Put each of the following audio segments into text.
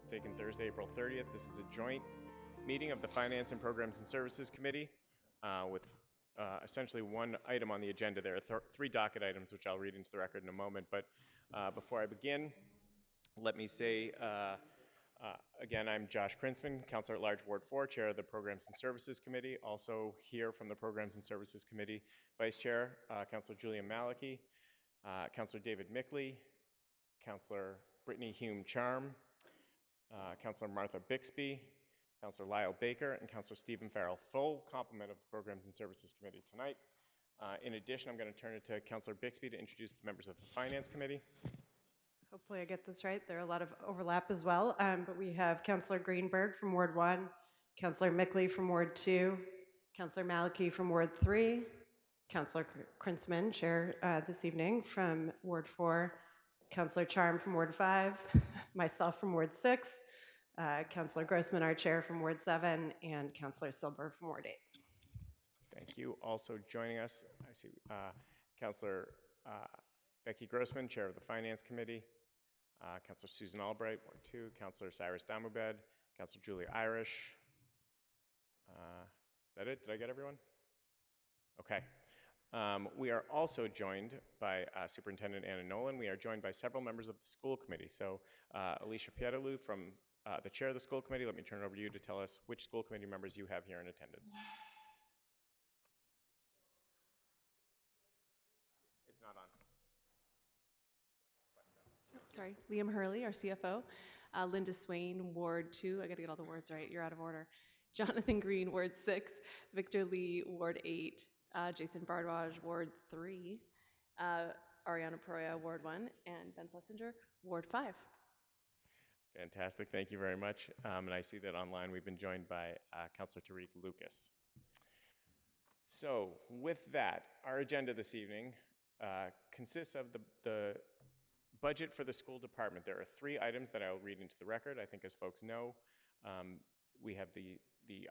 taken Thursday, April 30th. This is a joint meeting of the Finance and Programs and Services Committee with essentially one item on the agenda. There are three docket items, which I'll read into the record in a moment. But before I begin, let me say, again, I'm Josh Krinsman, Counselor at Large, Ward 4, Chair of the Programs and Services Committee. Also here from the Programs and Services Committee, Vice Chair, Counselor Julia Malachy, Counselor David Mickley, Counselor Brittany Hume-Charm, Counselor Martha Bixby, Counselor Lyle Baker, and Counselor Stephen Farrell. Full complement of the Programs and Services Committee tonight. In addition, I'm going to turn it to Counselor Bixby to introduce the members of the Finance Committee. Hopefully I get this right. There are a lot of overlap as well, but we have Counselor Greenberg from Ward 1, Counselor Mickley from Ward 2, Counselor Malachy from Ward 3, Counselor Krinsman, Chair this evening from Ward 4, Counselor Charm from Ward 5, myself from Ward 6, Counselor Grossman, our Chair from Ward 7, and Counselor Silber from Ward 8. Thank you. Also joining us, I see Counselor Becky Grossman, Chair of the Finance Committee, Counselor Susan Albright, Ward 2, Counselor Cyrus Damubed, Counselor Julia Irish. Is that it? Did I get everyone? Okay. We are also joined by Superintendent Anna Nolan. We are joined by several members of the school committee. So Alicia Pietalou from the chair of the school committee, let me turn it over to you to tell us which school committee members you have here in attendance. It's not on. Sorry, Liam Hurley, our CFO. Linda Swain, Ward 2. I got to get all the words right. You're out of order. Jonathan Green, Ward 6. Victor Lee, Ward 8. Jason Bardwaj, Ward 3. Ariana Peroya, Ward 1. And Ben Schlesinger, Ward 5. Fantastic. Thank you very much. And I see that online we've been joined by Councillor Tariq Lucas. So with that, our agenda this evening consists of the budget for the school department. There are three items that I'll read into the record. I think as folks know, we have the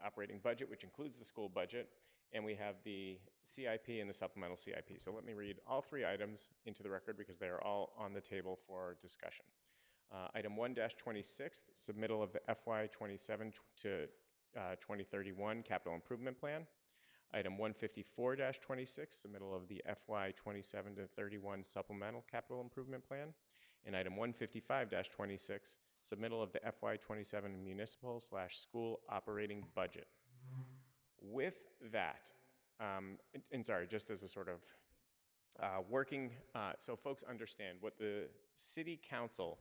operating budget, which includes the school budget, and we have the CIP and the supplemental CIP. So let me read all three items into the record because they are all on the table for discussion. Item 1-26, submittal of the FY27 to 2031 capital improvement plan. Item 154-26, submittal of the FY27 to 31 supplemental capital improvement plan. And item 155-26, submittal of the FY27 municipal/school operating budget. With that, and sorry, just as a sort of working, so folks understand what the city council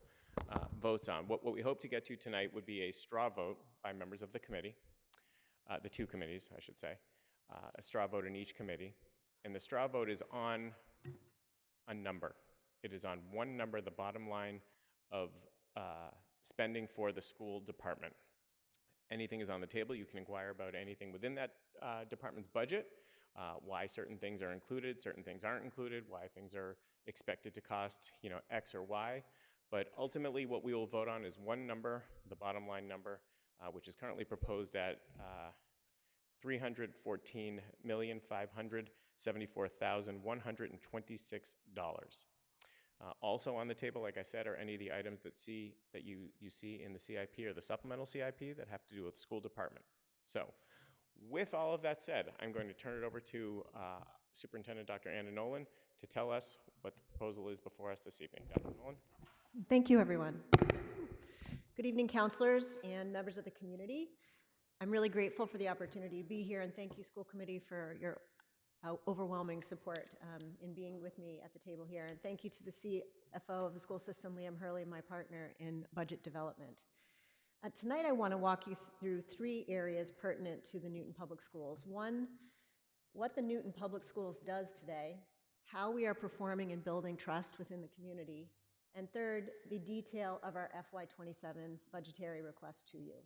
votes on. What we hope to get to tonight would be a straw vote by members of the committee, the two committees, I should say. A straw vote in each committee, and the straw vote is on a number. It is on one number, the bottom line of spending for the school department. Anything is on the table. You can inquire about anything within that department's budget, why certain things are included, certain things aren't included, why things are expected to cost, X or Y. But ultimately, what we will vote on is one number, the bottom line number, which is currently proposed at $314,574,126. Also on the table, like I said, are any of the items that you see in the CIP or the supplemental CIP that have to do with the school department. So with all of that said, I'm going to turn it over to Superintendent Dr. Anna Nolan to tell us what the proposal is before us this evening. Dr. Nolan? Thank you, everyone. Good evening, counselors and members of the community. I'm really grateful for the opportunity to be here, and thank you, school committee, for your overwhelming support in being with me at the table here. And thank you to the CFO of the school system, Liam Hurley, my partner in budget development. Tonight, I want to walk you through three areas pertinent to the Newton Public Schools. One, what the Newton Public Schools does today, how we are performing and building trust within the community, and third, the detail of our FY27 budgetary request to you.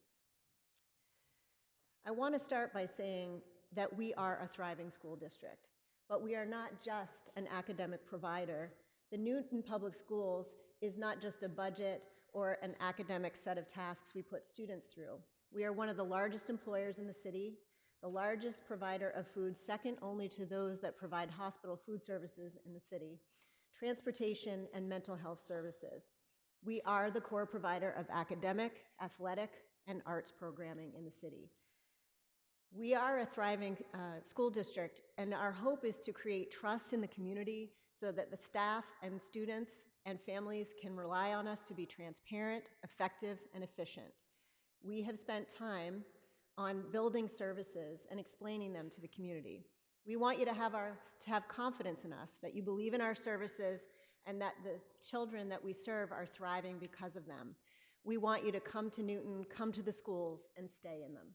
I want to start by saying that we are a thriving school district, but we are not just an academic provider. The Newton Public Schools is not just a budget or an academic set of tasks we put students through. We are one of the largest employers in the city, the largest provider of food, second only to those that provide hospital food services in the city, transportation and mental health services. We are the core provider of academic, athletic, and arts programming in the city. We are a thriving school district, and our hope is to create trust in the community so that the staff and students and families can rely on us to be transparent, effective, and efficient. We have spent time on building services and explaining them to the community. We want you to have confidence in us, that you believe in our services and that the children that we serve are thriving because of them. We want you to come to Newton, come to the schools, and stay in them.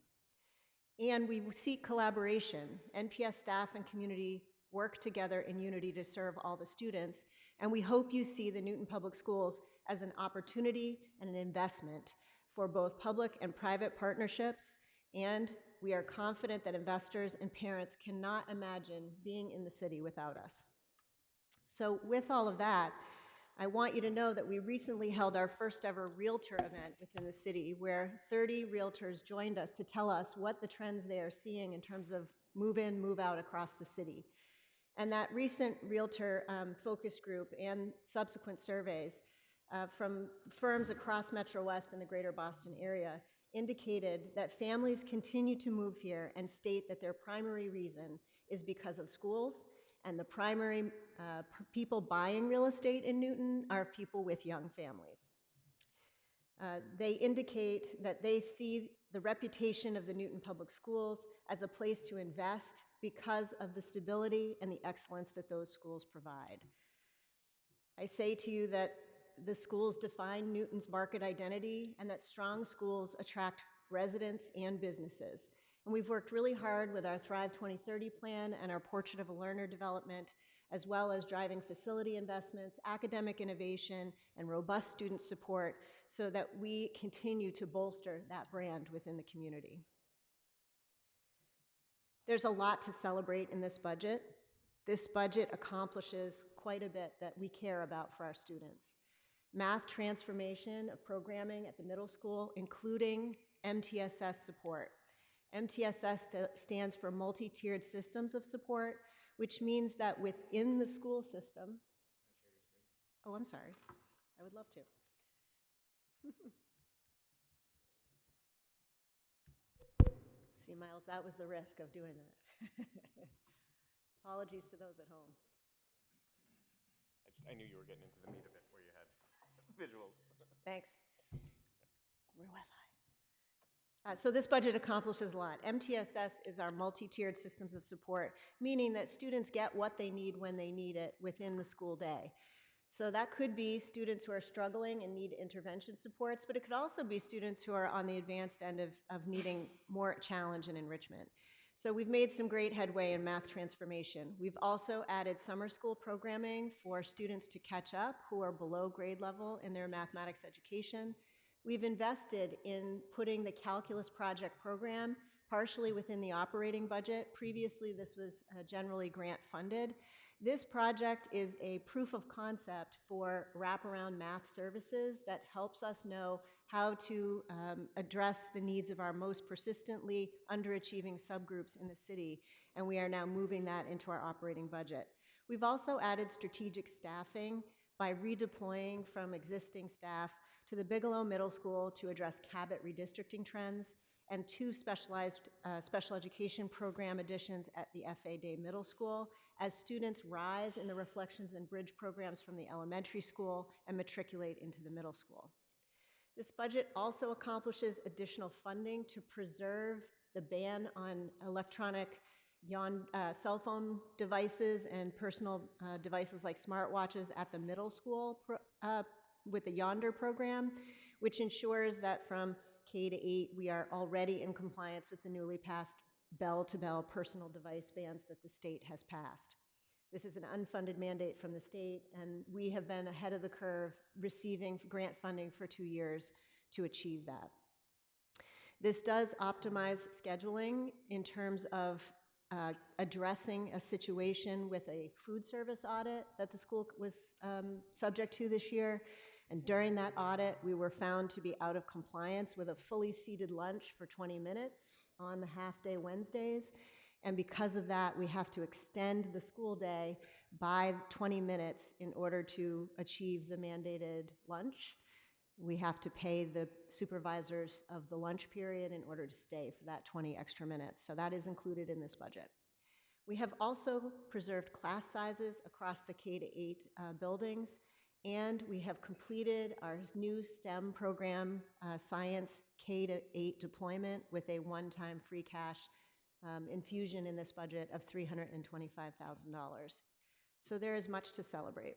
And we seek collaboration. NPS staff and community work together in unity to serve all the students, and we hope you see the Newton Public Schools as an opportunity and an investment for both public and private partnerships, and we are confident that investors and parents cannot imagine being in the city without us. So with all of that, I want you to know that we recently held our first ever Realtor event within the city, where 30 Realtors joined us to tell us what the trends they are seeing in terms of move in, move out across the city. And that recent Realtor focus group and subsequent surveys from firms across Metro West and the greater Boston area indicated that families continue to move here and state that their primary reason is because of schools, and the primary people buying real estate in Newton are people with young families. They indicate that they see the reputation of the Newton Public Schools as a place to invest because of the stability and the excellence that those schools provide. I say to you that the schools define Newton's market identity and that strong schools attract residents and businesses. And we've worked really hard with our Thrive 2030 plan and our Portrait of a Learner development, as well as driving facility investments, academic innovation, and robust student support so that we continue to bolster that brand within the community. There's a lot to celebrate in this budget. This budget accomplishes quite a bit that we care about for our students. Math transformation of programming at the middle school, including MTSS support. MTSS stands for Multi-Tiered Systems of Support, which means that within the school system, oh, I'm sorry, I would love to. See, Miles, that was the risk of doing that. Apologies to those at home. I knew you were getting into the meat of it where you had visuals. Thanks. Where was I? So this budget accomplishes a lot. MTSS is our multi-tiered systems of support, meaning that students get what they need when they need it within the school day. So that could be students who are struggling and need intervention supports, but it could also be students who are on the advanced end of needing more challenge and enrichment. So we've made some great headway in math transformation. We've also added summer school programming for students to catch up who are below grade level in their mathematics education. We've invested in putting the calculus project program partially within the operating budget. Previously, this was generally grant funded. This project is a proof of concept for wraparound math services that helps us know how to address the needs of our most persistently underachieving subgroups in the city, and we are now moving that into our operating budget. We've also added strategic staffing by redeploying from existing staff to the Bigelow Middle School to address Cabot redistricting trends, and 2 specialized special education program additions at the F.A. Day Middle School as students rise in the Reflections and Bridge programs from the elementary school and matriculate into the middle school. This budget also accomplishes additional funding to preserve the ban on electronic cell phone devices and personal devices like smartwatches at the middle school with the Yonder program, which ensures that from K to 8, we are already in compliance with the newly passed bell-to-bell personal device bans that the state has passed. This is an unfunded mandate from the state, and we have been ahead of the curve receiving grant funding for 2 years to achieve that. This does optimize scheduling in terms of addressing a situation with a food service audit that the school was subject to this year. And during that audit, we were found to be out of compliance with a fully seated lunch for 20 minutes on the half-day Wednesdays. And because of that, we have to extend the school day by 20 minutes in order to achieve the mandated lunch. We have to pay the supervisors of the lunch period in order to stay for that 20 extra minutes. So that is included in this budget. We have also preserved class sizes across the K-8 buildings, and we have completed our new STEM program, science K-8 deployment, with a one-time free cash infusion in this budget of $325,000. So there is much to celebrate.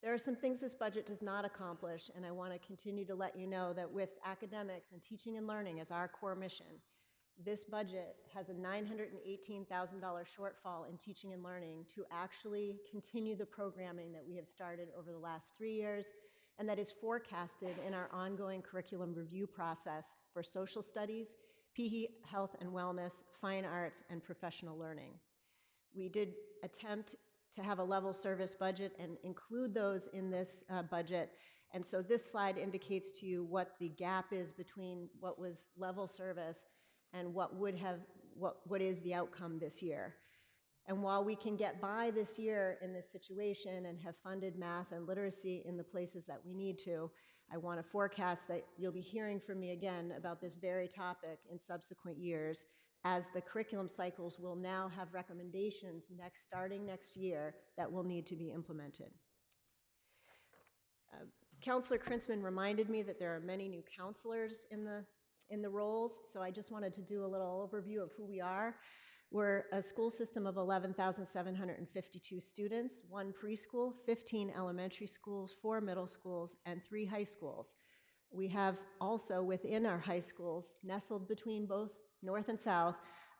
There are some things this budget does not accomplish, and I want to continue to let you know that with academics and teaching and learning as our core mission, this budget has a $918,000 shortfall in teaching and learning to actually continue the programming that we have started over the last 3 years, and that is forecasted in our ongoing curriculum review process for social studies, PE, health and wellness, fine arts, and professional learning. We did attempt to have a level service budget and include those in this budget. And so this slide indicates to you what the gap is between what was level service and what is the outcome this year. And while we can get by this year in this situation and have funded math and literacy in the places that we need to, I want to forecast that you'll be hearing from me again about this very topic in subsequent years, as the curriculum cycles will now have recommendations starting next year that will need to be implemented. Counselor Krinsman reminded me that there are many new counselors in the roles, so I just wanted to do a little overview of who we are. We're a school system of 11,752 students, 1 preschool, 15 elementary schools, 4 middle schools, and 3 high schools. We have also within our high schools, nestled between both North and South,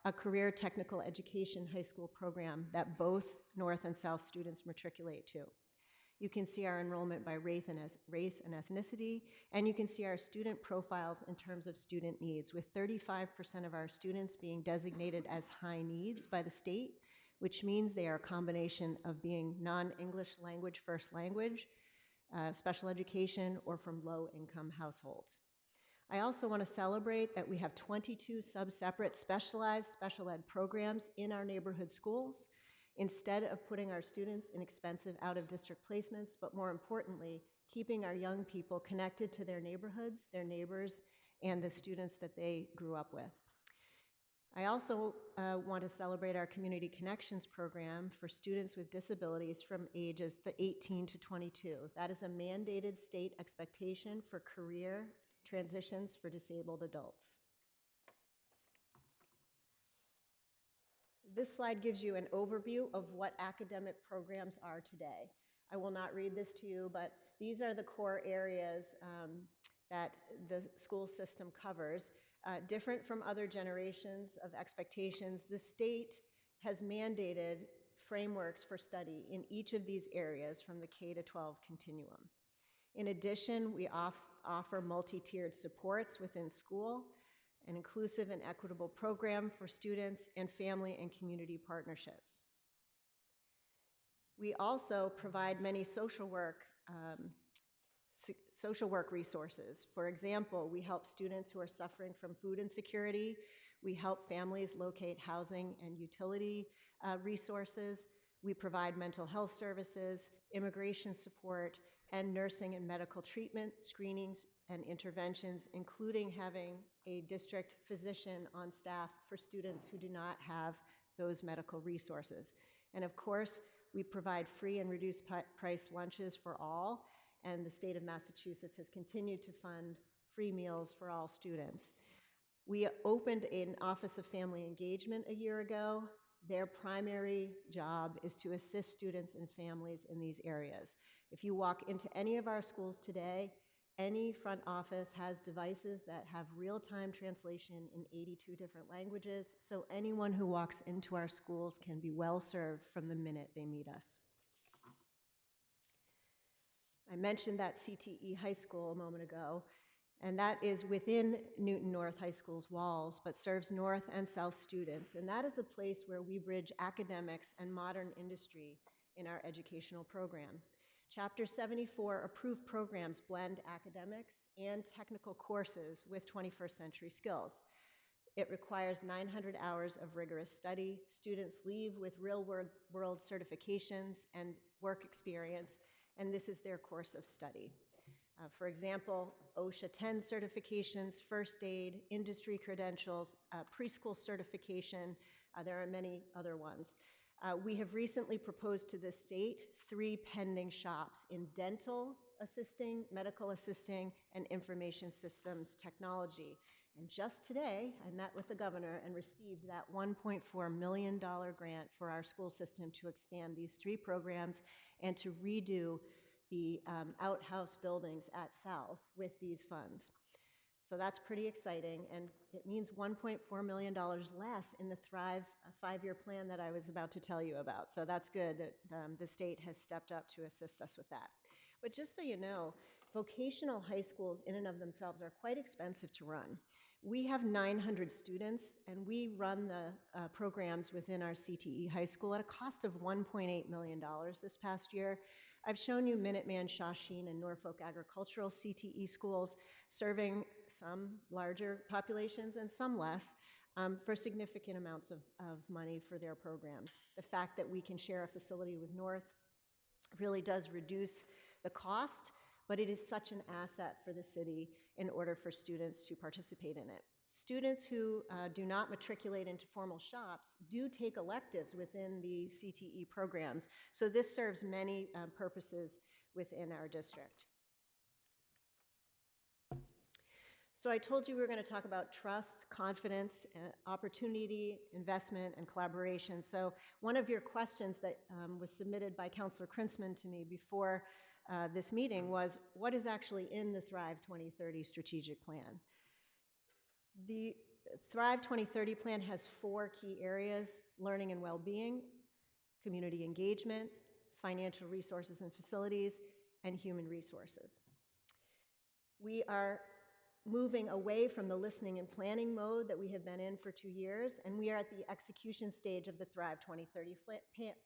a career technical education high school program that both North and South students matriculate to. You can see our enrollment by race and ethnicity, and you can see our student profiles in terms of student needs, with 35% of our students being designated as high needs by the state, which means they are a combination of being non-English language first language, special education, or from low-income households. I also want to celebrate that we have 22 sub-separate specialized special ed programs in our neighborhood schools, instead of putting our students in expensive out-of-district placements, but more importantly, keeping our young people connected to their neighborhoods, their neighbors, and the students that they grew up with. I also want to celebrate our Community Connections program for students with disabilities from ages 18 to 22. That is a mandated state expectation for career transitions for disabled adults. This slide gives you an overview of what academic programs are today. I will not read this to you, but these are the core areas that the school system covers. Different from other generations of expectations, the state has mandated frameworks for study in each of these areas from the K-12 continuum. In addition, we offer multi-tiered supports within school, an inclusive and equitable program for students, and family and community partnerships. We also provide many social work resources. For example, we help students who are suffering from food insecurity. We help families locate housing and utility resources. We provide mental health services, immigration support, and nursing and medical treatment, screenings, and interventions, including having a district physician on staff for students who do not have those medical resources. And of course, we provide free and reduced price lunches for all, and the state of Massachusetts has continued to fund free meals for all students. We opened an Office of Family Engagement a year ago. Their primary job is to assist students and families in these areas. If you walk into any of our schools today, any front office has devices that have real-time translation in 82 different languages, so anyone who walks into our schools can be well served from the minute they meet us. I mentioned that CTE High School a moment ago, and that is within Newton North High School's walls, but serves North and South students. And that is a place where we bridge academics and modern industry in our educational program. Chapter 74 approved programs blend academics and technical courses with 21st century skills. It requires 900 hours of rigorous study. Students leave with real-world certifications and work experience, and this is their course of study. For example, OSHA 10 certifications, first aid, industry credentials, preschool certification. There are many other ones. We have recently proposed to the state 3 pending shops in dental assisting, medical assisting, and information systems technology. And just today, I met with the governor and received that $1.4 million grant for our school system to expand these 3 programs and to redo the outhouse buildings at South with these funds. So that's pretty exciting, and it means $1.4 million less in the Thrive 5-year plan that I was about to tell you about. So that's good that the state has stepped up to assist us with that. But just so you know, vocational high schools in and of themselves are quite expensive to run. We have 900 students, and we run the programs within our CTE high school at a cost of $1.8 million this past year. I've shown you Minuteman, Shawsheen, and Norfolk Agricultural CTE schools serving some larger populations and some less for significant amounts of money for their program. The fact that we can share a facility with North really does reduce the cost, but it is such an asset for the city in order for students to participate in it. Students who do not matriculate into formal shops do take electives within the CTE programs, so this serves many purposes within our district. So I told you we were going to talk about trust, confidence, opportunity, investment, and collaboration. So one of your questions that was submitted by Councilor Krinsman to me before this meeting was, what is actually in the Thrive 2030 strategic plan? The Thrive 2030 plan has 4 key areas: learning and well-being, community engagement, financial resources and facilities, and human resources. We are moving away from the listening and planning mode that we have been in for 2 years, and we are at the execution stage of the Thrive 2030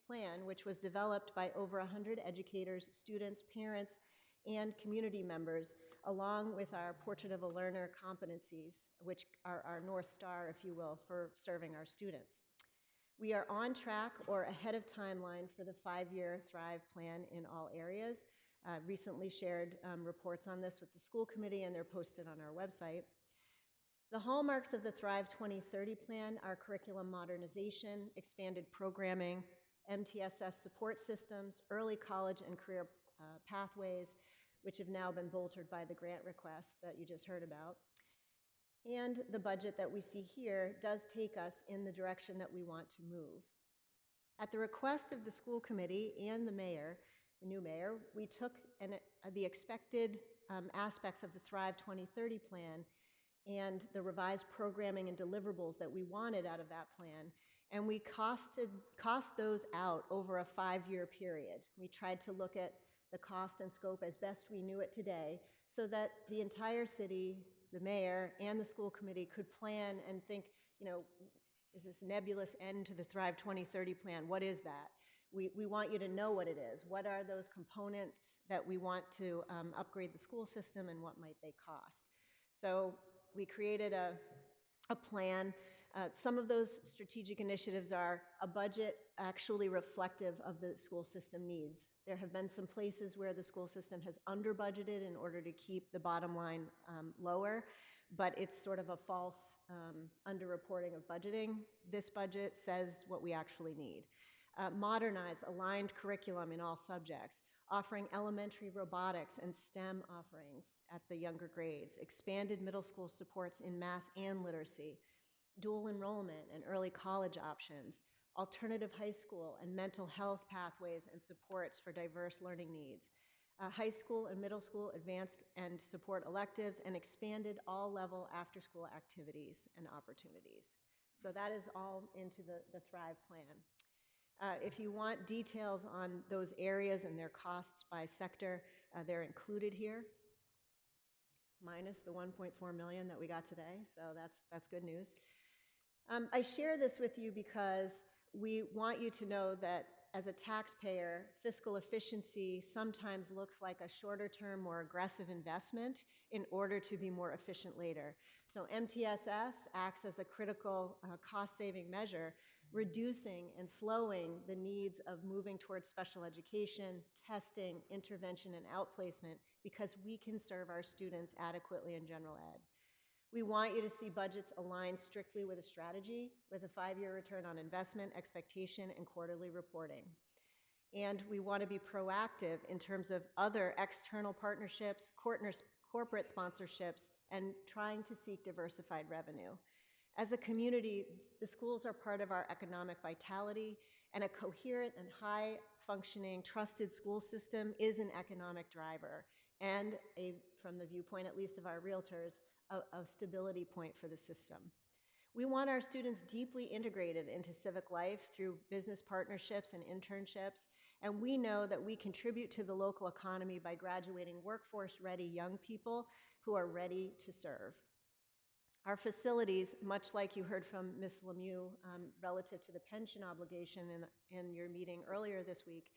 plan, which was developed by over 100 educators, students, parents, and community members, along with our Portrait of a Learner competencies, which are our North Star, if you will, for serving our students. We are on track or ahead of timeline for the 5-year Thrive plan in all areas. Recently shared reports on this with the school committee, and they're posted on our website. The hallmarks of the Thrive 2030 plan are curriculum modernization, expanded programming, MTSS support systems, early college and career pathways, which have now been bolstered by the grant request that you just heard about. And the budget that we see here does take us in the direction that we want to move. At the request of the school committee and the mayor, the new mayor, we took the expected aspects of the Thrive 2030 plan and the revised programming and deliverables that we wanted out of that plan, and we cost those out over a 5-year period. We tried to look at the cost and scope as best we knew it today, so that the entire city, the mayor, and the school committee could plan and think, you know, is this nebulous end to the Thrive 2030 plan? What is that? We want you to know what it is. What are those components that we want to upgrade the school system, and what might they cost? So we created a plan. Some of those strategic initiatives are a budget actually reflective of the school system needs. There have been some places where the school system has under budgeted in order to keep the bottom line lower, but it's sort of a false underreporting of budgeting. This budget says what we actually need. Modernize aligned curriculum in all subjects, offering elementary robotics and STEM offerings at the younger grades, expanded middle school supports in math and literacy, dual enrollment and early college options, alternative high school and mental health pathways and supports for diverse learning needs, high school and middle school advanced and support electives, and expanded all-level after-school activities and opportunities. So that is all into the Thrive plan. If you want details on those areas and their costs by sector, they're included here, minus the $1.4 million that we got today, so that's good news. I share this with you because we want you to know that as a taxpayer, fiscal efficiency sometimes looks like a shorter-term, more aggressive investment in order to be more efficient later. So MTSS acts as a critical cost-saving measure, reducing and slowing the needs of moving towards special education, testing, intervention, and outplacement because we can serve our students adequately in general ed. We want you to see budgets aligned strictly with a strategy, with a 5-year return on investment, expectation, and quarterly reporting. And we want to be proactive in terms of other external partnerships, corporate sponsorships, and trying to seek diversified revenue. As a community, the schools are part of our economic vitality, and a coherent and high-functioning, trusted school system is an economic driver, and from the viewpoint, at least of our realtors, a stability point for the system. We want our students deeply integrated into civic life through business partnerships and internships, and we know that we contribute to the local economy by graduating workforce-ready young people who are ready to serve. Our facilities, much like you heard from Ms. Lemieux relative to the pension obligation in your meeting earlier this week,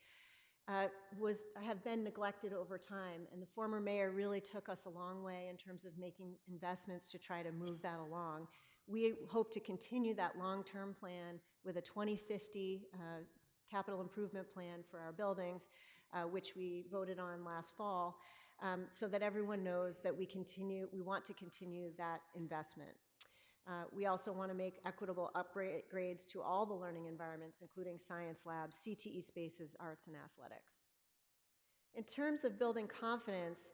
have been neglected over time, and the former mayor really took us a long way in terms of making investments to try to move that along. We hope to continue that long-term plan with a 2050 capital improvement plan for our buildings, which we voted on last fall, so that everyone knows that we want to continue that investment. We also want to make equitable upgrades to all the learning environments, including science labs, CTE spaces, arts, and athletics. In terms of building confidence,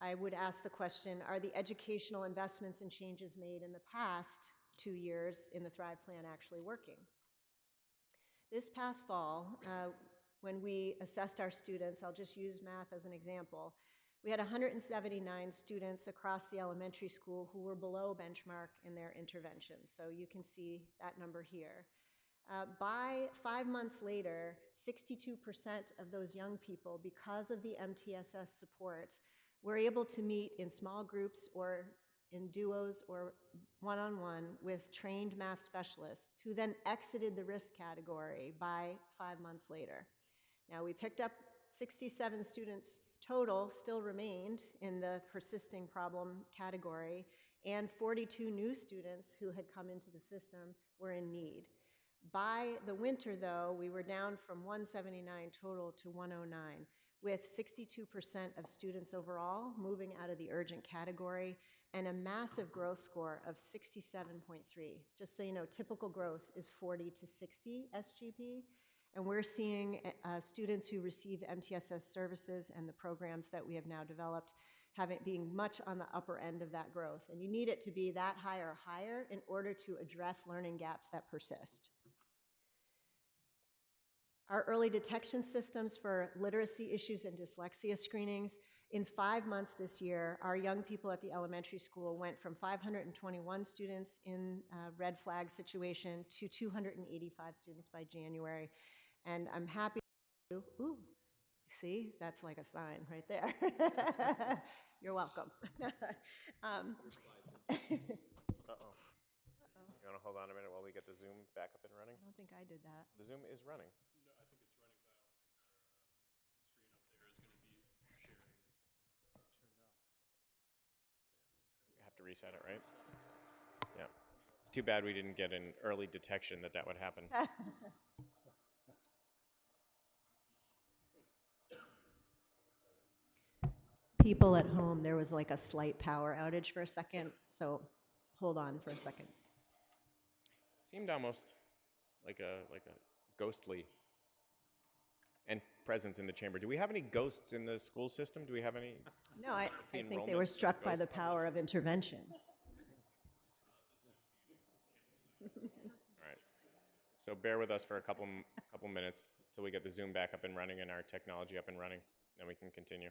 I would ask the question, are the educational investments and changes made in the past 2 years in the Thrive Plan actually working? This past fall, when we assessed our students, I'll just use math as an example, we had 179 students across the elementary school who were below benchmark in their interventions. So you can see that number here. By 5 months later, 62% of those young people, because of the MTSS support, were able to meet in small groups or in duos or one-on-one with trained math specialists who then exited the risk category by 5 months later. Now, we picked up 67 students total still remained in the persisting problem category, and 42 new students who had come into the system were in need. By the winter, though, we were down from 179 total to 109, with 62% of students overall moving out of the urgent category and a massive growth score of 67.3. Just so you know, typical growth is 40 to 60 SGP. And we're seeing students who receive MTSS services and the programs that we have now developed being much on the upper end of that growth. And you need it to be that high or higher in order to address learning gaps that persist. Our early detection systems for literacy issues and dyslexia screenings, in 5 months this year, our young people at the elementary school went from 521 students in a red flag situation to 285 students by January. And I'm happy to tell you, ooh, see, that's like a sign right there. You're welcome. Uh-oh. You want to hold on a minute while we get the Zoom back up and running? I don't think I did that. The Zoom is running. We have to reset it, right? Yeah. It's too bad we didn't get an early detection that would happen. People at home, there was like a slight power outage for a second, so hold on for a second. Seemed almost like a ghostly presence in the chamber. Do we have any ghosts in the school system? Do we have any? No, I the think they enrollment were of struck by ghost the power of intervention. All right. So bear with us for a couple minutes till we get the Zoom back up and running and our technology up and running, then we can continue.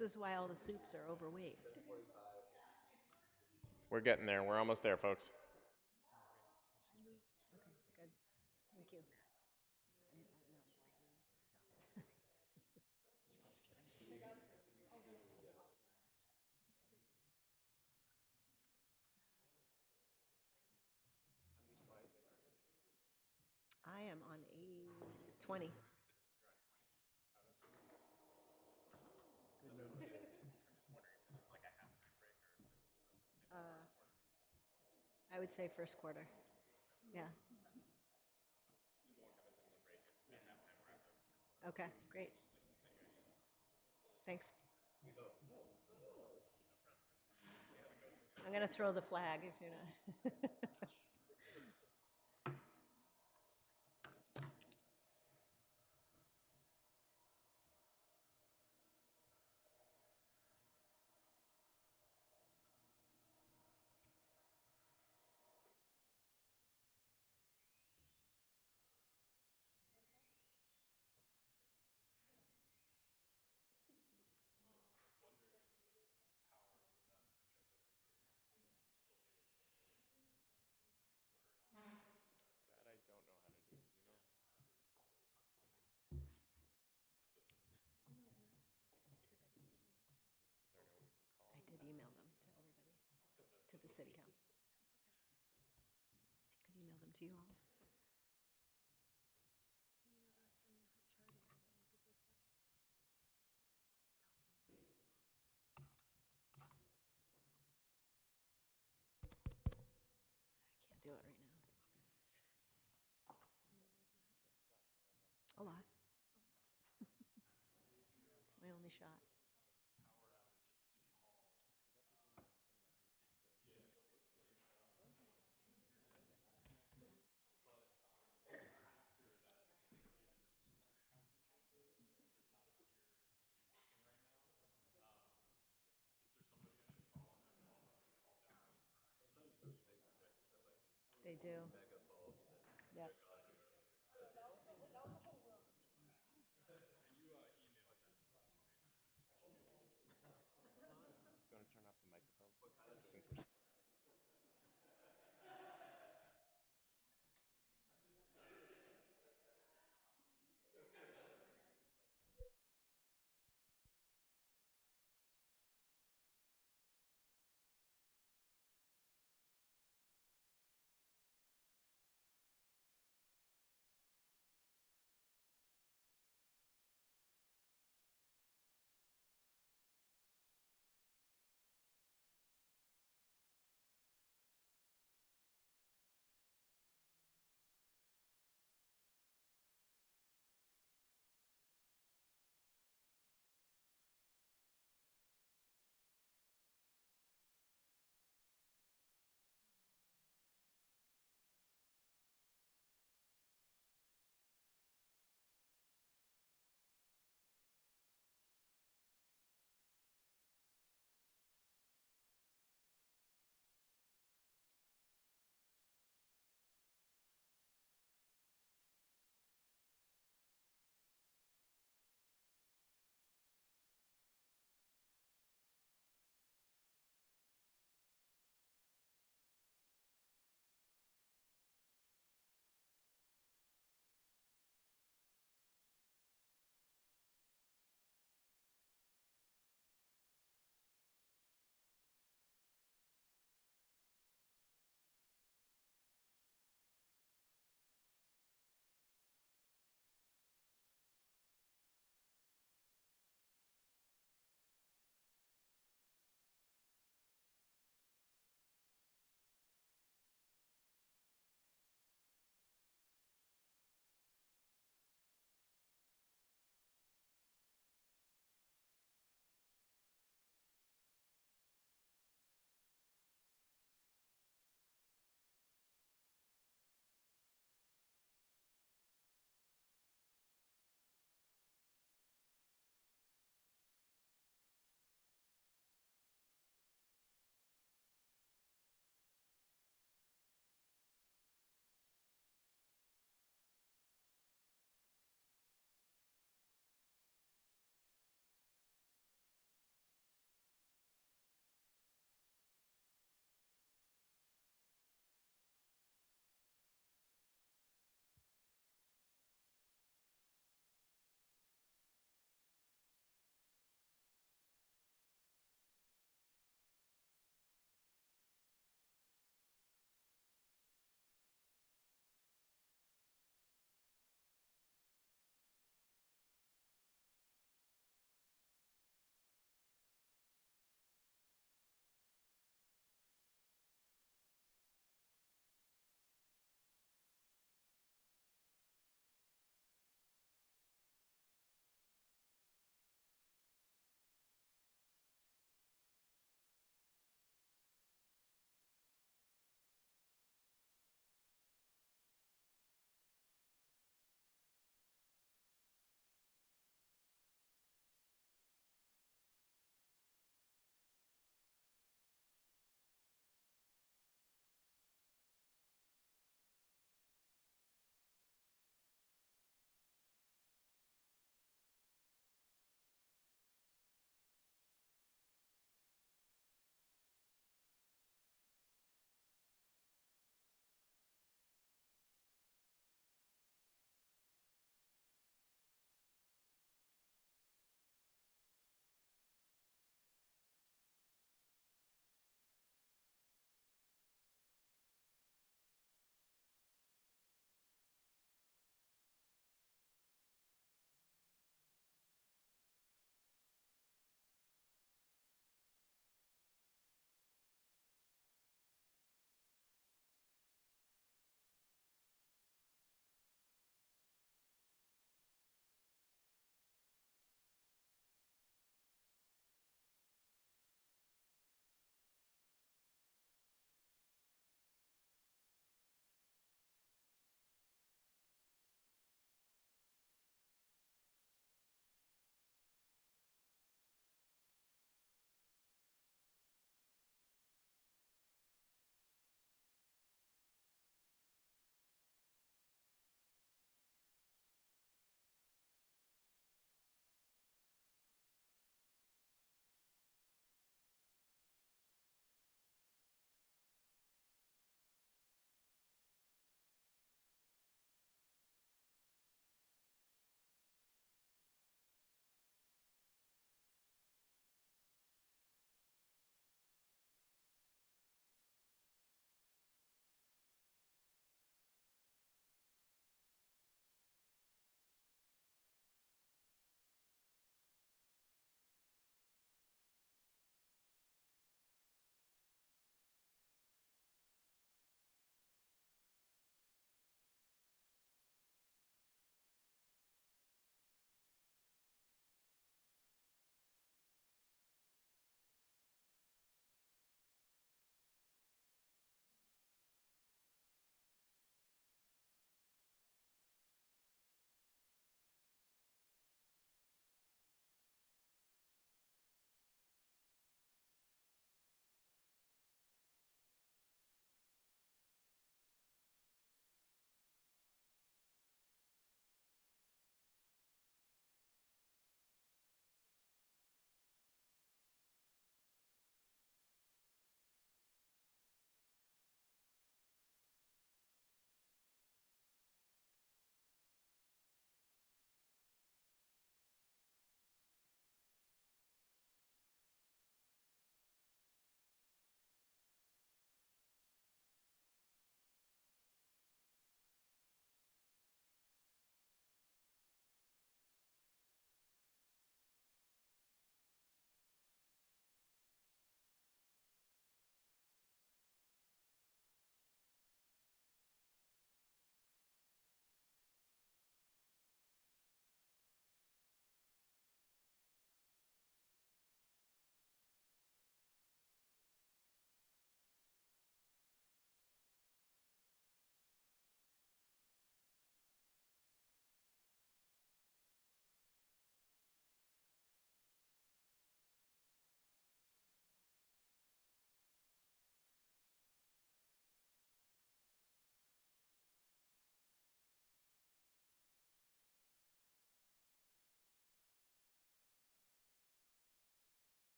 This is why all the soups are overweight. We're getting there. We're almost there, folks. Okay, good. Thank you. I am on a 20. I would say first quarter. Yeah. Okay, great. Thanks. I'm going to throw the flag if you're not. That I don't know how to do. Do you know? Is there anyone we can call? I did email them to everybody, to the city council. I could email them to you all. I can't do it right now. A lot. It's my only shot. They do. Yep. Going to turn off the microphone since we're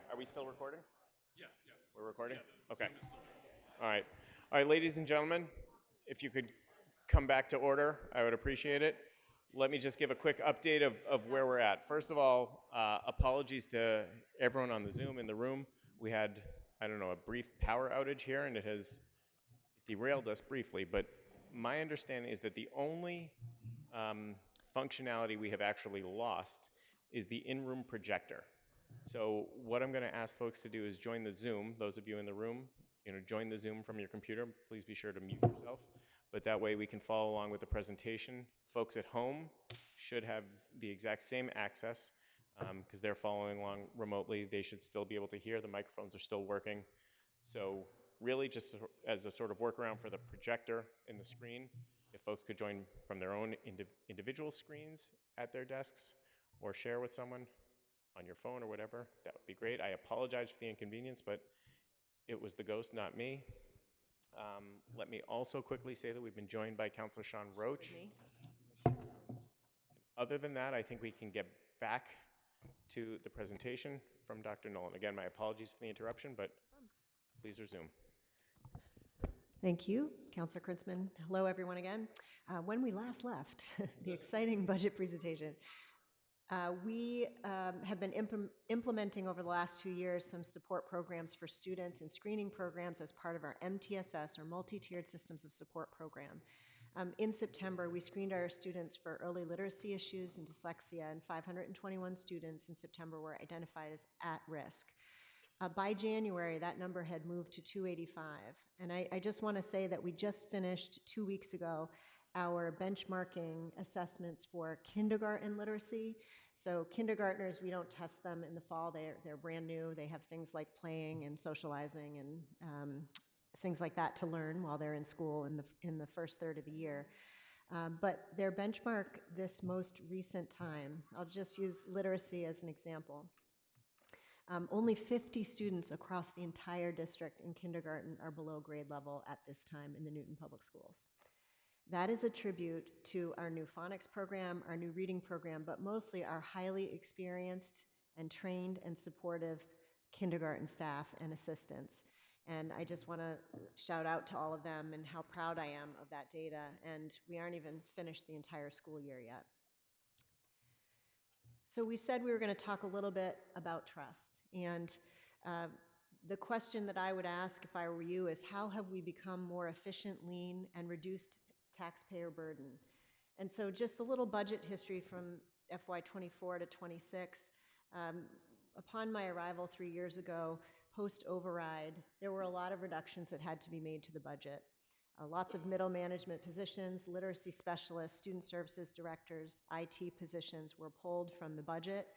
Are we still recording? Yeah. We're recording? Okay. All right. All right, ladies and gentlemen, if you could come back to order, I would appreciate it. Let me just give a quick update of where we're at. First of all, apologies to everyone on the Zoom in the room. We had, I don't know, a brief power outage here, and it has derailed us briefly, but my understanding is that the only functionality we have actually lost is the in-room projector. So what I'm going to ask folks to do is join the Zoom. Those of you in the room, join the Zoom from your computer. Please be sure to mute yourself. But that way we can follow along with the presentation. Folks at home should have the exact same access because they're following along remotely. They should still be able to hear. The microphones are still working. So really just as a sort of workaround for the projector in the screen, if folks could join from their own individual screens at their desks or share with someone on your phone or whatever, that would be great. I apologize for the inconvenience, but it was the ghost, not me. Let me also quickly say that we've been joined by Councillor Sean Roach. Other than that, I think we can get back to the presentation from Dr. Nolan. Again, my apologies for the interruption, but please resume. Thank you, Councillor Kurtzman. Hello, everyone again. When we last left the exciting budget presentation, we have been implementing over the last 2 years some support programs for students and screening programs as part of our MTSS, or Multi-Tiered Systems of Support program. In September, we screened our students for early literacy issues and dyslexia, and 521 students in September were identified as at risk. By January, that number had moved to 285. And I just want to say that we just finished 2 weeks ago our benchmarking assessments for kindergarten literacy. So kindergartners, we don't test them in the fall. They're brand new. They have things like playing and socializing and things like that to learn while they're in school in the first third of the year. But their benchmark this most recent time, I'll just use literacy as an example. Only 50 students across the entire district in kindergarten are below grade level at this time in the Newton Public Schools. That is a tribute to our new phonics program, our new reading program, but mostly our highly experienced and trained and supportive kindergarten staff and assistants. And I just want to shout out to all of them and how proud I am of that data. And we aren't even finished the entire school year yet. So we said we were going to talk a little bit about trust. And the question that I would ask if I were you is, how have we become more efficient, lean, and reduced taxpayer burden? And so just a little budget history from FY24 to 26. Upon my arrival 3 years ago, post-override, there were a lot of reductions that had to be made to the budget. Lots of middle management positions, literacy specialists, student services directors, IT positions were pulled from the budget,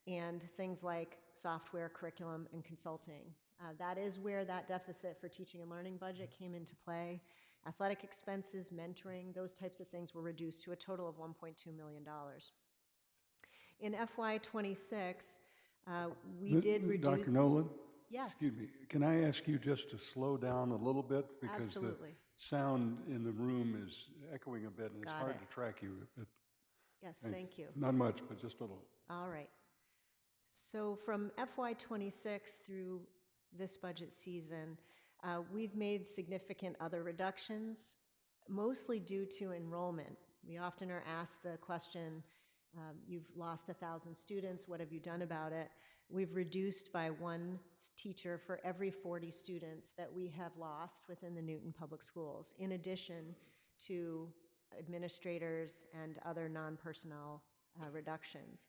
and things like software, curriculum, and consulting. That is where that deficit for teaching and learning budget came into play. Athletic expenses, mentoring, those types of things were reduced to a total of $1.2 million. In FY26, we did reduce... Dr. Nolan? Yes. Excuse me. Can I ask you just to slow down a little bit? Because Absolutely. the sound in the room is echoing a bit, and it's Got hard it. to track you. Yes, thank you. Not much, but just a little. All right. So from FY26 through this budget season, we've made significant other reductions, mostly due to enrollment. We often are asked the question, you've lost 1,000 students, what have you done about it? We've reduced by one teacher for every 40 students that we have lost within the Newton Public Schools, in addition to administrators and other non-personnel reductions.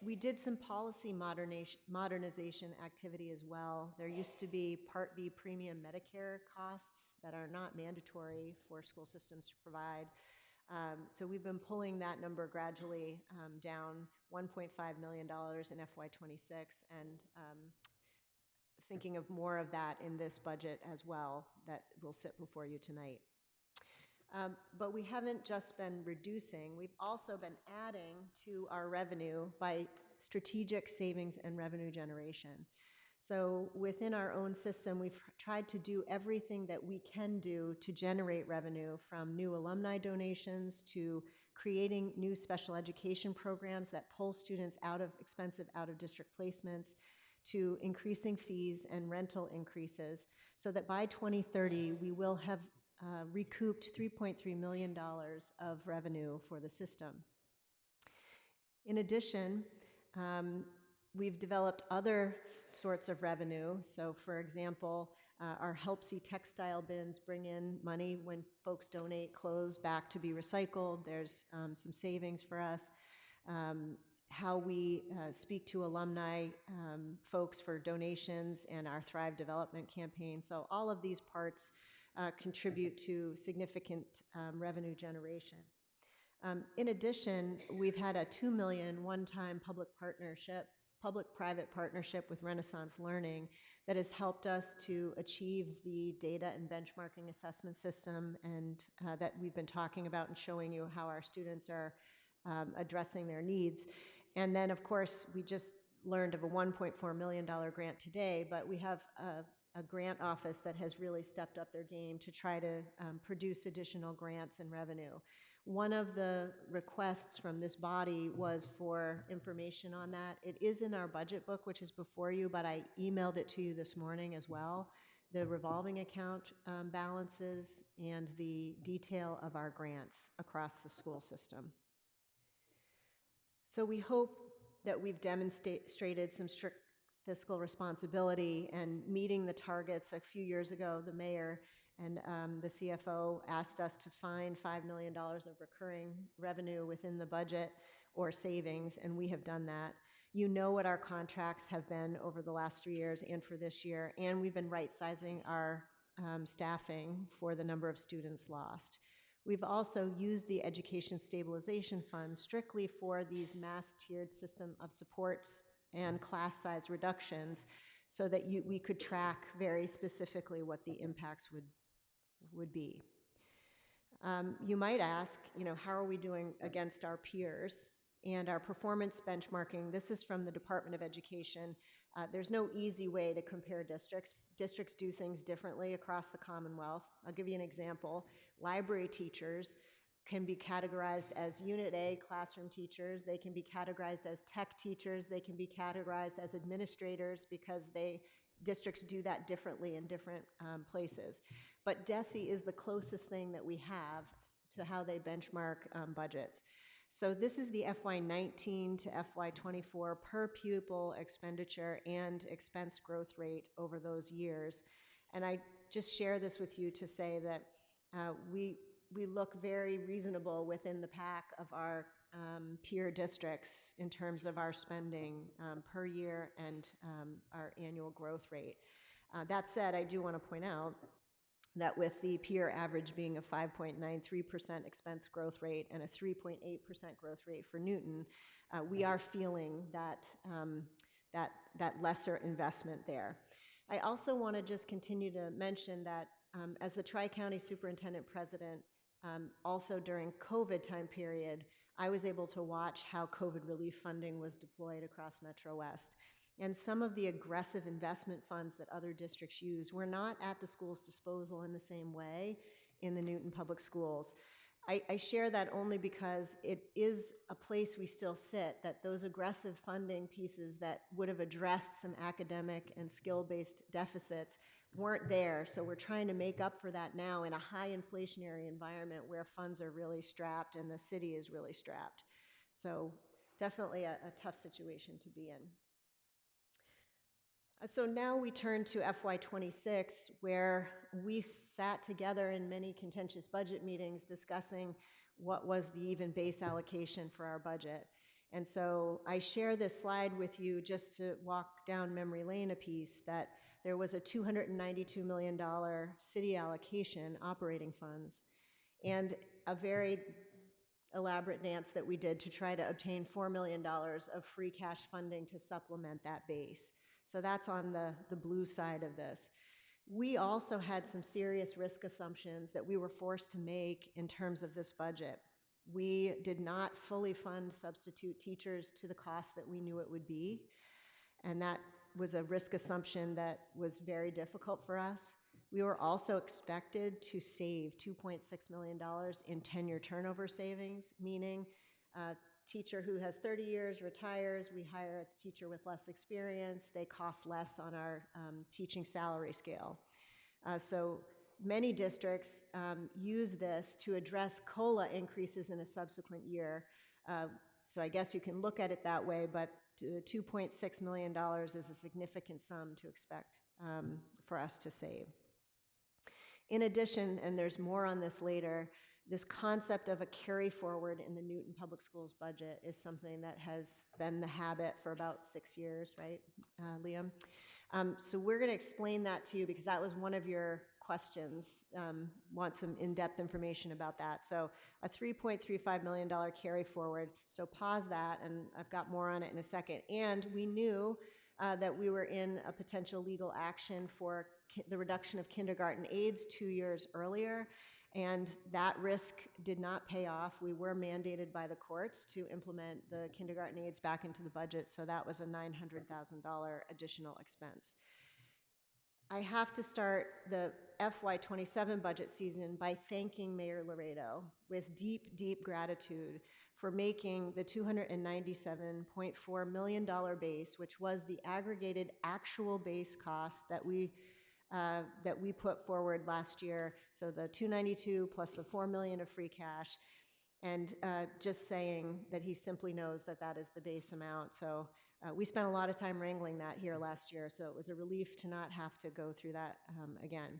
We did some policy modernization activity as well. There used to be Part B premium Medicare costs that are not mandatory for school systems to provide. So we've been pulling that number gradually down, $1.5 million in FY26, and thinking of more of that in this budget as well that will sit before you tonight. But we haven't just been reducing, we've also been adding to our revenue by strategic savings and revenue generation. So within our own system, we've tried to do everything that we can do to generate revenue, from new alumni donations to creating new special education programs that pull students out of expensive out-of-district placements, to increasing fees and rental increases, so that by 2030, we will have recouped $3.3 million of revenue for the system. In addition, we've developed other sorts of revenue. So for example, our Helpsy textile bins bring in money when folks donate clothes back to be recycled. There's some savings for us. How we speak to alumni folks for donations and our Thrive Development campaign. So all of these parts contribute to significant revenue generation. In addition, we've had a $2 million one-time public-private partnership with Renaissance Learning that has helped us to achieve the data and benchmarking assessment system, and that we've been talking about and showing you how our students are addressing their needs. And then, of course, we just learned of a $1.4 million grant today, but we have a grant office that has really stepped up their game to try to produce additional grants and revenue. One of the requests from this body was for information on that. It is in our budget book, which is before you, but I emailed it to you this morning as well. The revolving account balances and the detail of our grants across the school system. So we hope that we've demonstrated some strict fiscal responsibility and meeting the targets. A few years ago, the mayor and the CFO asked us to find $5 million of recurring revenue within the budget or savings, and we have done that. You know what our contracts have been over the last 3 years and for this year, and we've been right-sizing our staffing for the number of students lost. We've also used the Education Stabilization Fund strictly for these mass-tiered system of supports and class size reductions so that we could track very specifically what the impacts would be. You might ask, how are we doing against our peers? And our performance benchmarking, this is from the Department of Education. There's no easy way to compare districts. Districts do things differently across the Commonwealth. I'll give you an example. Library teachers can be categorized as Unit A classroom teachers. They can be categorized as tech teachers. They can be categorized as administrators because districts do that differently in different places. But DESE is the closest thing that we have to how they benchmark budgets. So this is the FY19 to FY24 per pupil expenditure and expense growth rate over those years. And I just share this with you to say that we look very reasonable within the pack of our peer districts in terms of our spending per year and our annual growth rate. That said, I do want to point out that with the peer average being a 5.93% expense growth rate and a 3.8% growth rate for Newton, we are feeling that lesser investment there. I also want to just continue to mention that as the Tri-County Superintendent President, also during COVID time period, I was able to watch how COVID relief funding was deployed across Metro West. And some of the aggressive investment funds that other districts use were not at the school's disposal in the same way in the Newton Public Schools. I share that only because it is a place we still sit, that those aggressive funding pieces that would have addressed some academic and skill-based deficits weren't there. So we're trying to make up for that now in a high inflationary environment where funds are really strapped and the city is really strapped. So definitely a tough situation to be in. So now we turn to FY26, where we sat together in many contentious budget meetings discussing what was the even base allocation for our budget. And so I share this slide with you just to walk down memory lane a piece, that there was a $292 million city allocation, operating funds, and a very elaborate dance that we did to try to obtain $4 million of free cash funding to supplement that base. So that's on the blue side of this. We also had some serious risk assumptions that we were forced to make in terms of this budget. We did not fully fund substitute teachers to the cost that we knew it would be, and that was a risk assumption that was very difficult for us. We were also expected to save $2.6 million in tenure turnover savings, meaning a teacher who has 30 years retires, we hire a teacher with less experience, they cost less on our teaching salary scale. So many districts use this to address COLA increases in a subsequent year. So I guess you can look at it that way, but the $2.6 million is a significant sum to expect for us to save. In addition, and there's more on this later, this concept of a carry forward in the Newton Public Schools budget is something that has been the habit for about 6 years, right, Liam? So we're going to explain that to you because that was one of your questions, want some in-depth information about that. So a $3.35 million carry forward, so pause that, and I've got more on it in a second. And we knew that we were in a potential legal action for the reduction of kindergarten aides 2 years earlier, and that risk did not pay off. We were mandated by the courts to implement the kindergarten aides back into the budget, so that was a $900,000 additional expense. I have to start the FY27 budget season by thanking Mayor Laredo with deep, deep gratitude for making the $297.4 million base, which was the aggregated actual base cost that we put forward last year. So the 292 plus the 4 million of free cash, and just saying that he simply knows that that is the base amount. So we spent a lot of time wrangling that here last year, so it was a relief to not have to go through that again.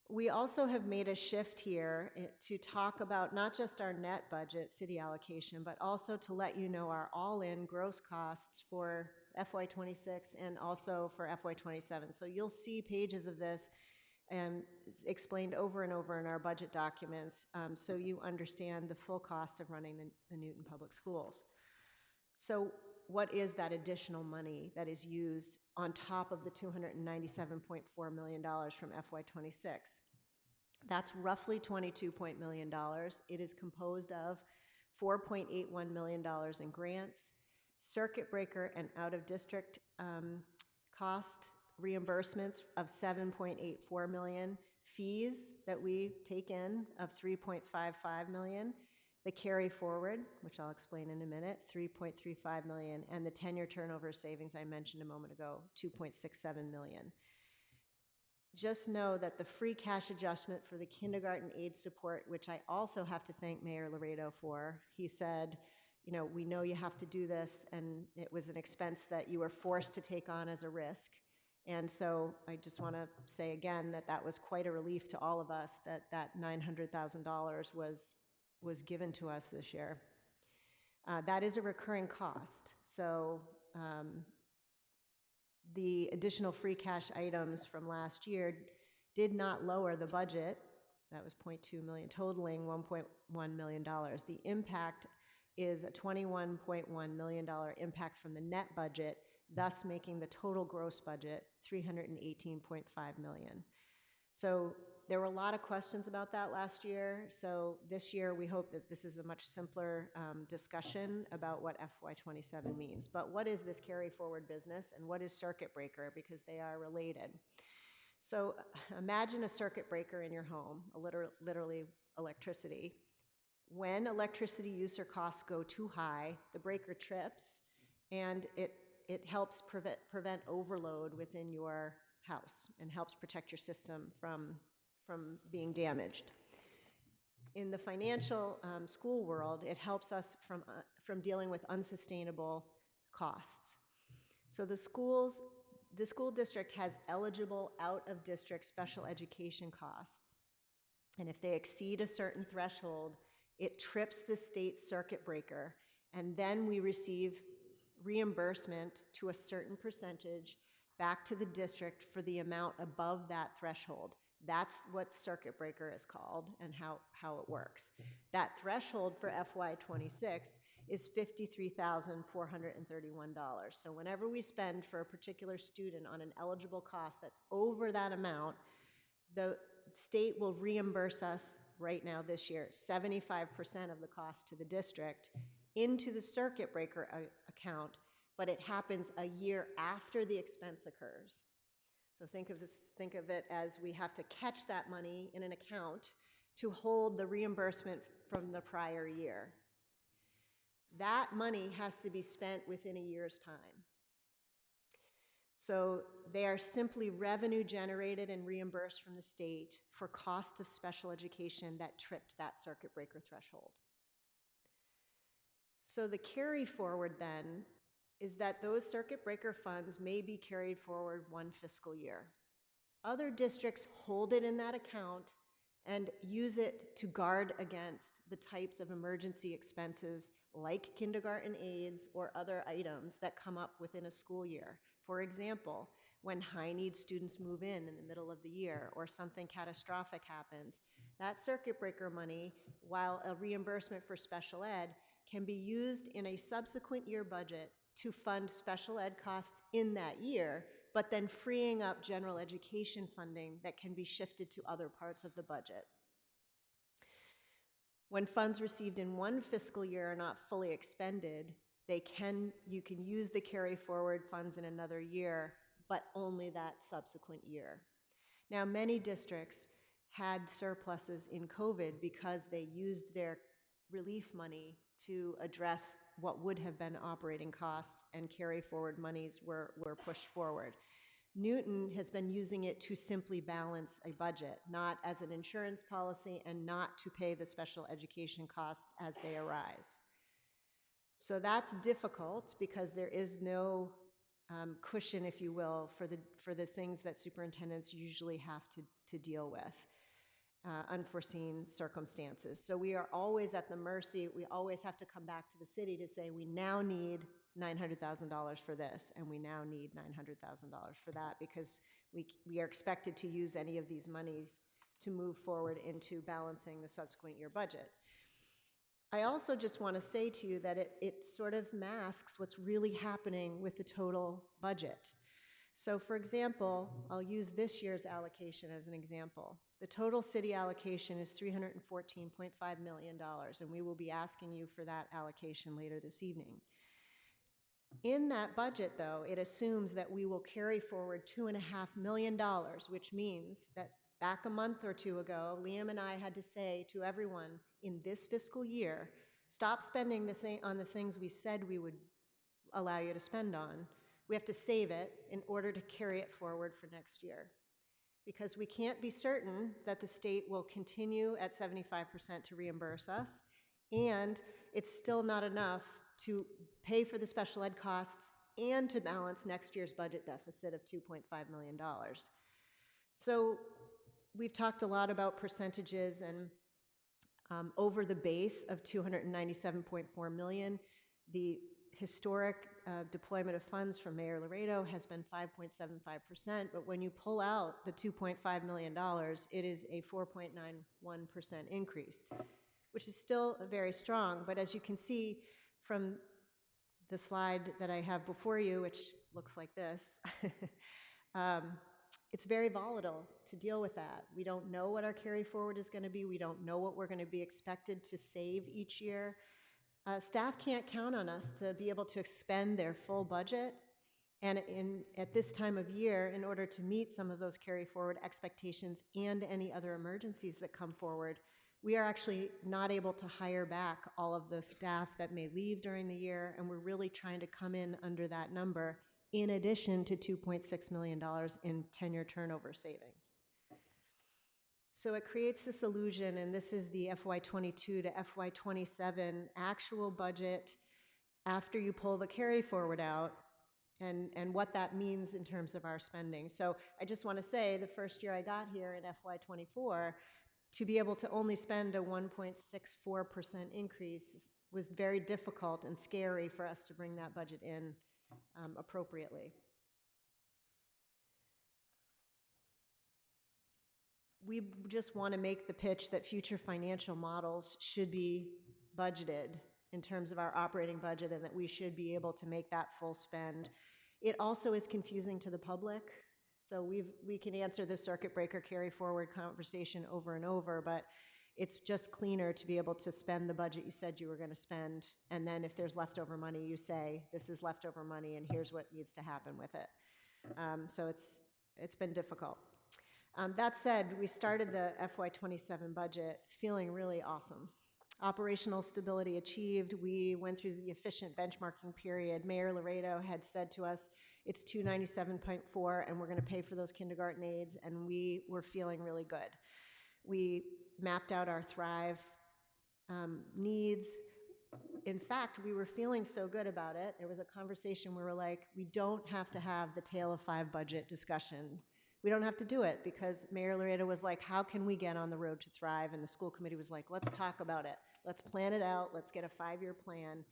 We also have made a shift here to talk about not just our net budget, city allocation, but also to let you know our all-in gross costs for FY26 and also for FY27. So you'll see pages of this explained over and over in our budget documents, so you understand the full cost of running the Newton Public Schools. So what is that additional money that is used on top of the $297.4 million from FY26? That's roughly $22 million. It is composed of $4.81 million in grants, circuit breaker and out-of-district cost reimbursements of $7.84 million, fees that we take in of $3.55 million, the carry forward, which I'll explain in a minute, $3.35 million, and the tenure turnover savings I mentioned a moment ago, $2.67 million. Just know that the free cash adjustment for the kindergarten aid support, which I also have to thank Mayor Laredo for, he said, you know, we know you have to do this, and it was an expense that you were forced to take on as a risk. And so I just want to say again that that was quite a relief to all of us that that $900,000 was given to us this year. That is a recurring cost. So the additional free cash items from last year did not lower the budget. That was $0.2 million, totaling $1.1 million. The impact is a $21.1 million impact from the net budget, thus making the total gross budget $318.5 million. So there were a lot of questions about that last year. So this year we hope that this is a much simpler discussion about what FY27 means. But what is this carry forward business and what is circuit breaker, because they are related. So imagine a circuit breaker in your home, literally electricity. When electricity use or costs go too high, the breaker trips, and it helps prevent overload within your house and helps protect your system from being damaged. In the financial school world, it helps us from dealing with unsustainable costs. So the school district has eligible out-of-district special education costs, and if they exceed a certain threshold, it trips the state circuit breaker, and then we receive reimbursement to a certain percentage back to the district for the amount above that threshold. That's what circuit breaker is called and how it works. That threshold for FY26 is $53,431. So whenever we spend for a particular student on an eligible cost that's over that amount, the state will reimburse us right now this year 75% of the cost to the district into the circuit breaker account, but it happens a year after the expense occurs. So think of it as we have to catch that money in an account to hold the reimbursement from the prior year. That money has to be spent within a year's time. So they are simply revenue generated and reimbursed from the state for cost of special education that tripped that circuit breaker threshold. So the carry forward then is that those circuit breaker funds may be carried forward one fiscal year. Other districts hold it in that account and use it to guard against the types of emergency expenses like kindergarten aids or other items that come up within a school year. For example, when high-need students move in the middle of the year or something catastrophic happens, that circuit breaker money, while a reimbursement for special ed, can be used in a subsequent year budget to fund special ed costs in that year, but then freeing up general education funding that can be shifted to other parts of the budget. When funds received in one fiscal year are not fully expended, you can use the carry forward funds in another year, but only that subsequent year. Now, many districts had surpluses in COVID because they used their relief money to address what would have been operating costs, and carry forward monies were pushed forward. Newton has been using it to simply balance a budget, not as an insurance policy and not to pay the special education costs as they arise. So that's difficult because there is no cushion, if you will, for the things that superintendents usually have to deal with, unforeseen circumstances. So we are always at the mercy. We always have to come back to the city to say, we now need $900,000 for this, and we now need $900,000 for that, because we are expected to use any of these monies to move forward into balancing the subsequent year budget. I also just want to say to you that it sort of masks what's really happening with the total budget. So for example, I'll use this year's allocation as an example. The total city allocation is $314.5 million, and we will be asking you for that allocation later this evening. In that budget, though, it assumes that we will carry forward $2.5 million, which means that back a month or two ago, Liam and I had to say to everyone in this fiscal year, stop spending on the things we said we would allow you to spend on. We have to save it in order to carry it forward for next year, because we can't be certain that the state will continue at 75% to reimburse us, and it's still not enough to pay for the special ed costs and to balance next year's budget deficit of $2.5 million. So we've talked a lot about percentages, and over the base of $297.4 million, the historic deployment of funds from Mayor Laredo has been 5.75%, but when you pull out the $2.5 million, it is a 4.91% increase, which is still very strong. But as you can see from the slide that I have before you, which looks like this, it's very volatile to deal with that. We don't know what our carry forward is going to be. We don't know what we're going to be expected to save each year. Staff can't count on us to be able to expend their full budget, and at this time of year, in order to meet some of those carry forward expectations and any other emergencies that come forward, we are actually not able to hire back all of the staff that may leave during the year, and we're really trying to come in under that number, in addition to $2.6 million in tenure turnover savings. So it creates this illusion, and this is the FY22 to FY27 actual budget after you pull the carry forward out, and what that means in terms of our spending. So I just want to say, the first year I got here in FY24, to be able to only spend a 1.64% increase was very difficult and scary for us to bring that budget in appropriately. We just want to make the pitch that future financial models should be budgeted in terms of our operating budget, and that we should be able to make that full spend. It also is confusing to the public. So we can answer the circuit breaker carry forward conversation over and over, but it's just cleaner to be able to spend the budget you said you were going to spend, and then if there's leftover money, you say, this is leftover money and here's what needs to happen with it. So it's been difficult. That said, we started the FY27 budget feeling really awesome. Operational stability achieved. We went through the efficient benchmarking period. Mayor Laredo had said to us, it's 297.4, and we're going to pay for those kindergarten aides, and we were feeling really good. We mapped out our Thrive needs. In fact, we were feeling so good about it. There was a conversation where we were like, we don't have to have the Tale of Five budget discussion. We don't have to do it because Mayor Laredo was like, how can we get on the road to Thrive? And the school committee was like, let's talk about it. Let's plan it out. Let's get a 5-year plan.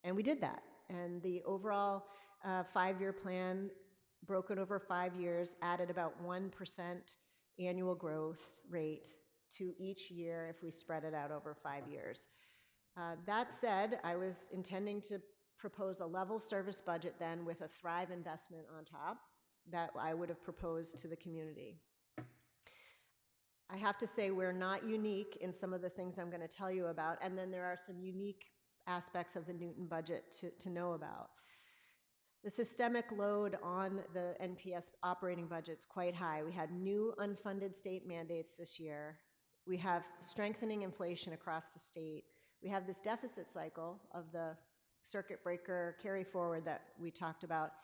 And we did that. And the overall 5-year plan, broken over 5 years, added about 1% annual growth rate to each year if we spread it out over 5 years. That said, I was intending to propose a level service budget then with a Thrive investment on top that I would have proposed to the community. I have to say we're not unique in some of the things I'm going to tell you about, and then there are some unique aspects of the Newton budget to know about. The systemic load on the NPS operating budget is quite high. We had new unfunded state mandates this year. We have strengthening inflation across the state. We have this deficit cycle of the circuit breaker carry forward that we talked about.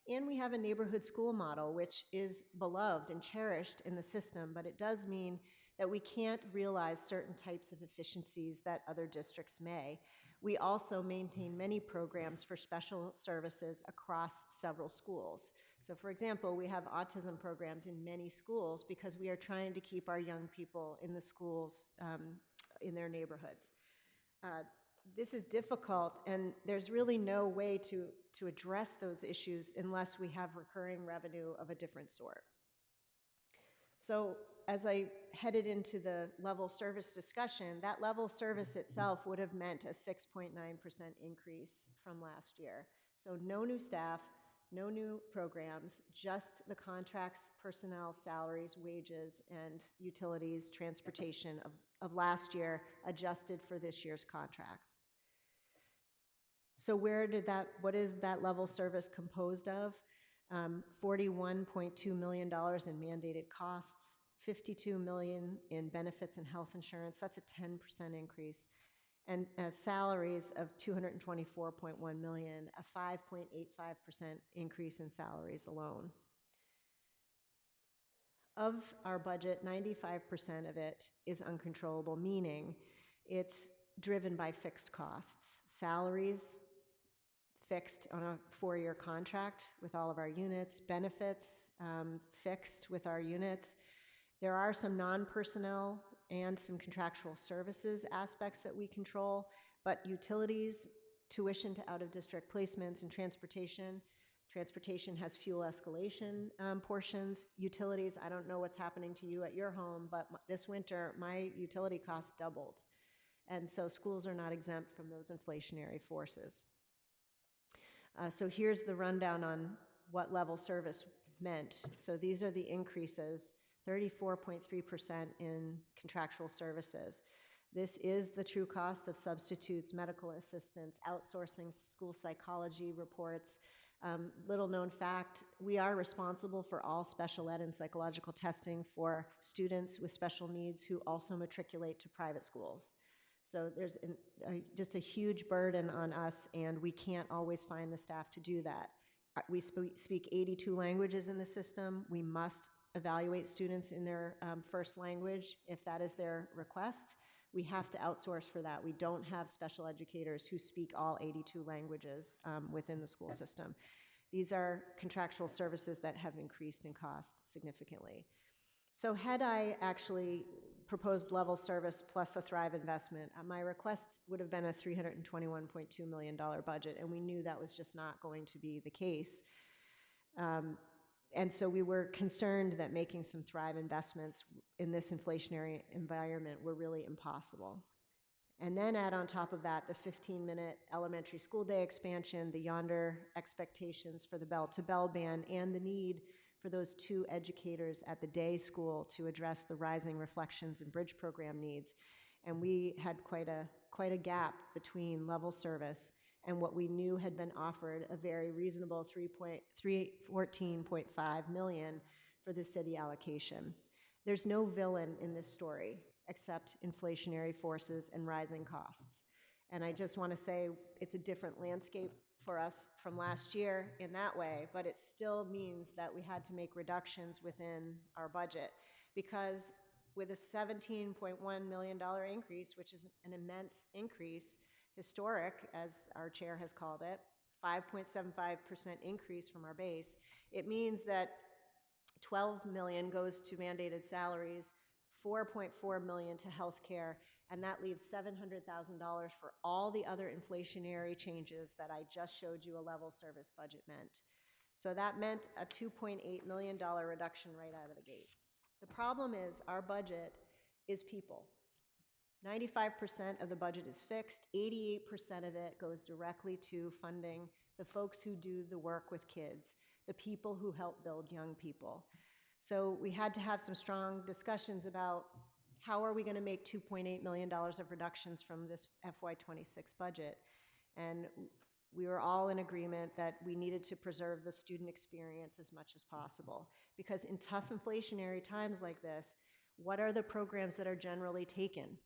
And we have a neighborhood school model, which is beloved and cherished in the system, but it does mean that we can't realize certain types of efficiencies that other districts may. We also maintain many programs for special services across several schools. So for example, we have autism programs in many schools because we are trying to keep our young people in the schools in their neighborhoods. This is difficult, and there's really no way to address those issues unless we have recurring revenue of a different sort. So as I headed into the level service discussion, that level service itself would have meant a 6.9% increase from last year. So no new staff, no new programs, just the contracts, personnel, salaries, wages, and utilities, transportation of last year adjusted for this year's contracts. So what is that level service composed of? $41.2 million in mandated costs, $52 million in benefits and health insurance. That's a 10% increase. And salaries of $224.1 million, a 5.85% increase in salaries alone. Of our budget, 95% of it is uncontrollable, meaning it's driven by fixed costs. Salaries, fixed on a 4-year contract with all of our units, benefits, fixed with our units. There are some non-personnel and some contractual services aspects that we control, but utilities, tuition to out-of-district placements, and transportation. Transportation has fuel escalation portions. Utilities, I don't know what's happening to you at your home, but this winter, my utility costs doubled. And so schools are not exempt from those inflationary forces. So here's the rundown on what level service meant. So these are the increases, 34.3% in contractual services. This is the true cost of substitutes, medical assistants, outsourcing school psychology reports. Little known fact, we are responsible for all special ed and psychological testing for students with special needs who also matriculate to private schools. So there's just a huge burden on us, and we can't always find the staff to do that. We speak 82 languages in the system. We must evaluate students in their first language if that is their request. We have to outsource for that. We don't have special educators who speak all 82 languages within the school system. These are contractual services that have increased in cost significantly. So had I actually proposed level service plus a Thrive investment, my request would have been a $321.2 million budget, and we knew that was just not going to be the case. And so we were concerned that making some Thrive investments in this inflationary environment were really impossible. And then add on top of that the 15-minute elementary school day expansion, the yonder expectations for the bell-to-bell ban, and the need for those 2 educators at the day school to address the rising reflections and bridge program needs. And we had quite a gap between level service and what we knew had been offered, a very reasonable $14.5 million for the city allocation. There's no villain in this story except inflationary forces and rising costs. And I just want to say it's a different landscape for us from last year in that way, but it still means that we had to make reductions within our budget because with a $17.1 million increase, which is an immense increase, historic, as our chair has called it, 5.75% increase from our base, it means that 12 million goes to mandated salaries, 4.4 million to healthcare, and that leaves $700,000 for all the other inflationary changes that I just showed you a level service budget meant. So that meant a $2.8 million reduction right out of the gate. The problem is our budget is people. 95% of the budget is fixed, 88% of it goes directly to funding the folks who do the work with kids, the people who help build young people. So we had to have some strong discussions about how are we going to make $2.8 million of reductions from this FY26 budget. And we were all in agreement that we needed to preserve the student experience as much as possible. Because in tough inflationary times like this, what are the programs that are generally taken?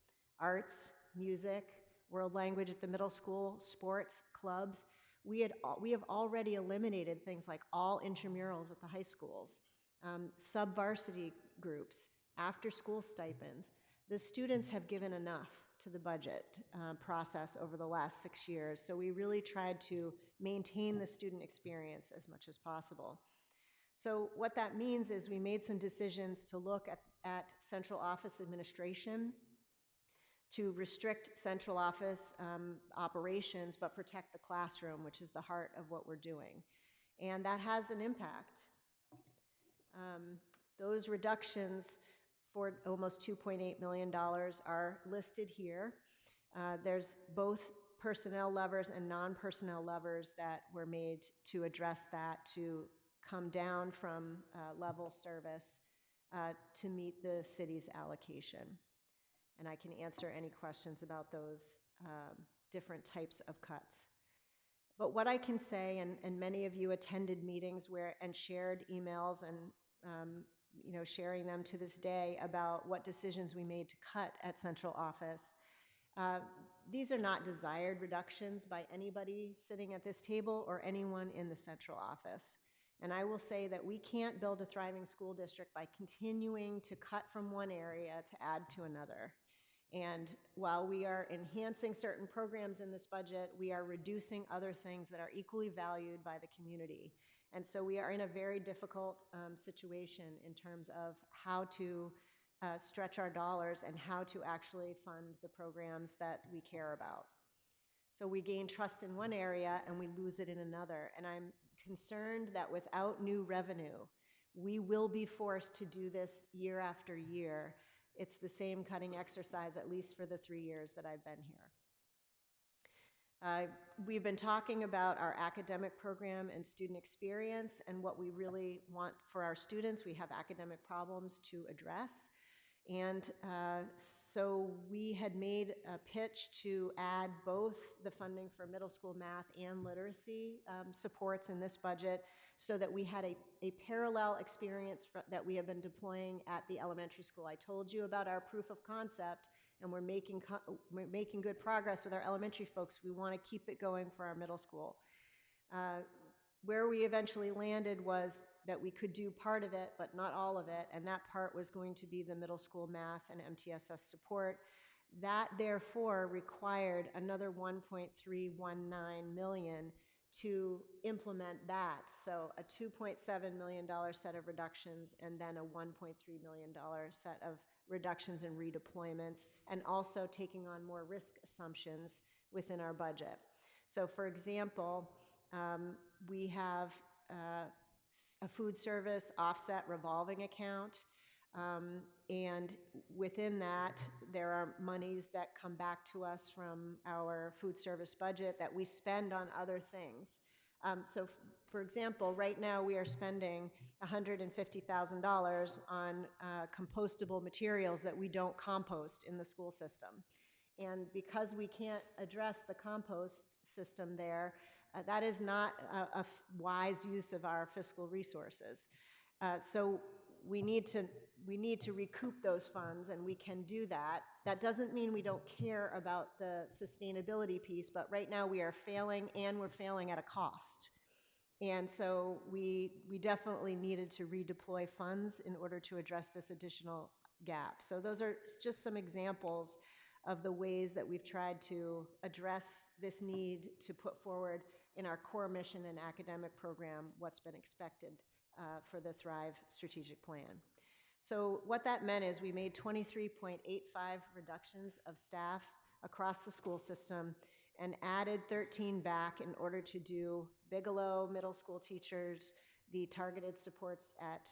Arts, music, world language at the middle school, sports, clubs. We have already eliminated things like all intramurals at the high schools, sub-varsity groups, after-school stipends. The students have given enough to the budget process over the last 6 years, so we really tried to maintain the student experience as much as possible. So what that means is we made some decisions to look at central office administration, to restrict central office operations, but protect the classroom, which is the heart of what we're doing. And that has an impact. Those reductions for almost $2.8 million are listed here. There's both personnel levers and non-personnel levers that were made to address that, to come down from level service to meet the city's allocation. And I can answer any questions about those different types of cuts. But what I can say, and many of you attended meetings and shared emails and sharing them to this day about what decisions we made to cut at central office. These are not desired reductions by anybody sitting at this table or anyone in the central office. And I will say that we can't build a thriving school district by continuing to cut from one area to add to another. And while we are enhancing certain programs in this budget, we are reducing other things that are equally valued by the community. And so we are in a very difficult situation in terms of how to stretch our dollars and how to actually fund the programs that we care about. So we gain trust in one area and we lose it in another. And I'm concerned that without new revenue, we will be forced to do this year after year. It's the same cutting exercise, at least for the 3 years that I've been here. We've been talking about our academic program and student experience and what we really want for our students. We have academic problems to address. And so we had made a pitch to add both the funding for middle school math and literacy supports in this budget so that we had a parallel experience that we have been deploying at the elementary school. I told you about our proof of concept, and we're making good progress with our elementary folks. We want to keep it going for our middle school. Where we eventually landed was that we could do part of it, but not all of it, and that part was going to be the middle school math and MTSS support. That, therefore, required another $1.319 million to implement that. So a $2.7 million set of reductions and then a $1.3 million set of reductions and redeployments, and also taking on more risk assumptions within our budget. So for example, we have a food service offset revolving account, and within that, there are monies that come back to us from our food service budget that we spend on other things. So for example, right now we are spending $150,000 on compostable materials that we don't compost in the school system. And because we can't address the compost system there, that is not a wise use of our fiscal resources. So we need to recoup those funds, and we can do that. That doesn't mean we don't care about the sustainability piece, but right now we are failing, and we're failing at a cost. And so we definitely needed to redeploy funds in order to address this additional gap. So those are just some examples of the ways that we've tried to address this need to put forward in our core mission and academic program what's been expected for the Thrive strategic plan. So what that meant is we made 23.85 reductions of staff across the school system and added 13 back in order to do Bigelow middle school teachers, the targeted supports at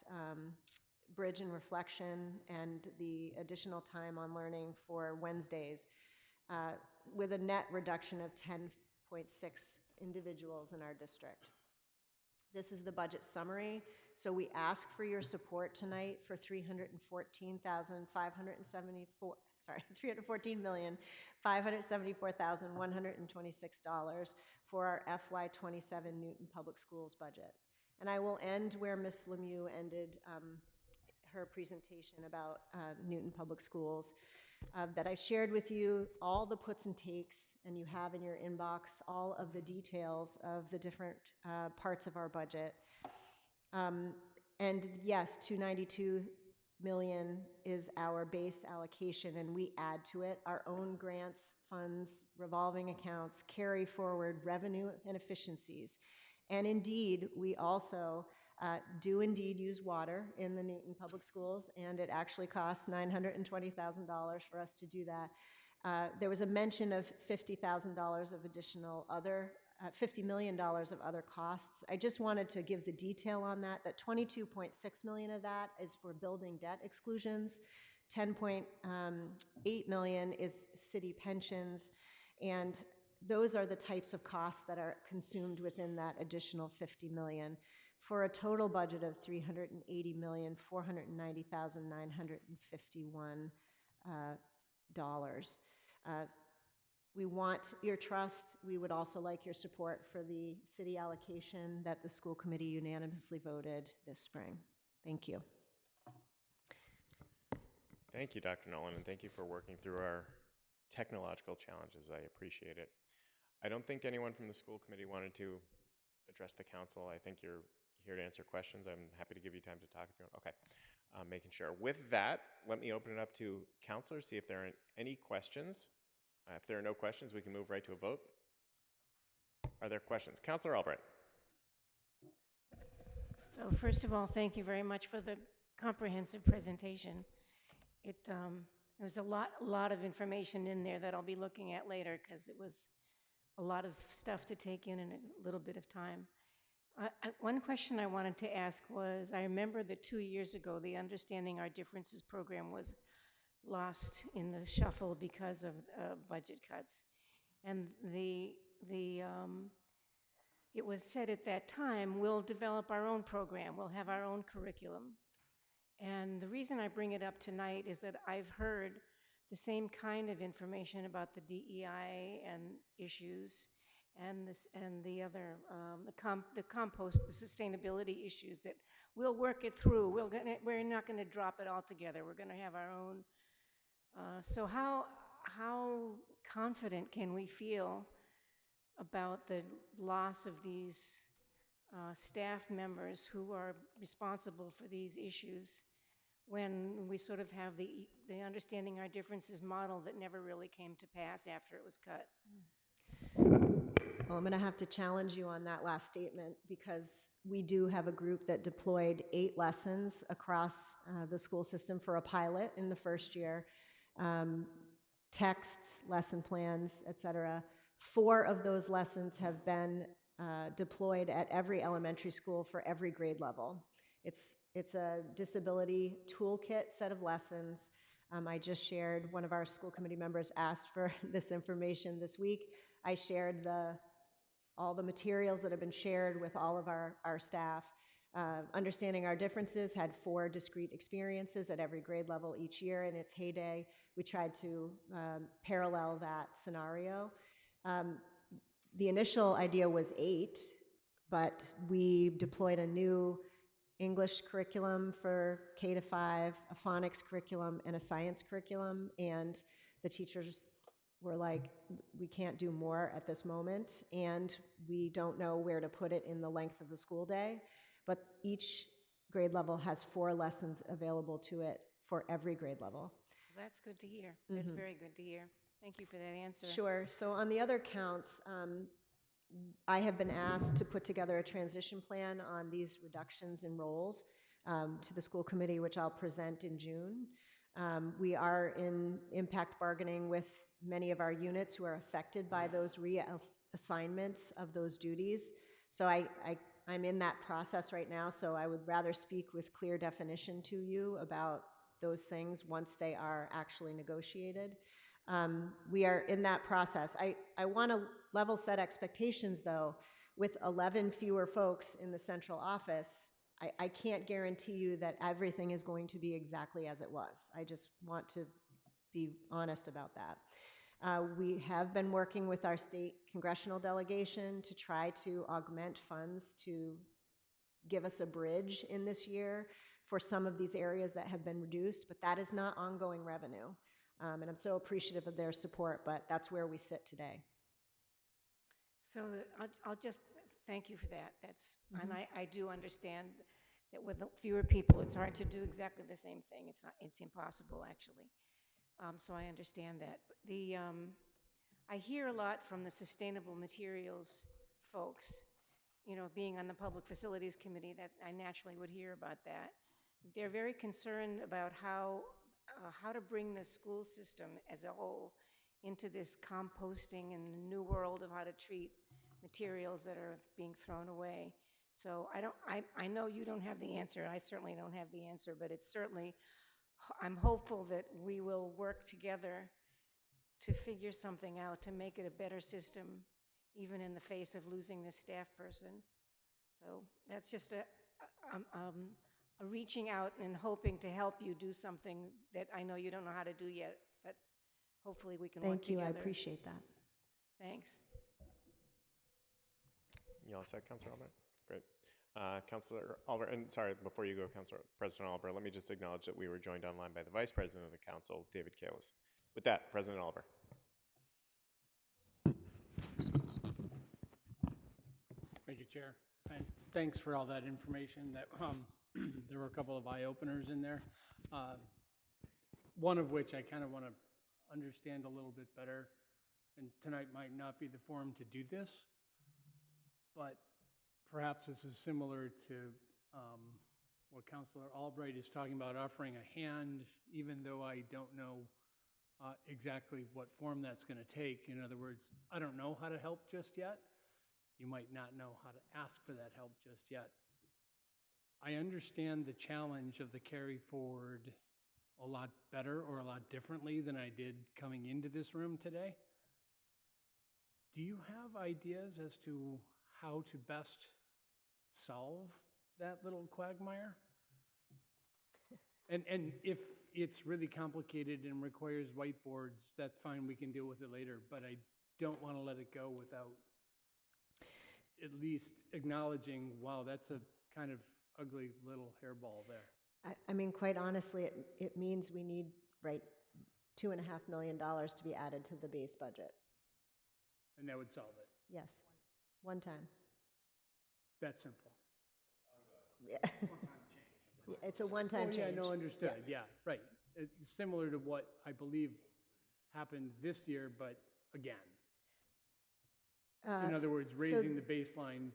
Bridge and Reflection, and the additional time on learning for Wednesdays, with a net reduction of 10.6 individuals in our district. This is the budget summary. So we ask for your support tonight for $314,574,126 for our FY27 Newton Public Schools budget. And I will end where Ms. Lemieux ended her presentation about Newton Public Schools, that I shared with you all the puts and takes, and you have in your inbox all of the details of the different parts of our budget. And yes, $292 million is our base allocation, and we add to it our own grants, funds, revolving accounts, carry forward revenue and efficiencies. And indeed, we also do indeed use water in the Newton Public Schools, and it actually costs $920,000 for us to do that. There was a mention of $50,000 of additional other, $50 million of other costs. I just wanted to give the detail on that, that $22.6 million of that is for building debt exclusions, $10.8 million is city pensions, and those are the types of costs that are consumed within that additional $50 million, for a total budget of $380,490,951. We want your trust. We would also like your support for the city allocation that the school committee unanimously voted this spring. Thank you. Thank you, Dr. Nolan, and thank you for working through our technological challenges. I appreciate it. I don't think anyone from the school committee wanted to address the council. I think you're here to answer questions. I'm happy to give you time to talk if you want. Okay, making sure. With that, let me open it up to counselors, see if there are any questions. If there are no questions, we can move right to a vote. Are there questions? Councilor Albright. So first of all, thank you very much for the comprehensive presentation. There's a lot of information in there that I'll be looking at later, because it was a lot of stuff to take in a little bit of time. One question I wanted to ask was, I remember that 2 years ago, the Understanding Our Differences program was lost in the shuffle because of budget cuts. And it was said at that time, we'll develop our own program, we'll have our own curriculum. And the reason I bring it up tonight is that I've heard the same kind of information about the DEI and issues, and the other, the compost, the sustainability issues, that we'll work it through. We're not going to drop it all together. We're going to have our own. So how confident can we feel about the loss of these staff members who are responsible for these issues, when we sort of have the Understanding Our Differences model that never really came to pass after it was cut? Well, I'm going to have to challenge you on that last statement, because we do have a group that deployed 8 lessons across the school system for a pilot in the first year. Texts, lesson plans, et cetera. 4 of those lessons have been deployed at every elementary school for every grade level. It's a disability toolkit set of lessons. I just shared, one of our school committee members asked for this information this week. I shared all the materials that have been shared with all of our staff. Understanding Our Differences had 4 discrete experiences at every grade level each year in its heyday. We tried to parallel that scenario. The initial idea was 8, but we deployed a new English curriculum for K to 5, a phonics curriculum, and a science curriculum. And the teachers were like, we can't do more at this moment, and we don't know where to put it in the length of the school day. But each grade level has 4 lessons available to it for every grade level. That's good to hear. That's very good to hear. Thank you for that answer. Sure. So on the other counts, I have been asked to put together a transition plan on these reductions in roles to the school committee, which I'll present in June. We are in impact bargaining with many of our units who are affected by those reassignments of those duties. So I'm in that process right now, so I would rather speak with clear definition to you about those things once they are actually negotiated. We are in that process. I want to level set expectations, though. With 11 fewer folks in the central office, I can't guarantee you that everything is going to be exactly as it was. I just want to be honest about that. We have been working with our state congressional delegation to try to augment funds to give us a bridge in this year for some of these areas that have been reduced, but that is not ongoing revenue. And I'm so appreciative of their support, but that's where we sit today. So I'll just thank you for that. And I do understand that with fewer people, it's hard to do exactly the same thing. It's impossible, actually. So I understand that. I hear a lot from the sustainable materials folks, being on the Public Facilities Committee, that I naturally would hear about that. They're very concerned about how to bring the school system as a whole into this composting and the new world of how to treat materials that are being thrown away. So I know you don't have the answer. I certainly don't have the answer, but it's certainly, I'm hopeful that we will work together to figure something out to make it a better system, even in the face of losing this staff person. So that's just a reaching out and hoping to help you do something that I know you don't know how to do yet, but hopefully we can work Thank you. together. I appreciate that. Thanks. You all set, Councilor Albert? Great. Councilor Albert, and sorry, before you go, Councilor President Albert, let me just acknowledge that we were joined online by the Vice President of the Council, David Kalis. With that, President Albert. Thank you, Chair. And thanks for all that information. That there were a couple of eye-openers in there. One of which I kind of want to understand a little bit better, and tonight might not be the forum to do this, but perhaps this is similar to what Councilor Albright is talking about, offering a hand, even though I don't know exactly what form that's going to take. In other words, I don't know how to help just yet. You might not know how to ask for that help just yet. I understand the challenge of the carry forward a lot better or a lot differently than I did coming into this room today. Do you have ideas as to how to best solve that little quagmire? And if it's really complicated and requires whiteboards, that's fine, we can deal with it later, but I don't want to let it go without at least acknowledging, wow, that's a kind of ugly little hairball there. I mean, quite honestly, it means we need, right, $2.5 million to be added to the base budget. And that would solve it. Yes, one time. That simple. Yeah. Yeah, it's a one-time Oh, change. yeah, no, understood, yeah, right. It's similar to what I believe happened this year, but again. In other words, so- raising the baseline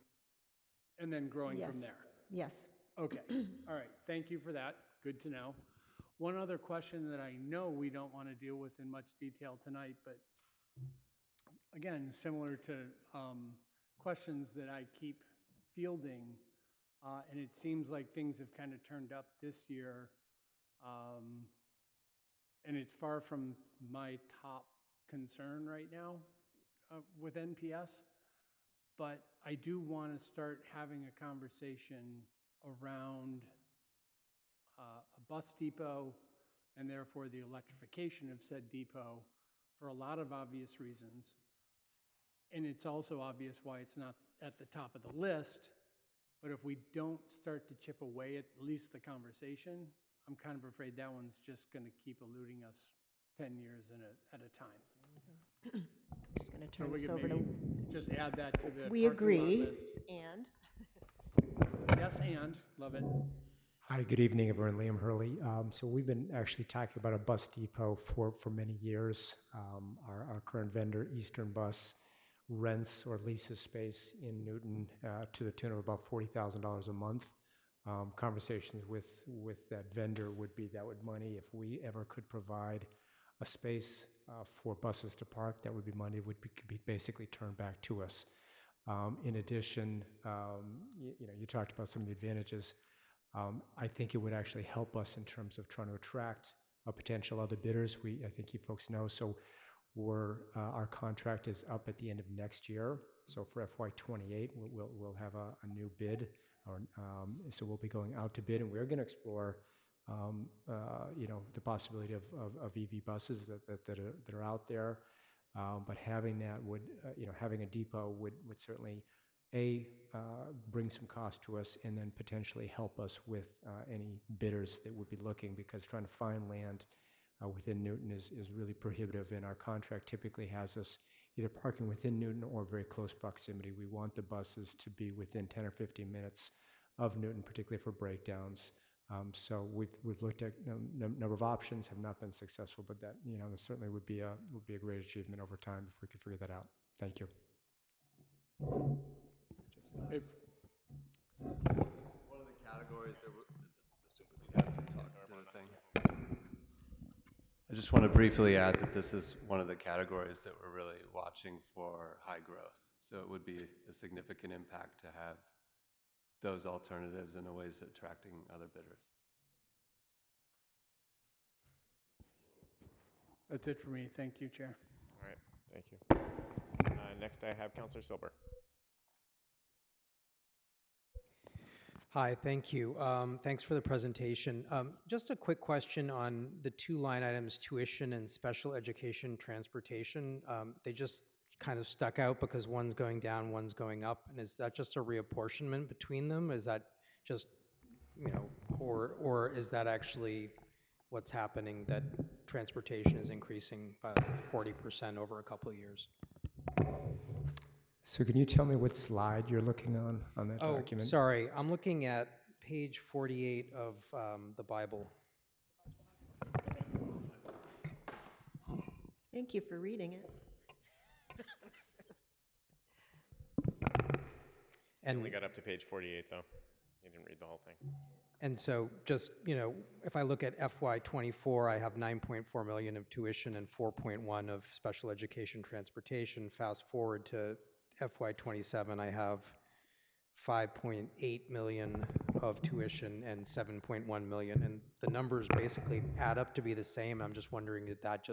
and then growing from Yes. there. Yes. Okay, all right, thank you for that, good to know. One other question that I know we don't want to deal with in much detail tonight, but again, similar to questions that I keep fielding, and it seems like things have kind of turned up this year, and it's far from my top concern right now with NPS, but I do want to start having a conversation around a bus depot and therefore the electrification of said depot for a lot of obvious reasons. And it's also obvious why it's not at the top of the list, But if we don't start to chip away at least the conversation, I'm kind of afraid that one's just going to keep eluding us 10 years at a time. Just going to So turn we this could over maybe to, just add that to the we parking lot agree, list. and Yes, and, love it. Hi, good evening, everyone. Liam Hurley. So we've been actually talking about a bus depot for many years. Our current vendor, Eastern Bus, rents or leases space in Newton to the tune of about $40,000 a month. Conversations with that vendor would be that would money, if we ever could provide a space for buses to park, that would be money would could be basically turned back to us. In addition, you talked about some of the advantages. I think it would actually help us in terms of trying to attract potential other bidders. I think you folks know, so our contract is up at the end of next year. So for FY28, we'll have a new bid, so we'll be going out to bid, and we're going to explore, the possibility of EV buses that are out there. But having that would, having a depot would certainly bring some cost to us, and then potentially help us with any bidders that would be looking, because trying to find land within Newton is really prohibitive, and our contract typically has us either parking within Newton or very close proximity. We want the buses to be within 10 or 15 minutes of Newton, particularly for breakdowns. So we've looked at a number of options, have not been successful, but that that certainly would be a great achievement over time if we could figure that out. Thank you. If- One of the categories that I just want to briefly add that this is one of the categories that we're really watching for high growth. So it would be a significant impact to have those alternatives in a ways of attracting other bidders. That's it for me. Thank you, Chair. All right, thank you. Next, I have Councillor Silber. Hi, thank you. Thanks for the presentation. Just a quick question on the two line items, tuition and special education transportation. They just kind of stuck out because one's going down, one's going up. And is that just a reapportionment between them? Is that just, or is that actually what's happening, that transportation is increasing by 40% over a couple of years? So can you tell me what slide you're looking on that document? Oh, sorry. I'm looking at page 48 of the Bible. thank you for reading it. And We got up to page 48, though. You didn't read the whole thing. And so just, if I look at FY24, I have 9.4 million of tuition and 4.1 of special education transportation. Fast forward to FY27, I have 5.8 million of tuition and 7.1 million. And the numbers basically add up to be the same. I'm just wondering, is that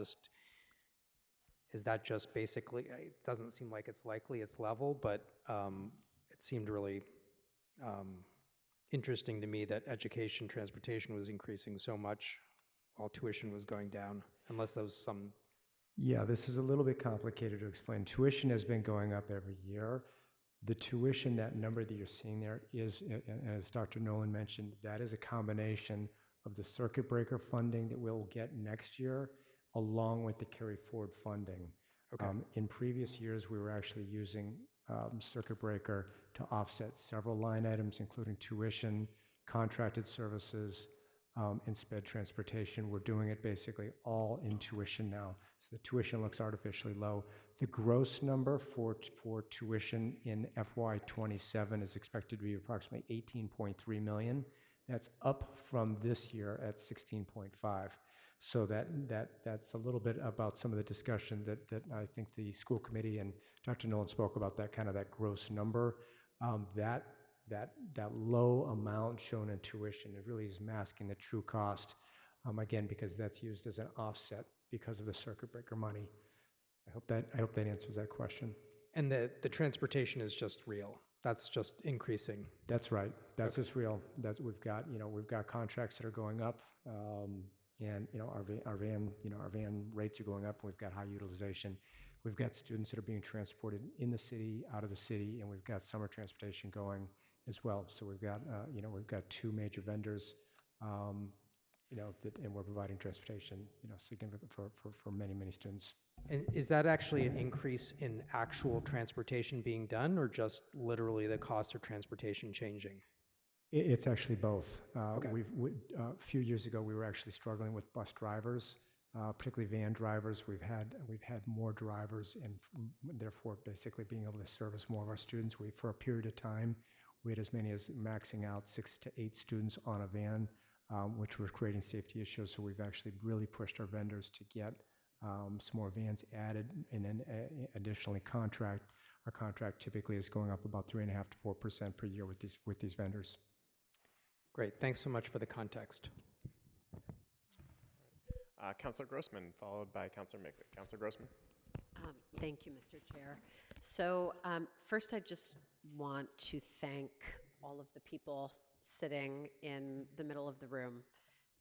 just basically, it doesn't seem like it's likely it's level, but it seemed really interesting to me that education transportation was increasing so much while tuition was going down, unless there was some... Yeah, this is a little bit complicated to explain. Tuition has been going up every year. The tuition, that number that you're seeing there is, as Dr. Nolan mentioned, that is a combination of the circuit breaker funding that we'll get next year, along with the carry forward funding. Okay. In previous years, we were actually using circuit breaker to offset several line items, including tuition, contracted services, and sped transportation. We're doing it basically all in tuition now. So the tuition looks artificially low. The gross number for tuition in FY27 is expected to be approximately 18.3 million. That's up from this year at 16.5. So that's a little bit about some of the discussion that I think the school committee and Dr. Nolan spoke about, that kind of that gross number. That low amount shown in tuition, it really is masking the true cost, again, because that's used as an offset because of the circuit breaker money. I hope that answers that question. And the transportation is just real. That's just increasing. That's right. That's just real. We've got contracts that are going up, and our van rates are going up. And we've got high utilization. We've got students that are being transported in the city, out of the city, and we've got summer transportation going as well. So we've got, we've got two major vendors, and we're providing transportation, significant for many, many students. And is that actually an increase in actual transportation being done, or just literally the cost of transportation changing? It's actually both. Okay. A few years ago, we were actually struggling with bus drivers, particularly van drivers. We've had more drivers, and therefore basically being able to service more of our students. For a period of time, we had as many as maxing out 6 to 8 students on a van, which was creating safety issues. So we've actually really pushed our vendors to get some more vans added, and then additionally our contract typically is going up about 3.5% to 4% per year with these vendors. Great, thanks so much for the context. Councillor Grossman, followed by Councillor Mickley. Councillor Grossman. Thank you, Mr. Chair. So first, I just want to thank all of the people sitting in the middle of the room.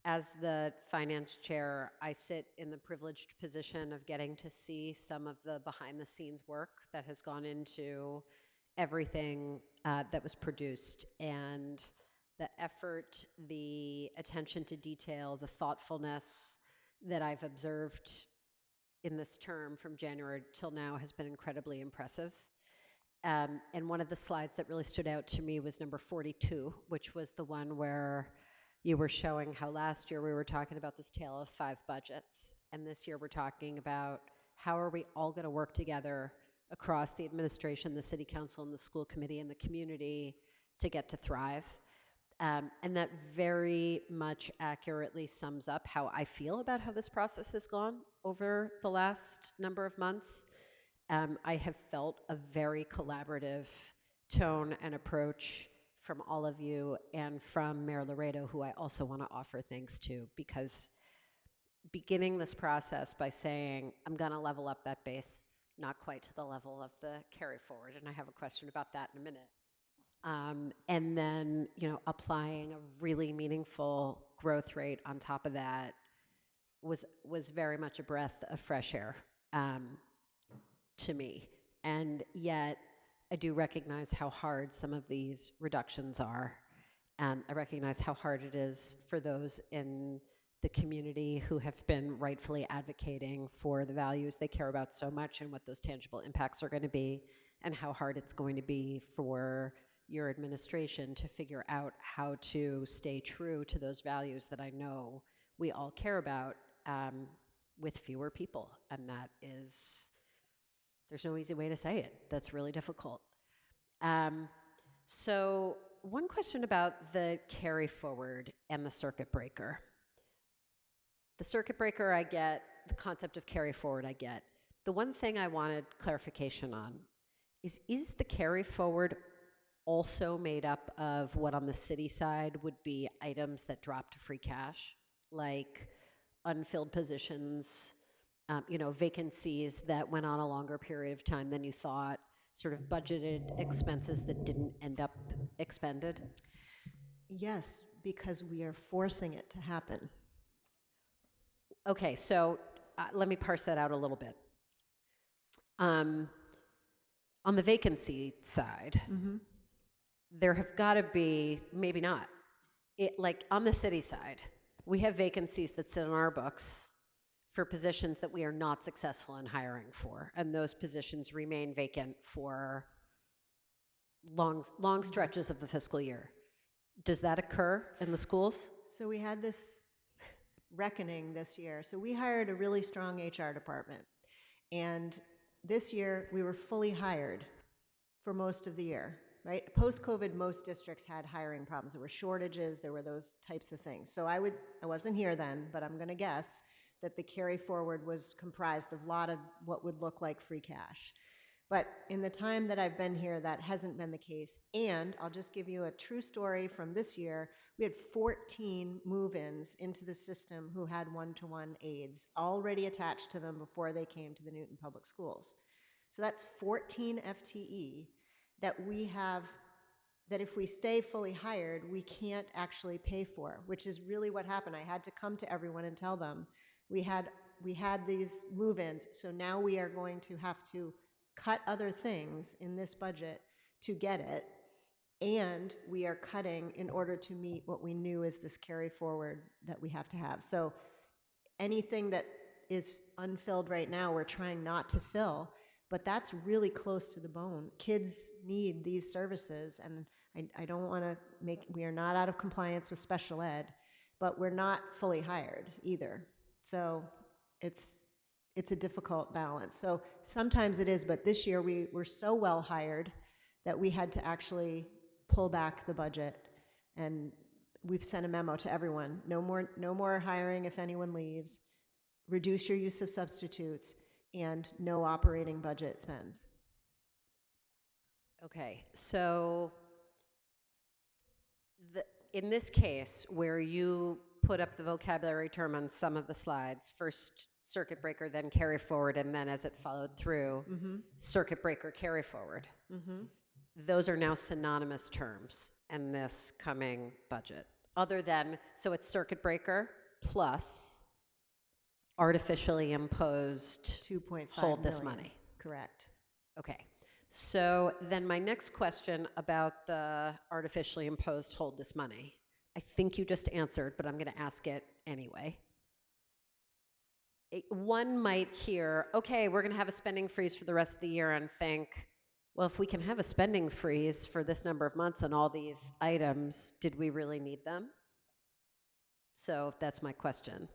As the finance chair, I sit in the privileged position of getting to see some of the behind-the-scenes work that has gone into everything that was produced, and the effort, the attention to detail, the thoughtfulness that I've observed in this term from January till now has been incredibly impressive. And one of the slides that really stood out to me was number 42, which was the one where you were showing how last year we were talking about this tale of 5 budgets, and this year we're talking about how are we all going to work together across the administration, the city council, and the school committee, and the community to get to thrive. And that very much accurately sums up how I feel about how this process has gone over the last number of months. I have felt a very collaborative tone and approach from all of you, and from Mayor Laredo, who I also want to offer thanks to, because beginning this process by saying, I'm going to level up that base, not quite to the level of the carry forward, and I have a question about that in a minute. And then, applying a really meaningful growth rate on top of that was very much a breath of fresh air to me. And yet, I do recognize how hard some of these reductions are. And I recognize how hard it is for those in the community who have been rightfully advocating for the values they care about so much and what those tangible impacts are going to be, and how hard it's going to be for your administration to figure out how to stay true to those values that I know we all care about with fewer people. And that is, there's no easy way to say it. That's really difficult. So one question about the carry forward and the circuit breaker. The circuit breaker I get, the concept of carry forward I get. The one thing I wanted clarification on is the carry forward also made up of what on the city side would be items that drop to free cash, like unfilled positions, vacancies that went on a longer period of time than you thought, sort of budgeted expenses that didn't end up expended? Yes, because we are forcing it to happen. Okay, so let me parse that out a little bit. On the vacancy side, there have got to be, maybe not, like on the city side, we have vacancies that sit on our books for positions that we are not successful in hiring for, and those positions remain vacant for long stretches of the fiscal year. Does that occur in the schools? So we had this reckoning this year. So we hired a really strong HR department, and this year we were fully hired for most of the year. Right? Post-COVID, most districts had hiring problems. There were shortages, there were those types of things. So I wasn't here then, but I'm going to guess that the carry forward was comprised of a lot of what would look like free cash. But in the time that I've been here, that hasn't been the case. And I'll just give you a true story from this year. We had 14 move-ins into the system who had one-to-one aides already attached to them before they came to the Newton Public Schools. So that's 14 FTE that we have, that if we stay fully hired, we can't actually pay for, which is really what happened. I had to come to everyone and tell them, we had these move-ins, so now we are going to have to cut other things in this budget to get it. and we are cutting in order to meet what we knew is this carry forward that we have to have. So anything that is unfilled right now, we're trying not to fill, but that's really close to the bone. Kids need these services, and I don't want to we are not out of compliance with special ed, but we're not fully hired either. So it's a difficult balance. So sometimes it is, but this year we were so well hired that we had to actually pull back the budget, and we've sent a memo to everyone. No more hiring if anyone leaves. Reduce your use of substitutes, and no operating budget spends. Okay, so in this case, where you put up the vocabulary term on some of the slides, first circuit breaker, then carry forward, and then as it followed through, circuit breaker, carry forward. Those are now synonymous terms in this coming budget. Other than, so it's circuit breaker plus artificially imposed 2.5 hold this million. money. Correct. Okay. So then my next question about the artificially imposed hold this money, I think you just answered, but I'm going to ask it anyway. One might hear, okay, we're going to have a spending freeze for the rest of the year, and think, well, if we can have a spending freeze for this number of months on all these items, did we really need them? So that's my question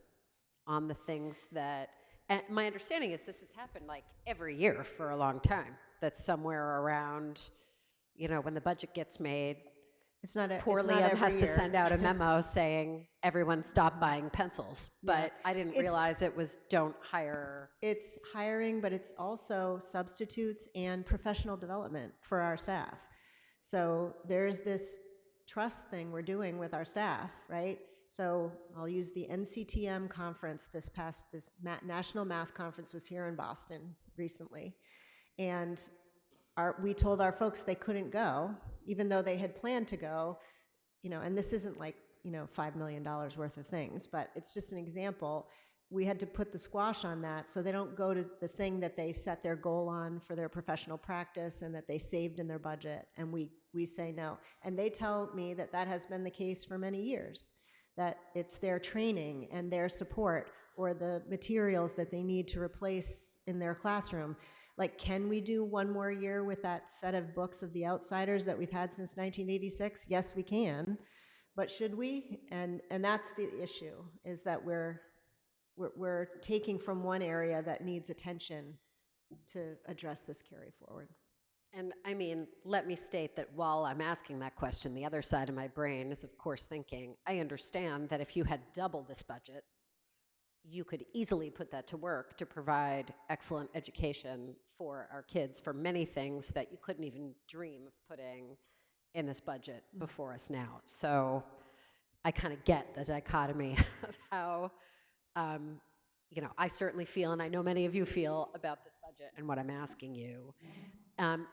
on the things that, and my understanding is this has happened like every year for a long time. That's somewhere around, you know, when the budget gets made, It's not poor it's not Liam every has to year. send out a memo saying everyone stop buying pencils. But I didn't It's- realize it was don't hire. It's hiring, but it's also substitutes and professional development for our staff. So there's this trust thing we're doing with our staff, right? So I'll use the NCTM conference this National Math Conference was here in Boston recently. And we told our folks they couldn't go, even though they had planned to go, you know, and this isn't like, you know, $5 million worth of things, but it's just an example. We had to put the squash on that so they don't go to the thing that they set their goal on for their professional practice and that they saved in their budget, and we say no. And they tell me that that has been the case for many years, that it's their training and their support or the materials that they need to replace in their classroom. Like, can we do one more year with that set of books of The Outsiders that we've had since 1986? Yes, we can. But should we? And that's the issue, is that we're taking from one area that needs attention to address this carry forward. And I mean, let me state that while I'm asking that question, the other side of my brain is, of course, thinking, I understand that if you had double this budget, you could easily put that to work to provide excellent education for our kids for many things that you couldn't even dream of putting in this budget before us now. So I kind of get the dichotomy of how, you know, I certainly feel, and I know many of you feel about this budget and what I'm asking you.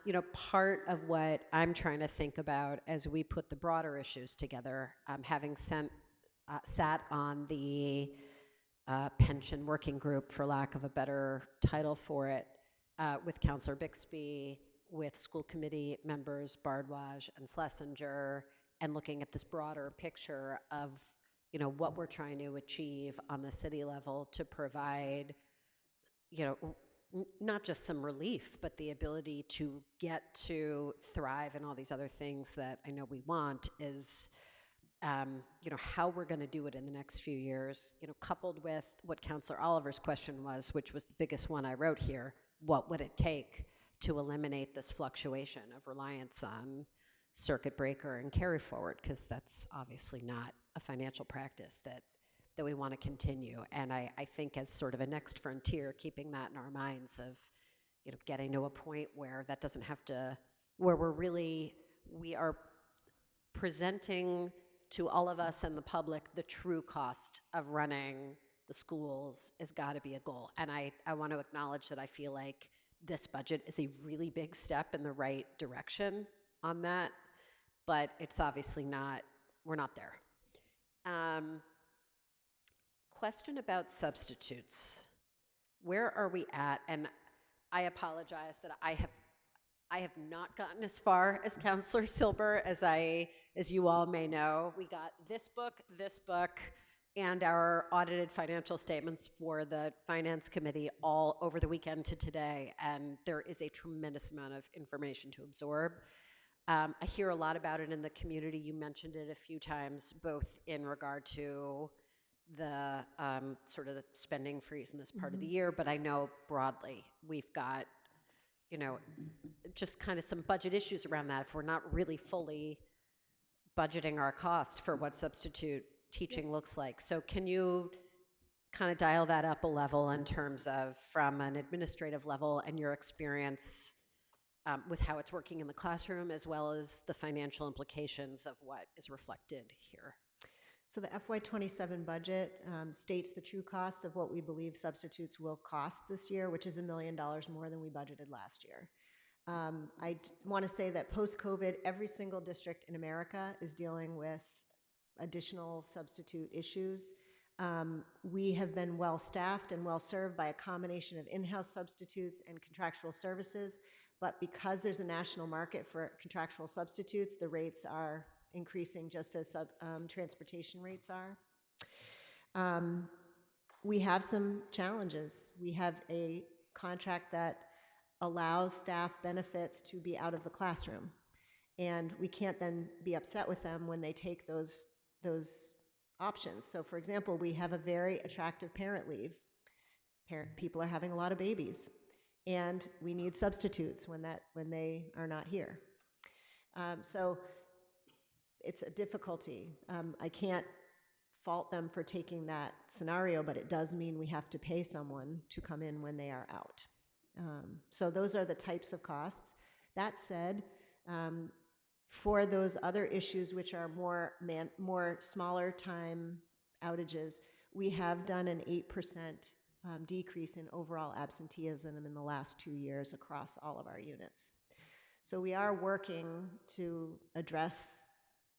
You know, part of what I'm trying to think about as we put the broader issues together, having sat on the pension working group, for lack of a better title for it, with Councillor Bixby, with school committee members Bardwaj and Schlesinger, and looking at this broader picture of, you know, what we're trying to achieve on the city level to provide, you know, not just some relief, but the ability to get to thrive and all these other things that I know we want is, you know, how we're going to do it in the next few years, you know, coupled with what Councillor Oliver's question was, which was the biggest one I wrote here. What would it take to eliminate this fluctuation of reliance on circuit breaker and carry forward? Because that's obviously not a financial practice that we want to continue. And I think as sort of a next frontier, keeping that in our minds of, you know, getting to a point where that doesn't have to, where we are presenting to all of us and the public the true cost of running the schools has got to be a goal. And I want to acknowledge that I feel like this budget is a really big step in the right direction on that, but it's obviously not, we're not there. Question about substitutes. Where are we at? And I apologize that I have not gotten as far as Counselor Silber, as you all may know. We got this book, and our audited financial statements for the Finance Committee all over the weekend to today, and there is a tremendous amount of information to absorb. I hear a lot about it in the community. You mentioned it a few times, both in regard to the sort of the spending freeze in this part of the year, but I know broadly we've got, you know, just kind of some budget issues around that if we're not really fully budgeting our cost for what substitute teaching looks like. So can you kind of dial that up a level in terms of from an administrative level and your experience with how it's working in the classroom, as well as the financial implications of what is reflected here? So the FY27 budget states the true cost of what we believe substitutes will cost this year, which is $1 million more than we budgeted last year. I want to say that post-COVID, every single district in America is dealing with additional substitute issues. We have been well-staffed and well-served by a combination of in-house substitutes and contractual services, but because there's a national market for contractual substitutes, the rates are increasing just as transportation rates are. We have some challenges. We have a contract that allows staff benefits to be out of the classroom, and we can't then be upset with them when they take those options. So for example, we have a very attractive parent leave. People are having a lot of babies, and we need substitutes when they are not here. So it's a difficulty. I can't fault them for taking that scenario, but it does mean we have to pay someone to come in when they are out. So those are the types of costs. That said, for those other issues which are more smaller time outages, we have done an 8% decrease in overall absenteeism in the last 2 years across all of our units. So we are working to address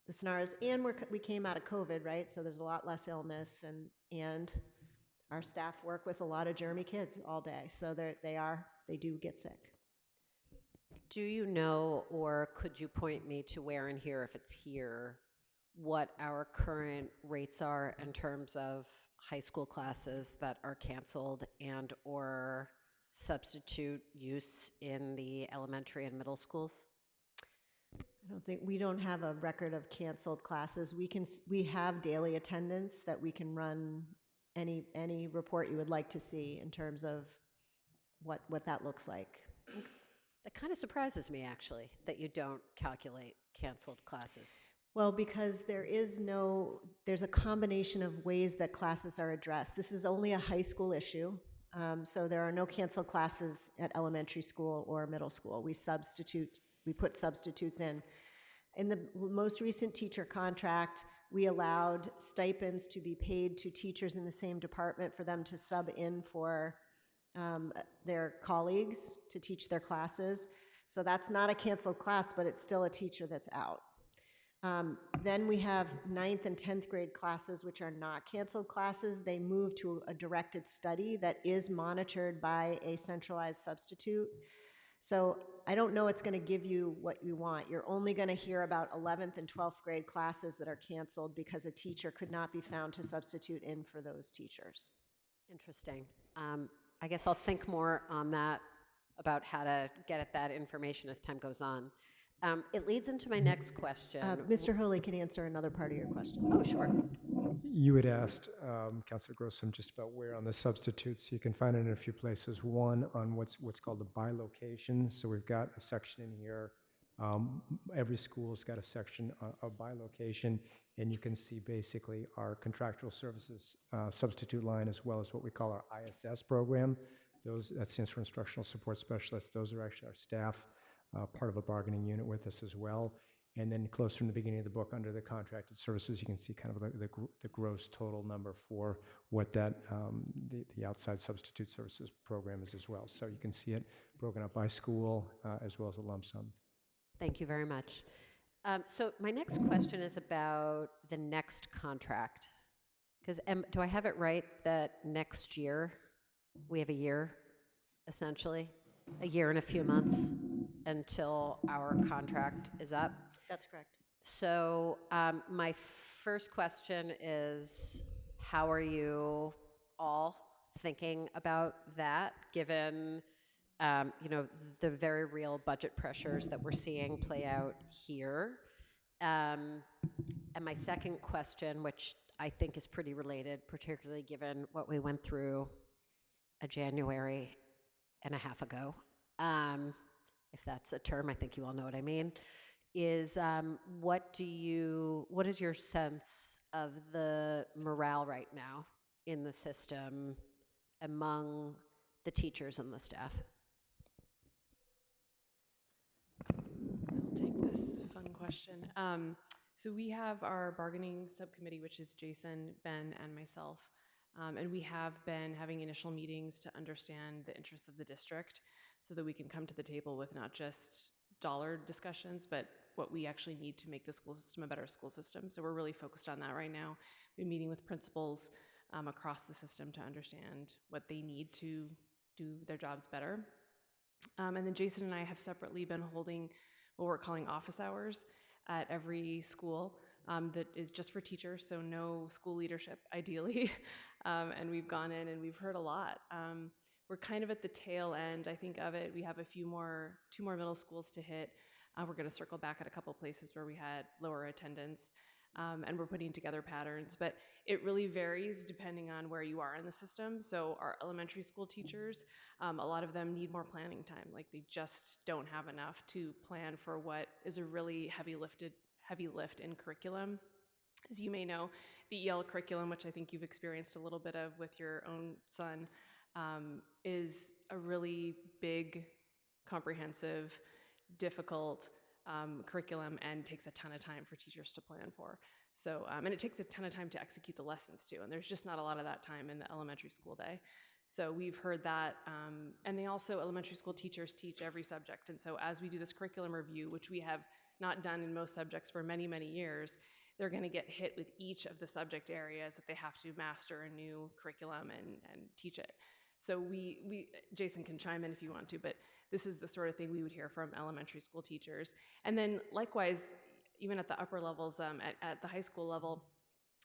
the scenarios, and we came out of COVID, right? So there's a lot less illness, and our staff work with a lot of germy kids all day, so they do get sick. Do you know, or could you point me to where in here, if it's here, what our current rates are in terms of high school classes that are canceled and or substitute use in the elementary and middle schools? We don't have a record of canceled classes. We have daily attendance that we can run any report you would like to see in terms of what that looks like. That kind of surprises me, actually, that you don't calculate canceled classes. Well, because there's a combination of ways that classes are addressed. This is only a high school issue, so there are no canceled classes at elementary school or middle school. We put substitutes in. In the most recent teacher contract, we allowed stipends to be paid to teachers in the same department for them to sub in for their colleagues to teach their classes. So that's not a canceled class, but it's still a teacher that's out. Then we have 9th and 10th grade classes, which are not canceled classes. They move to a directed study that is monitored by a centralized substitute. So I don't know it's going to give you what you want. You're only going to hear about 11th and 12th grade classes that are canceled because a teacher could not be found to substitute in for those teachers. Interesting. I guess I'll think more on that, about how to get at that information as time goes on. It leads into my next question. Mr. Hurley can answer another part of your question. Oh, sure. You had asked, Councilor Grossman, just about where on the substitutes. You can find it in a few places. One on what's called the by location. So we've got a section in here. Every school's got a section of by location, and you can see basically our contractual services substitute line, as well as what we call our ISS program. That stands for Instructional Support Specialists. Those are actually our staff, part of a bargaining unit with us as well. And then closer in the beginning of the book, under the contracted services, you can see kind of the gross total number for what that the outside substitute services program is as well. So you can see it broken up by school as well as a lump sum. Thank you very much. So my next question is about the next contract. Because do I have it right that next year we have a year, essentially? A year and a few months? until our contract is up. That's correct. So my first question is, how are you all thinking about that, given the very real budget pressures that we're seeing play out here? And my second question, which I think is pretty related, particularly given what we went through a January and a half ago, if that's a term, I think you all know what I mean, is what is your sense of the morale right now in the system among the teachers and the staff? I'll take this fun question. So we have our bargaining subcommittee, which is Jason, Ben, and myself. And we have been having initial meetings to understand the interests of the district so that we can come to the table with not just dollar discussions, but what we actually need to make the school system a better school system. So we're really focused on that right now. We're meeting with principals across the system to understand what they need to do their jobs better. And then Jason and I have separately been holding what we're calling office hours at every school that is just for teachers, so no school leadership, ideally. And we've gone in and we've heard a lot. We're kind of at the tail end, I think, of it. We have two more middle schools to hit. We're going to circle back at a couple places where we had lower attendance, and we're putting together patterns. But it really varies depending on where you are in the system. So our elementary school teachers, a lot of them need more planning time. Like, they just don't have enough to plan for what is a really heavy lift in curriculum. As you may know, the EL curriculum, which I think you've experienced a little bit of with your own son, is a really big, comprehensive, difficult curriculum, and takes a ton of time for teachers to plan for. So, and it takes a ton of time to execute the lessons too, and there's just not a lot of that time in the elementary school day. So we've heard that, and they also, elementary school teachers teach every subject, and so as we do this curriculum review, which we have not done in most subjects for many, many years, they're going to get hit with each of the subject areas that they have to master a new curriculum and teach it. So Jason can chime in if you want to, but this is the sort of thing we would hear from elementary school teachers. And then likewise, even at the upper levels, at the high school level,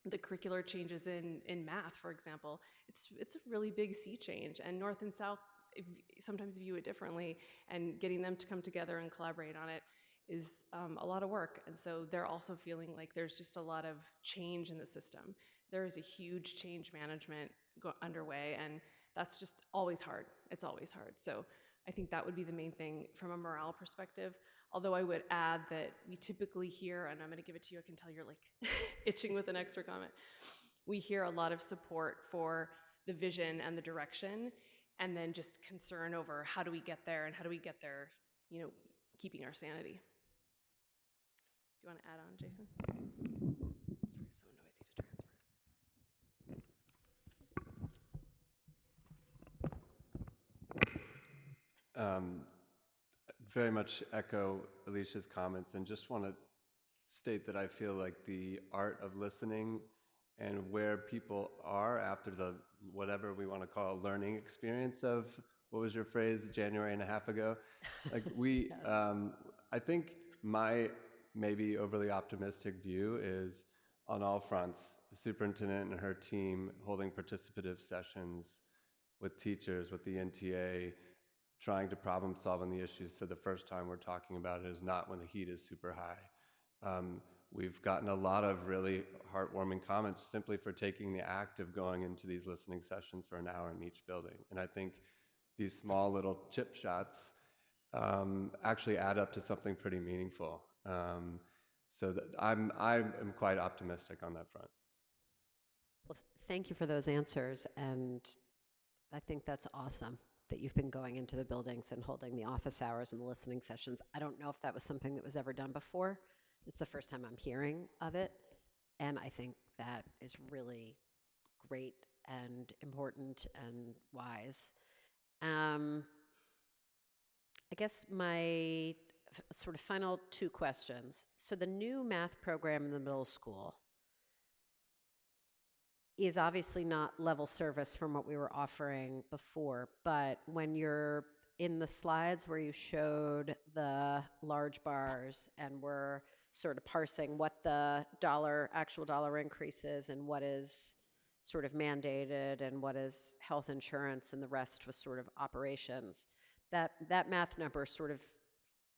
the curricular changes in math, for example, it's a really big sea change, and North and South sometimes view it differently, and getting them to come together and collaborate on it is a lot of work. And so they're also feeling like there's just a lot of change in the system. There is a huge change management underway, and that's just always hard. It's always hard. So I think that would be the main thing from a morale perspective. Although I would add that we typically hear, and I'm going to give it to you, I can tell you're like itching with an extra comment. We hear a lot of support for the vision and the direction, and then just concern over how do we get there, and how do we get there, keeping our sanity. Do you want to add on, Jason? Sorry, it's so noisy to transfer. Very much echo Alicia's comments, and just want to state that I feel like the art of listening and where people are after the whatever we want to call a learning experience of, what was your phrase, January and a half ago? Like we, I think my maybe overly optimistic view is on all fronts, the superintendent and her team holding participative sessions with teachers, with the NTA, trying to problem solve on the issues. So the first time we're talking about it is not when the heat is super high. We've gotten a lot of really heartwarming comments simply for taking the act of going into these listening sessions for an hour in each building. And I think these small little chip shots actually add up to something pretty meaningful. So that I'm quite optimistic on that front. Well, thank you for those answers, and I think that's awesome that you've been going into the buildings and holding the office hours and the listening sessions. I don't know if that was something that was ever done before. It's the first time I'm hearing of it, and I think that is really great and important and wise. I guess my sort of final two questions. So the new math program in the middle school is obviously not level service from what we were offering before, but when you're in the slides where you showed the large bars and were sort of parsing what the actual dollar increase is and what is sort of mandated and what is health insurance and the rest was sort of operations, that math number sort of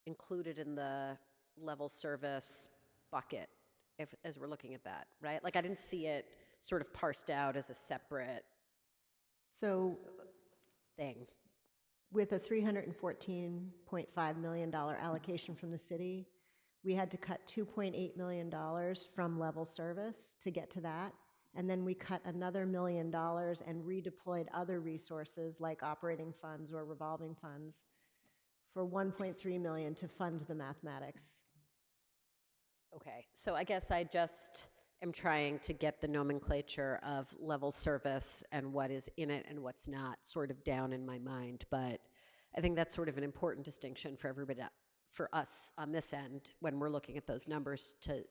included in the level service bucket as we're looking at that, right? Like I didn't see it sort of parsed out as a separate So thing. with a $314.5 million allocation from the city, we had to cut $2.8 million from level service to get to that. And then we cut another $1 million and redeployed other resources like operating funds or revolving funds for $1.3 million to fund the mathematics. Okay, so I guess I just am trying to get the nomenclature of level service and what is in it and what's not sort of down in my mind. But I think that's sort of an important distinction for everybody, for us on this end, when we're looking at those numbers, to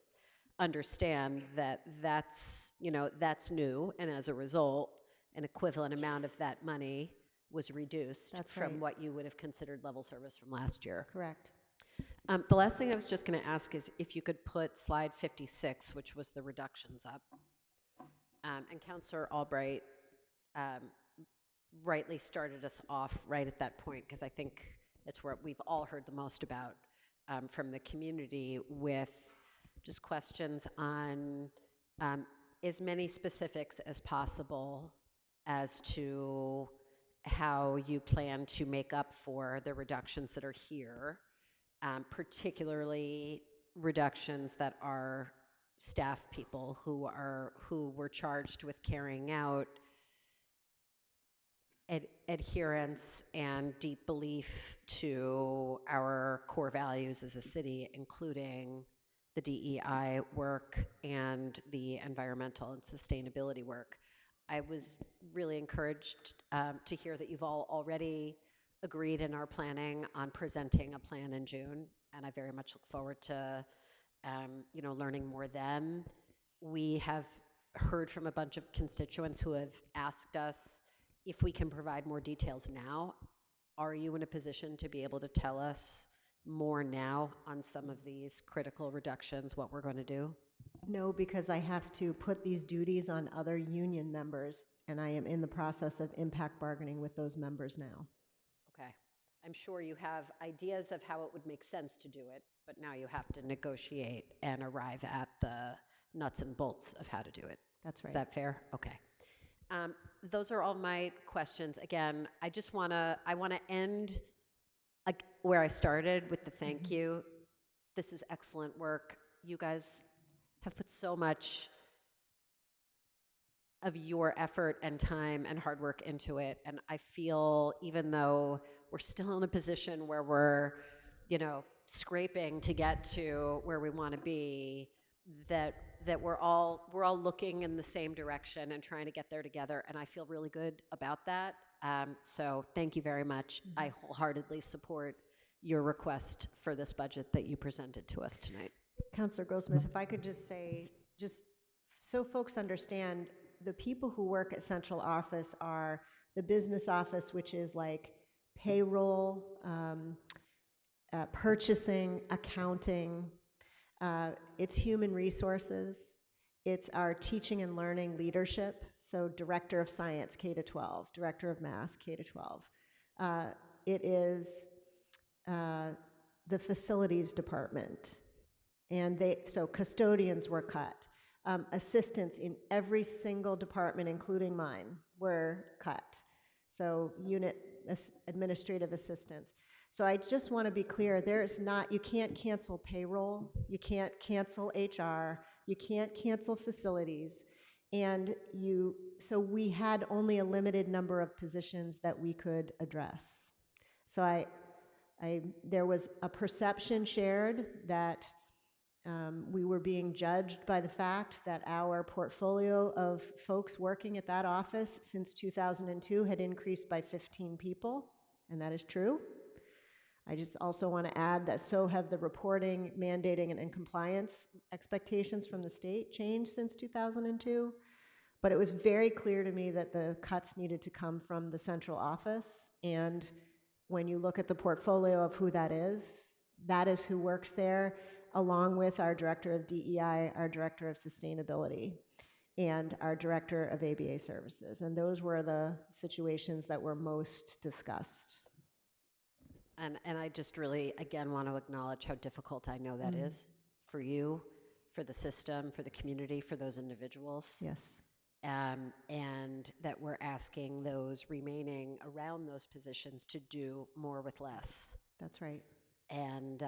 understand that that's new, and as a result, an equivalent amount of that money was reduced That's from right. what you would have considered level service from last year. Correct. The last thing I was just going to ask is if you could put slide 56, which was the reductions, up. And Councillor Albright rightly started us off right at that point, because I think it's where we've all heard the most about from the community, with just questions on as many specifics as possible as to how you plan to make up for the reductions that are here, particularly reductions that are staff people who were charged with carrying out adherence and deep belief to our core values as a city, including the DEI work and the environmental and sustainability work. I was really encouraged to hear that you've all already agreed and are planning on presenting a plan in June, and I very much look forward to learning more then. We have heard from a bunch of constituents who have asked us if we can provide more details now. Are you in a position to be able to tell us more now on some of these critical reductions, what we're going to do? No, because I have to put these duties on other union members, and I am in the process of impact bargaining with those members now. Okay. I'm sure you have ideas of how it would make sense to do it, but now you have to negotiate and arrive at the nuts and bolts of how to do it. That's right. Is that fair? Okay. Those are all my questions. Again, I want to end where I started with the thank you. This is excellent work. You guys have put so much of your effort and time and hard work into it. And I feel, even though we're still in a position where we're, scraping to get to where we want to be, that we're all looking in the same direction and trying to get there together. And I feel really good about that. So thank you very much. I wholeheartedly support your request for this budget that you presented to us tonight. Councillor Goldsmith, if I could just say, just so folks understand, the people who work at central office are the business office, which is like payroll, purchasing, accounting, it's human resources, it's our teaching and learning leadership, so director of science, K-12, director of math, K-12. It is the facilities department, and so custodians were cut. Assistants in every single department, including mine, were cut. So unit administrative assistants. So I just want to be clear, you can't cancel payroll, you can't cancel HR, you can't cancel facilities, and so we had only a limited number of positions that we could address. So there was a perception shared that we were being judged by the fact that our portfolio of folks working at that office since 2002 had increased by 15 people, and that is true. I just also want to add that so have the reporting, mandating, and compliance expectations from the state changed since 2002. But it was very clear to me that the cuts needed to come from the central office, and when you look at the portfolio of who that is who works there, along with our Director of DEI, our Director of Sustainability, and our Director of ABA Services. And those were the situations that were most discussed. And I just really, again, want to acknowledge how difficult I know that is for you, for the system, for the community, for those individuals. Yes. And that we're asking those remaining around those positions to do more with less. That's right. And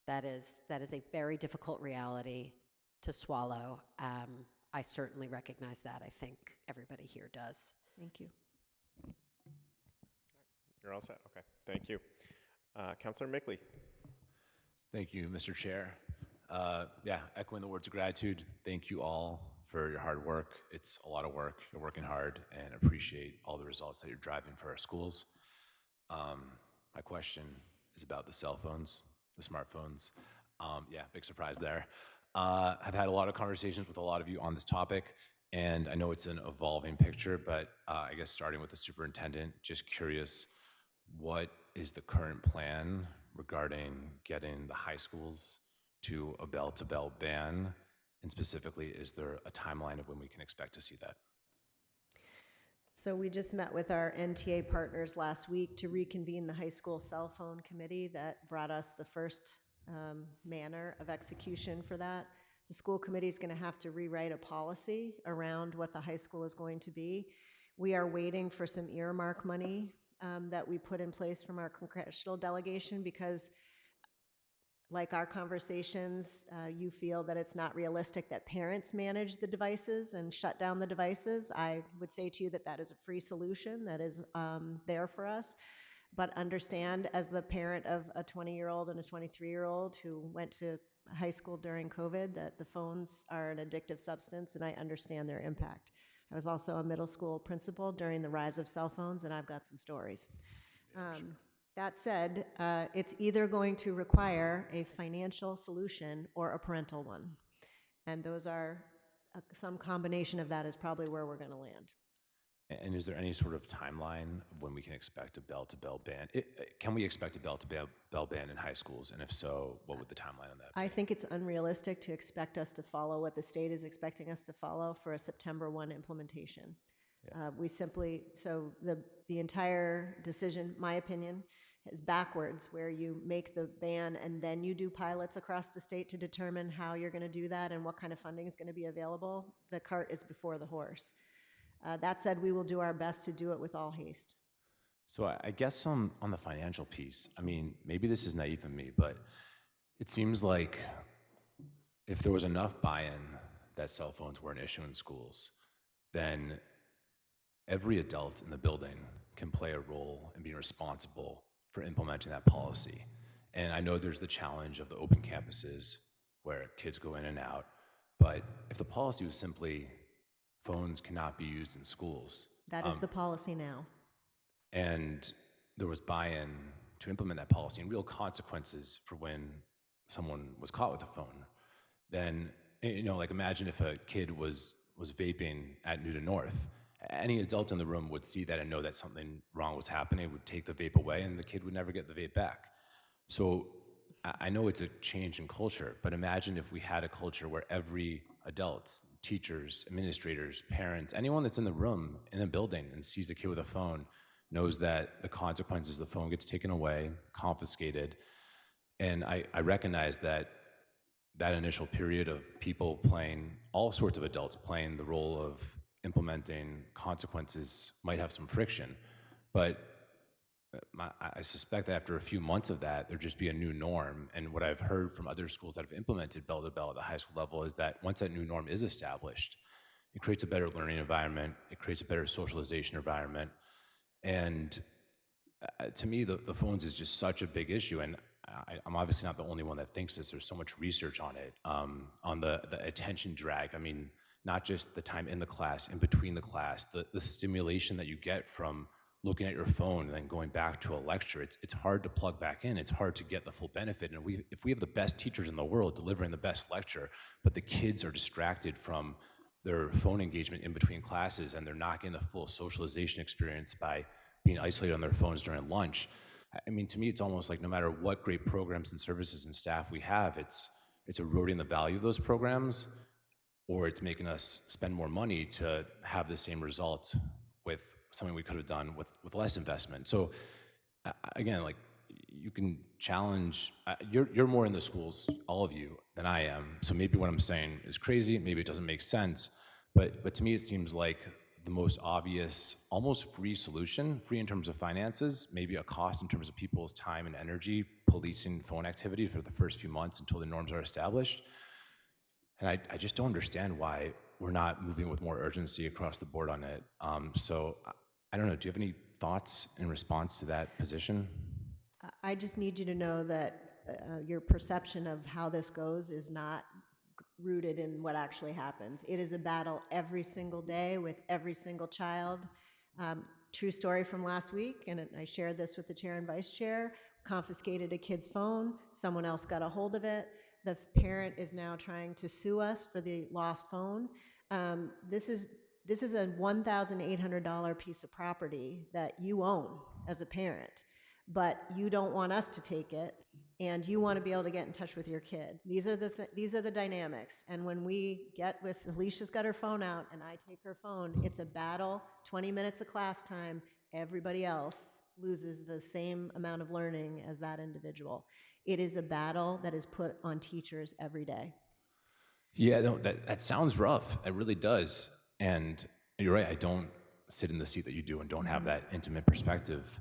that is a very difficult reality to swallow. I certainly recognize that. I think everybody here does. Thank you. You're all set? Okay, thank you. Councillor Mickley. Thank you, Mr. Chair. Yeah, echoing the words of gratitude, thank you all for your hard work. It's a lot of work. You're working hard, and appreciate all the results that you're driving for our schools. My question is about the cell phones, the smartphones. Yeah, big surprise there. I've had a lot of conversations with a lot of you on this topic, and I know it's an evolving picture, but I guess starting with the superintendent, just curious, what is the current plan regarding getting the high schools to a bell-to-bell ban? And specifically, is there a timeline of when we can expect to see that? So we just met with our NTA partners last week to reconvene the high school cell phone committee that brought us the first manner of execution for that. The school committee is going to have to rewrite a policy around what the high school is going to be. We are waiting for some earmark money that we put in place from our congressional delegation because, like our conversations, you feel that it's not realistic that parents manage the devices and shut down the devices. I would say to you that that is a free solution that is there for us. But understand, as the parent of a 20-year-old and a 23-year-old who went to high school during COVID, that the phones are an addictive substance, and I understand their impact. I was also a middle school principal during the rise of cell phones, and I've got some stories. That said, it's either going to require a financial solution or a parental one. And those are, some combination of that is probably where we're going to land. And is there any sort of timeline of when we can expect a bell-to-bell ban? Can we expect a bell-to-bell ban in high schools? And if so, what would the timeline on that be? I think it's unrealistic to expect us to follow what the state is expecting us to follow for a September 1 implementation. Yeah. We simply, so the entire decision, my opinion, is backwards, where you make the ban and then you do pilots across the state to determine how you're going to do that and what kind of funding is going to be available. The cart is before the horse. That said, we will do our best to do it with all haste. So I guess on the financial piece, I mean, maybe this is naive of me, but it seems like if there was enough buy-in that cell phones were an issue in schools, then every adult in the building can play a role in being responsible for implementing that policy. And I know there's the challenge of the open campuses where kids go in and out, but if the policy was simply phones cannot be used in schools. That is the policy now. And there was buy-in to implement that policy and real consequences for when someone was caught with a phone. Then, you know, like imagine if a kid was vaping at Newton North. Any adult in the room would see that and know that something wrong was happening, would take the vape away, and the kid would never get the vape back. So I know it's a change in culture, but imagine if we had a culture where every adult, teachers, administrators, parents, anyone that's in the room, in the building, and sees a kid with a phone knows that the consequences, the phone gets taken away, confiscated. And I recognize that that initial period of people playing, all sorts of adults playing the role of implementing consequences might have some friction. But I suspect that after a few months of that, there'd just be a new norm. And what I've heard from other schools that have implemented bell-to-bell at the high school level is that once that new norm is established, it creates a better learning environment, it creates a better socialization environment. And to me, the phones is just such a big issue. And I'm obviously not the only one that thinks this. There's so much research on it, on the attention drag. I mean, not just the time in the class, in between the class, the stimulation that you get from looking at your phone and then going back to a lecture. It's hard to plug back in. It's hard to get the full benefit. And if we have the best teachers in the world delivering the best lecture, but the kids are distracted from their phone engagement in between classes and they're not getting the full socialization experience by being isolated on their phones during lunch. I mean, to me, it's almost like no matter what great programs and services and staff we have, it's eroding the value of those programs, or it's making us spend more money to have the same result with something we could have done with less investment. So again, like, you can challenge, you're more in the schools, all of you, than I am. So maybe what I'm saying is crazy, maybe it doesn't make sense, but to me it seems like the most obvious, almost free solution, free in terms of finances, maybe a cost in terms of people's time and energy, policing phone activity for the first few months until the norms are established. And I just don't understand why we're not moving with more urgency across the board on it. So I don't know, do you have any thoughts in response to that position? I just need you to know that your perception of how this goes is not rooted in what actually happens. It is a battle every single day with every single child. True story from last week, and I shared this with the chair and vice chair, confiscated a kid's phone, someone else got a hold of it. The parent is now trying to sue us for the lost phone. This is a $1,800 piece of property that you own as a parent, but you don't want us to take it, and you want to be able to get in touch with your kid. These are the dynamics. And when we get with, Alicia's got her phone out and I take her phone, it's a battle, 20 minutes of class time, everybody else loses the same amount of learning as that individual. It is a battle that is put on teachers every day. Yeah, no, that sounds rough. It really does. And you're right, I don't sit in the seat that you do and don't have that intimate perspective.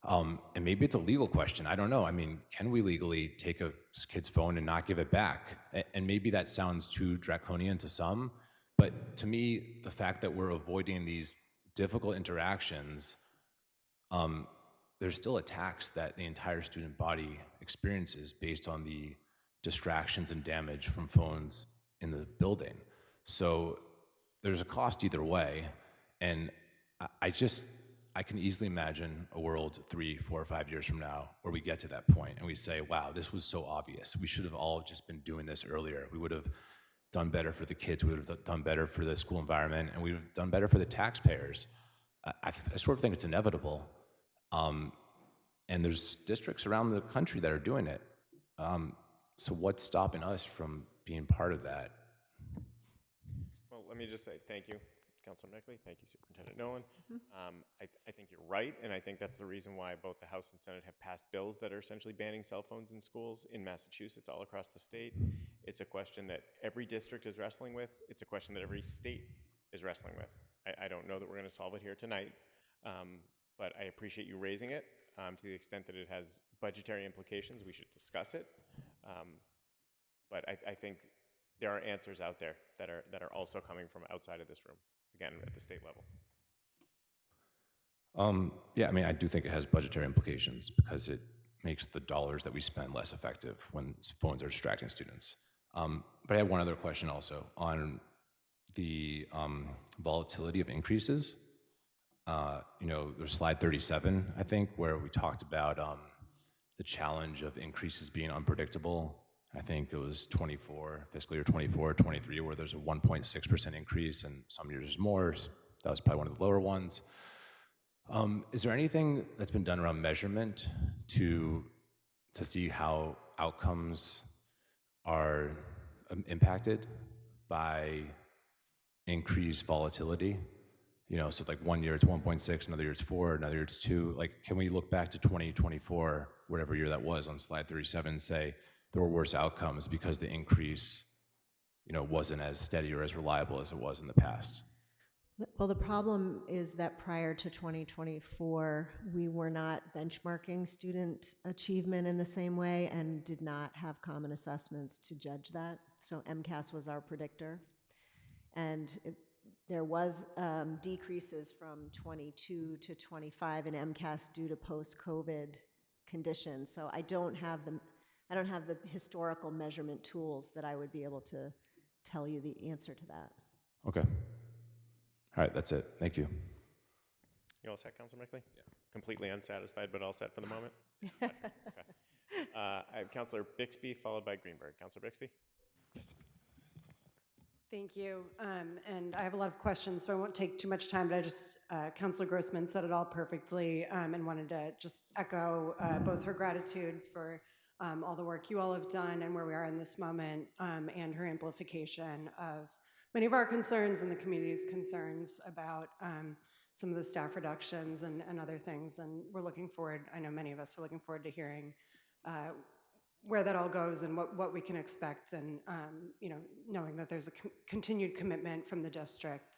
And maybe it's a legal question. I don't know. I mean, can we legally take a kid's phone and not give it back? And maybe that sounds too draconian to some, but to me, the fact that we're avoiding these difficult interactions, there's still a tax that the entire student body experiences based on the distractions and damage from phones in the building. So there's a cost either way, and I can easily imagine a world 3, 4, or 5 years from now where we get to that point and we say, wow, this was so obvious. We should have all just been doing this earlier. We would have done better for the kids, we would have done better for the school environment, and we would have done better for the taxpayers. I sort of think it's inevitable. And there's districts around the country that are doing it. So what's stopping us from being part of that? Well, let me just say thank you, Councilor Mickley. Thank you, Superintendent Nolan. I think you're right, and I think that's the reason why both the House and Senate have passed bills that are essentially banning cell phones in schools in Massachusetts, all across the state. It's a question that every district is wrestling with. It's a question that every state is wrestling with. I don't know that we're going to solve it here tonight, but I appreciate you raising it. To the extent that it has budgetary implications, we should discuss it. But I think there are answers out there that are also coming from outside of this room, again, at the state level. Yeah, I mean, I do think it has budgetary implications because it makes the dollars that we spend less effective when phones are distracting students. But I have one other question also on the volatility of increases. There's slide 37, I think, where we talked about the challenge of increases being unpredictable. I think it was fiscal year 24, 23, where there's a 1.6% increase, and some years more. That was probably one of the lower ones. Is there anything that's been done around measurement to see how outcomes are impacted by increased volatility? So like one year it's 1.6, another year it's 4, another year it's 2. Like, can we look back to 2024, whatever year that was on slide 37, and say there were worse outcomes because the increase, wasn't as steady or as reliable as it was in the past? Well, the problem is that prior to 2024, we were not benchmarking student achievement in the same way and did not have common assessments to judge that. So MCAS was our predictor. And there was decreases from 22 to 25 in MCAS due to post-COVID conditions. So I don't have the historical measurement tools that I would be able to tell you the answer to that. Okay. All right, that's it. Thank you. You all set, Councilor Mickley? Yeah. Completely unsatisfied, but all set for the moment? Okay. I have Councilor Bixby, followed by Greenberg. Councilor Bixby? Thank you. And I have a lot of questions, so I won't take too much time, but I just, Councilor Grossman said it all perfectly, and wanted to just echo both her gratitude for all the work you all have done and where we are in this moment, and her amplification of many of our concerns and the community's concerns about some of the staff reductions and other things. And we're looking forward, I know many of us are looking forward to hearing where that all goes and what we can expect, and knowing that there's a continued commitment from the district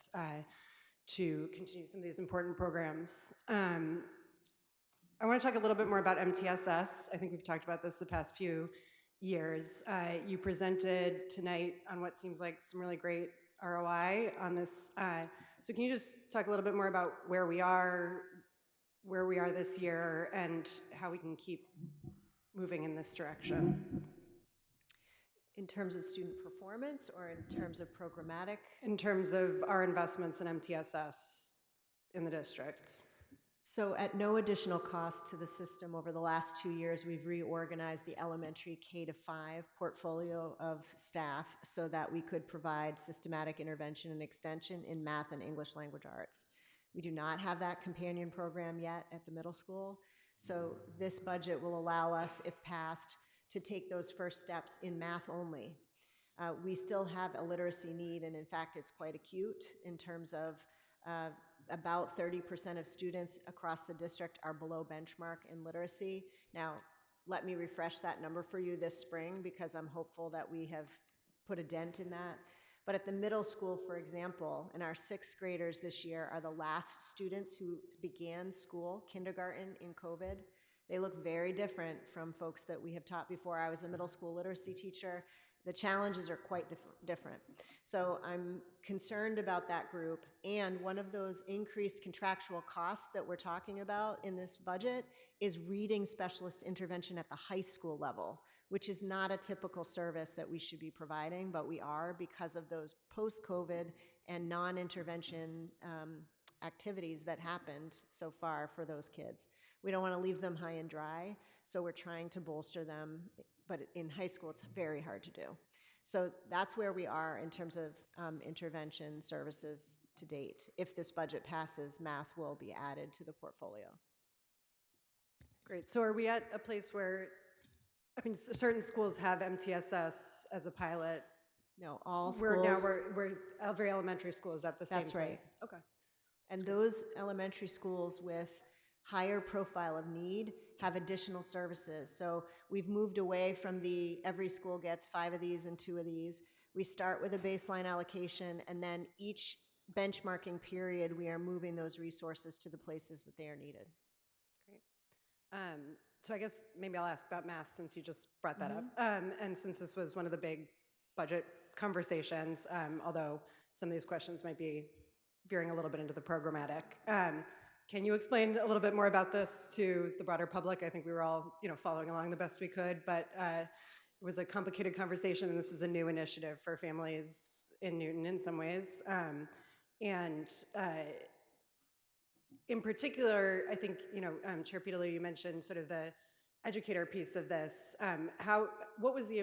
to continue some of these important programs. I want to talk a little bit more about MTSS. I think we've talked about this the past few years. You presented tonight on what seems like some really great ROI on this. So can you just talk a little bit more about where we are this year, and how we can keep moving in this direction? In terms of student performance or in terms of programmatic? In terms of our investments in MTSS in the district. So at no additional cost to the system, over the last 2 years, we've reorganized the elementary K-5 portfolio of staff so that we could provide systematic intervention and extension in math and English language arts. We do not have that companion program yet at the middle school. So this budget will allow us, if passed, to take those first steps in math only. We still have a literacy need, and in fact, it's quite acute in terms of about 30% of students across the district are below benchmark in literacy. Now, let me refresh that number for you this spring, because I'm hopeful that we have put a dent in that. But at the middle school, for example, and our 6th graders this year are the last students who began school, kindergarten, in COVID. They look very different from folks that we have taught before. I was a middle school literacy teacher. The challenges are quite different. So I'm concerned about that group. And one of those increased contractual costs that we're talking about in this budget is reading specialist intervention at the high school level, which is not a typical service that we should be providing, but we are because of those post-COVID and non-intervention activities that happened so far for those kids. We don't want to leave them high and dry, so we're trying to bolster them, but in high school it's very hard to do. So that's where we are in terms of intervention services to date. If this budget passes, math will be added to the portfolio. Great. So are we at a place where, I mean, certain schools have MTSS as a pilot? No, all schools. We're every elementary school is at the same place? That's right. Okay. And those elementary schools with higher profile of need have additional services. So we've moved away from the every school gets 5 of these and 2 of these. We start with a baseline allocation, and then each benchmarking period, we are moving those resources to the places that they are needed. Great. So I guess maybe I'll ask about math, since you just brought that up. And since this was one of the big budget conversations, although some of these questions might be veering a little bit into the programmatic. Can you explain a little bit more about this to the broader public? I think we were all, following along the best we could, but it was a complicated conversation, and this is a new initiative for families in Newton in some ways. In particular, I think, Chair Peterle, you mentioned sort of the educator piece of this. What was the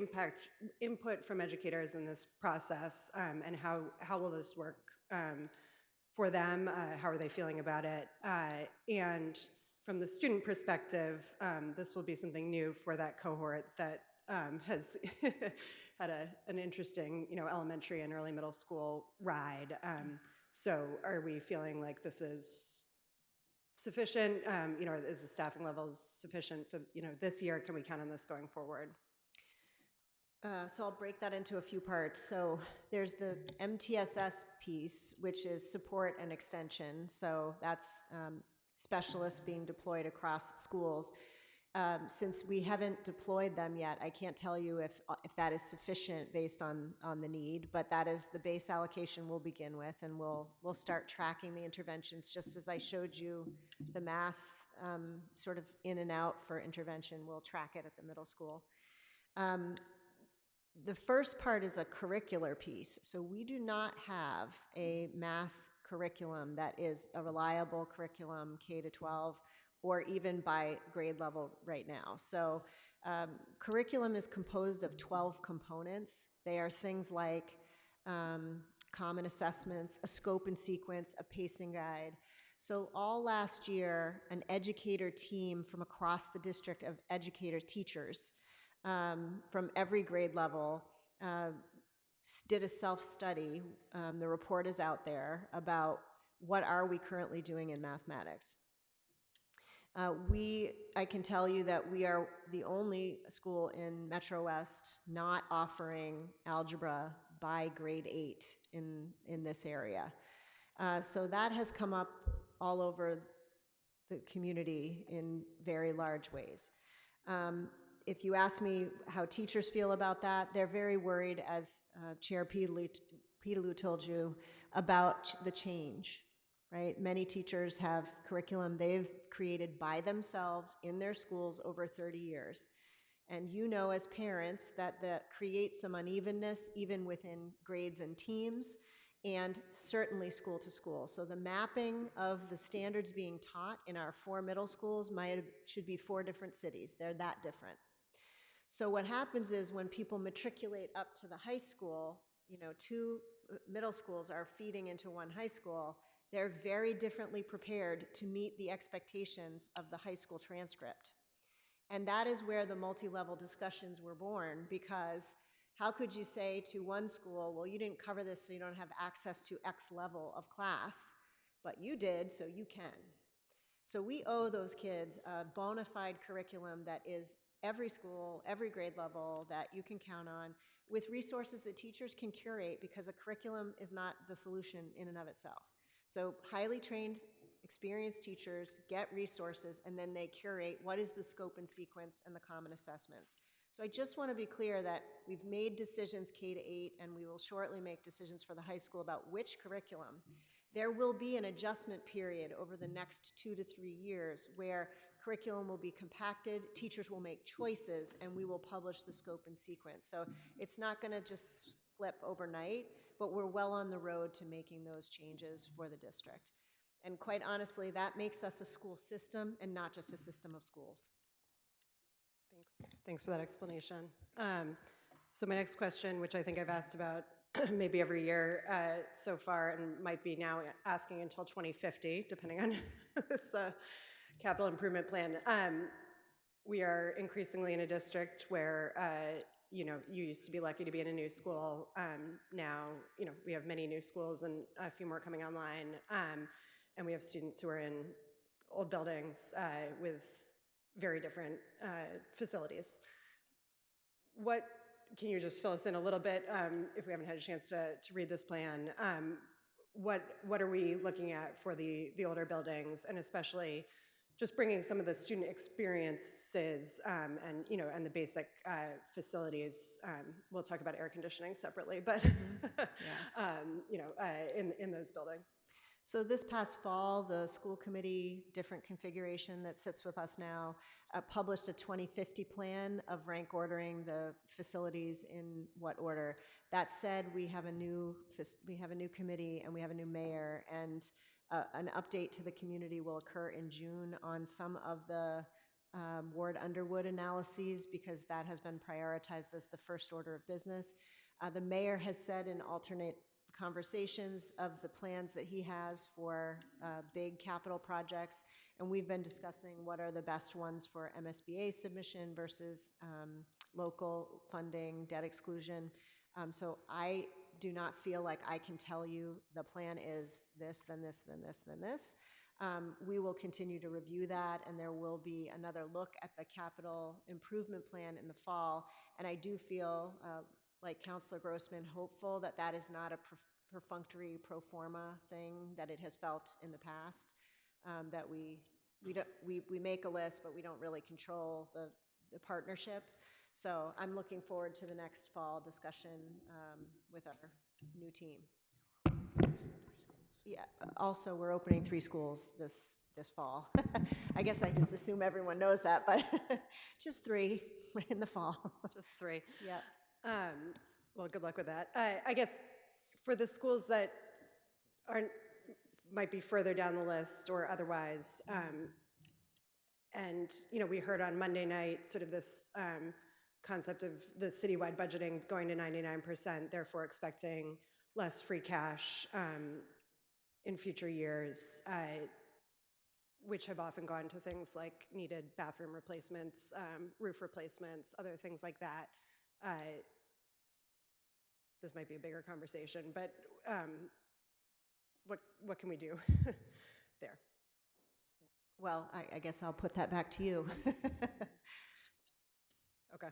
input from educators in this process, and how will this work for them? How are they feeling about it? And from the student perspective, this will be something new for that cohort that has had an interesting, elementary and early middle school ride. So are we feeling like this is sufficient? Is the staffing levels sufficient for, this year? Can we count on this going forward? So I'll break that into a few parts. So there's the MTSS piece, which is support and extension. So that's specialists being deployed across schools. Since we haven't deployed them yet, I can't tell you if that is sufficient based on the need, but that is the base allocation we'll begin with, and we'll start tracking the interventions, just as I showed you the math sort of in and out for intervention. We'll track it at the middle school. The first part is a curricular piece. So we do not have a math curriculum that is a reliable curriculum K-12 or even by grade level right now. So curriculum is composed of 12 components. They are things like common assessments, a scope and sequence, a pacing guide. So all last year, an educator team from across the district of educators, teachers, from every grade level, did a self-study. The report is out there about what are we currently doing in mathematics. I can tell you that we are the only school in Metro West not offering algebra by grade 8 in this area. So that has come up all over the community in very large ways. If you ask me how teachers feel about that, they're very worried, as Chair Peterloo told you, about the change, right? Many teachers have curriculum they've created by themselves in their schools over 30 years. And you know as parents that creates some unevenness even within grades and teams, and certainly school to school. So the mapping of the standards being taught in our 4 middle schools should be 4 different cities. They're that different. So what happens is when people matriculate up to the high school, 2 middle schools are feeding into 1 high school, they're very differently prepared to meet the expectations of the high school transcript. And that is where the multi-level discussions were born, because how could you say to one school, well, you didn't cover this so you don't have access to X level of class, but you did, so you can. So we owe those kids a bona fide curriculum that is every school, every grade level that you can count on, with resources that teachers can curate, because a curriculum is not the solution in and of itself. So highly trained, experienced teachers get resources, and then they curate what is the scope and sequence and the common assessments. So I just want to be clear that we've made decisions K-8, and we will shortly make decisions for the high school about which curriculum. There will be an adjustment period over the next 2 to 3 years where curriculum will be compacted, teachers will make choices, and we will publish the scope and sequence. So it's not going to just flip overnight, but we're well on the road to making those changes for the district. And quite honestly, that makes us a school system and not just a system of schools. Thanks for that explanation. So my next question, which I think I've asked about maybe every year so far, and might be now asking until 2050, depending on this capital improvement plan. We are increasingly in a district where you used to be lucky to be in a new school. Now, we have many new schools and a few more coming online. And we have students who are in old buildings with very different facilities. Can you just fill us in a little bit, if we haven't had a chance to read this plan? What are we looking at for the older buildings, and especially just bringing some of the student experiences and the basic facilities. We'll talk about air conditioning separately, but in those buildings. So this past fall, the school committee, different configuration that sits with us now, published a 2050 plan of rank ordering the facilities in what order. That said, we have a new committee and we have a new mayor, and an update to the community will occur in June on some of the Ward Underwood analyses, because that has been prioritized as the first order of business. The mayor has said in alternate conversations of the plans that he has for big capital projects, and we've been discussing what are the best ones for MSBA submission versus local funding, debt exclusion. So I do not feel like I can tell you the plan is this, then this, then this, then this. We will continue to review that, and there will be another look at the capital improvement plan in the fall. And I do feel, like Councilor Grossman, hopeful that that is not a perfunctory pro forma thing that it has felt in the past, that we make a list, but we don't really control the partnership. So I'm looking forward to the next fall discussion with our new team. Yeah, also we're opening 3 schools this fall. I guess I just assume everyone knows that, but just 3 in the fall. Just 3. Yeah. Well, good luck with that. I guess for the schools that might be further down the list or otherwise, and we heard on Monday night sort of this concept of the citywide budgeting going to 99%, therefore expecting less free cash in future years, which have often gone to things like needed bathroom replacements, roof replacements, other things like that. This might be a bigger conversation, but what can we do there? Well, I guess I'll put that back to you. Okay.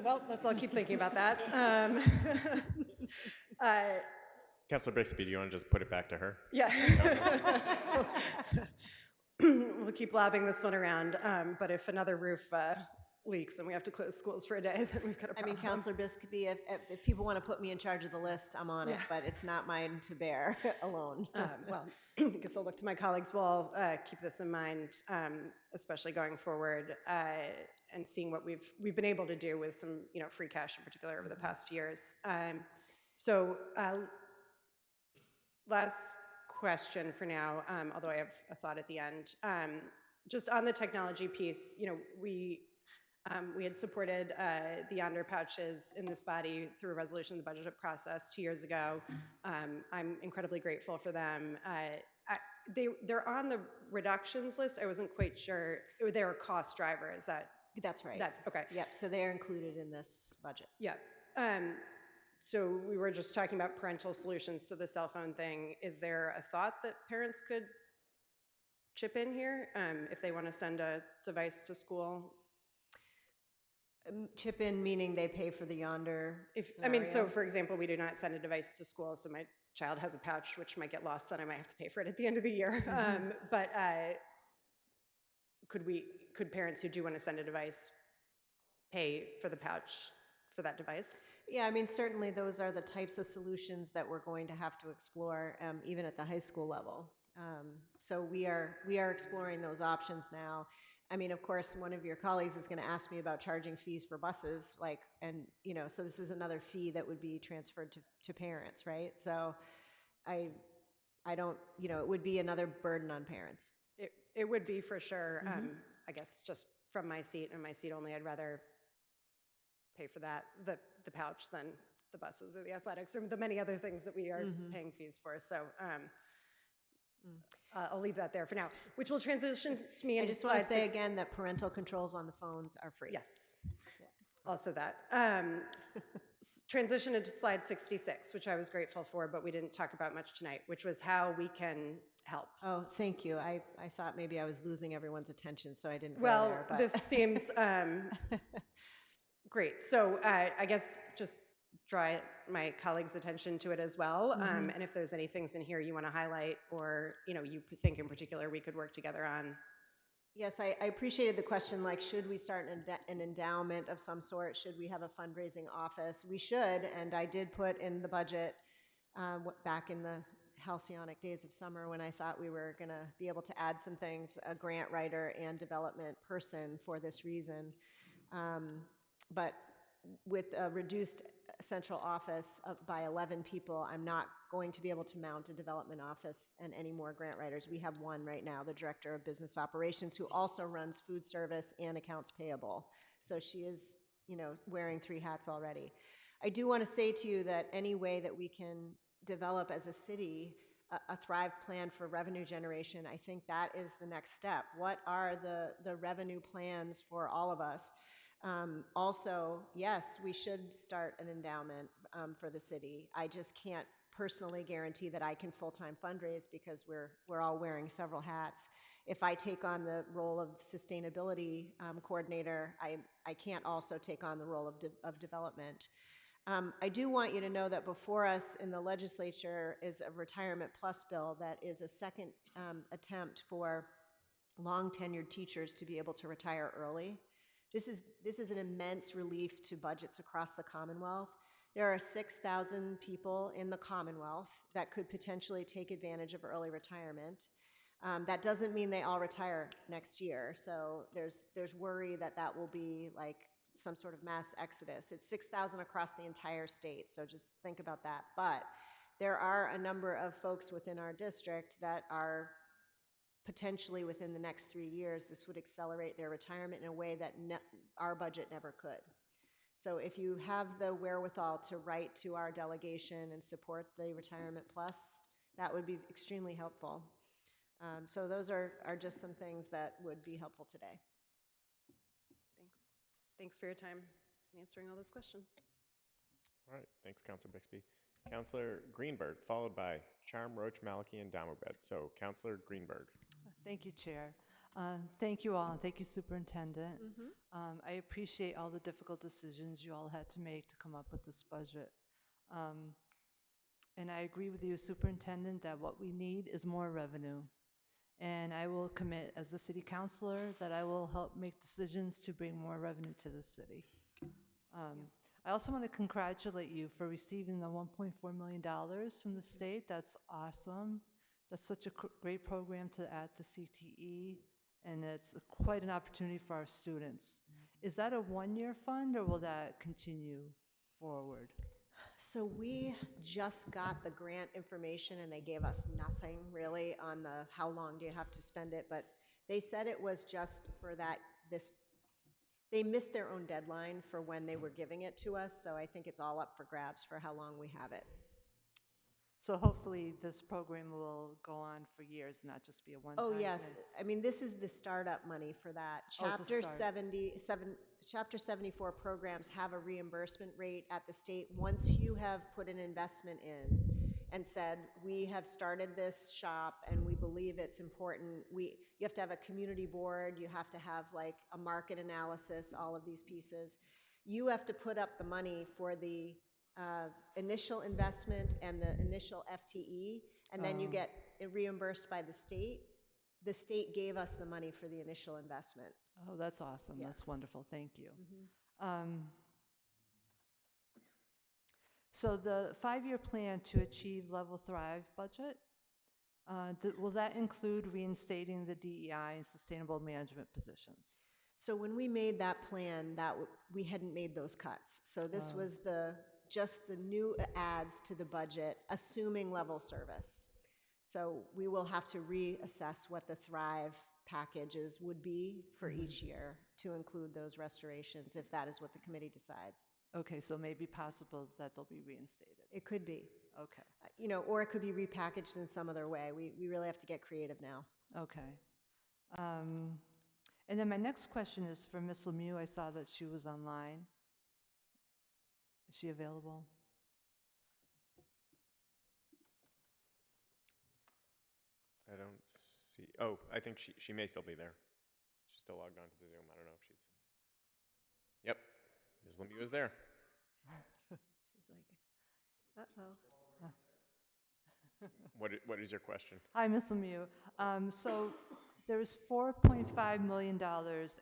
Well, let's all keep thinking about that. Councilor Bixby, do you want to just put it back to her? Yeah. We'll keep lobbing this one around, but if another roof leaks and we have to close schools for a day, then we've got a I problem. mean, Councilor Bixby, if people want to put me in charge of the list, I'm on it, but it's not mine to bear alone. Well, I guess I'll look to my colleagues. We'll keep this in mind, especially going forward, and seeing what we've been able to do with some, free cash in particular over the past few years. So last question for now, although I have a thought at the end. Just on the technology piece, we had supported the Yonder pouches in this body through a resolution in the budget process 2 years ago. I'm incredibly grateful for them. They're on the reductions list. I wasn't quite sure. They're a cost driver. Is that? That's right. That's okay. Yep, so they're included in this budget. Yeah. So we were just talking about parental solutions to the cell phone thing. Is there a thought that parents could chip in here if they want to send a device to school? Chip in meaning they pay for the Yonder So scenario? for example, we do not send a device to school, so my child has a pouch which might get lost, then I might have to pay for it at the end of the year. But could parents who do want to send a device pay for the pouch for that device? Yeah, I mean, certainly those are the types of solutions that we're going to have to explore, even at the high school level. So we are exploring those options now. I mean, of course, one of your colleagues is going to ask me about charging fees for buses, so this is another fee that would be transferred to parents, right? So I don't, it would be another burden on parents. It would be for sure. I guess just from my seat and my seat only, I'd rather pay for that, the pouch, than the buses or the athletics or the many other things that we are paying fees for. So I'll leave that there for now, which will transition to me I into just want to slide say 6. again that parental controls on the phones are free. Yes, also that. Transition into slide 66, which I was grateful for, but we didn't talk about much tonight, which was how we can help. Oh, thank you. I thought maybe I was losing everyone's attention, so I didn't go Well, there. But. this seems great. So I guess just draw my colleagues' attention to it as well. And if there's any things in here you want to highlight or, you think in particular we could work together on. Yes, I appreciated the question, like, should we start an endowment of some sort? Should we have a fundraising office? We should, and I did put in the budget back in the halcyonic days of summer when I thought we were going to be able to add some things, a grant writer and development person for this reason. But with a reduced central office by 11 people, I'm not going to be able to mount a development office and any more grant writers. We have one right now, the Director of Business Operations, who also runs food service and accounts payable. So she is, wearing 3 hats already. I do want to say to you that any way that we can develop as a city a Thrive plan for revenue generation, I think that is the next step. What are the revenue plans for all of us? Also, yes, we should start an endowment for the city. I just can't personally guarantee that I can full-time fundraise because we're all wearing several hats. If I take on the role of sustainability coordinator, I can't also take on the role of development. I do want you to know that before us in the legislature is a Retirement Plus bill that is a second attempt for long-tenured teachers to be able to retire early. This is an immense relief to budgets across the Commonwealth. There are 6,000 people in the Commonwealth that could potentially take advantage of early retirement. That doesn't mean they all retire next year, so there's worry that will be like some sort of mass exodus. It's 6,000 across the entire state, so just think about that. But there are a number of folks within our district that are potentially within the next 3 years, this would accelerate their retirement in a way that our budget never could. So if you have the wherewithal to write to our delegation and support the Retirement Plus, that would be extremely helpful. So those are just some things that would be helpful today. Thanks. Thanks for your time and answering all those questions. All right, thanks, Councilor Bixby. Councilor Greenberg, followed by Charm, Roach, Maliki, and Damobed. So, Councilor Greenberg. Thank you, Chair. Thank you all, and thank you, Superintendent. I appreciate all the difficult decisions you all had to make to come up with this budget. And I agree with you, Superintendent, that what we need is more revenue. And I will commit as the city councilor that I will help make decisions to bring more revenue to the city. I also want to congratulate you for receiving the $1.4 million from the state. That's awesome. That's such a great program to add to CTE, and it's quite an opportunity for our students. Is that a one-year fund, or will that continue forward? So we just got the grant information and they gave us nothing really on the how long do you have to spend it, but they said it was just for they missed their own deadline for when they were giving it to us, so I think it's all up for grabs for how long we have it. So hopefully this program will go on for years, not just be a one-time Oh, thing. yes. I mean, this is the startup money for that. Oh, it's a start. Chapter 74 programs have a reimbursement rate at the state once you have put an investment in and said, we have started this shop and we believe it's important. You have to have a community board, you have to have like a market analysis, all of these pieces. You have to put up the money for the initial investment and the initial FTE, and then you get it reimbursed by the state. The state gave us the money for the initial investment. Oh, that's awesome. Yeah. That's wonderful. Thank you. So the 5-year plan to achieve Level Thrive budget, will that include reinstating the DEI and sustainable management positions? So when we made that plan, we hadn't made those cuts. So this was just the new adds to the budget, assuming level service. So we will have to reassess what the Thrive packages would be for each year to include those restorations, if that is what the committee decides. Okay, so maybe possible that they'll be reinstated. It could be. Okay, Or it could be repackaged in some other way. We really have to get creative now. okay. And then my next question is for Ms. Lemieux. I saw that she was online. Is she available? I don't see. Oh, I think she may still be there. She's still logged on to the Zoom. I don't know if she's. Yep, Ms. Lemieux is there. She's like, uh-oh. What is your question? Hi, Ms. Lemieux. So there's $4.5 million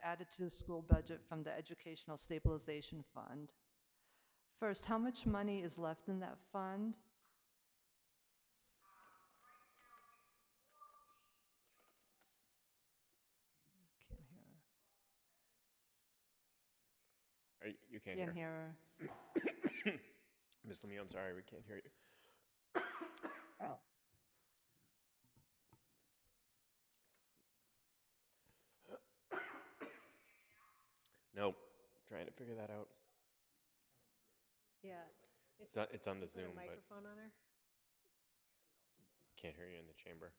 added to the school budget from the Educational Stabilization Fund. First, how much money is left in that fund? Can't hear her. You can't Can't hear. hear her. Ms. Lemieux, I'm sorry, we can't hear you. Oh. No, trying to figure that out. Yeah. It's on the Is there Zoom, a but microphone on her? can't hear you in the chamber.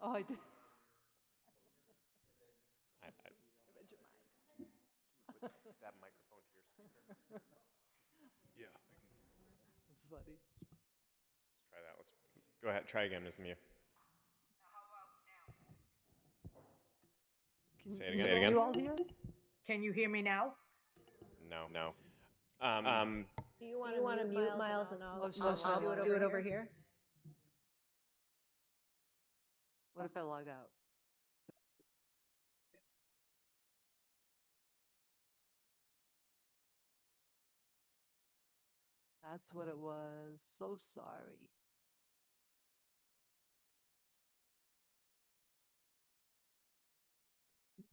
Oh, I did. That microphone to your speaker. Yeah. That's funny. Let's try that. Let's go ahead. Try again, Ms. Lemieux. Say it again. Say it again. You all hear? Can you hear me now? No. Do you want to mute Miles and I'll she'll do it over here? What if I log out? That's what it was. So sorry.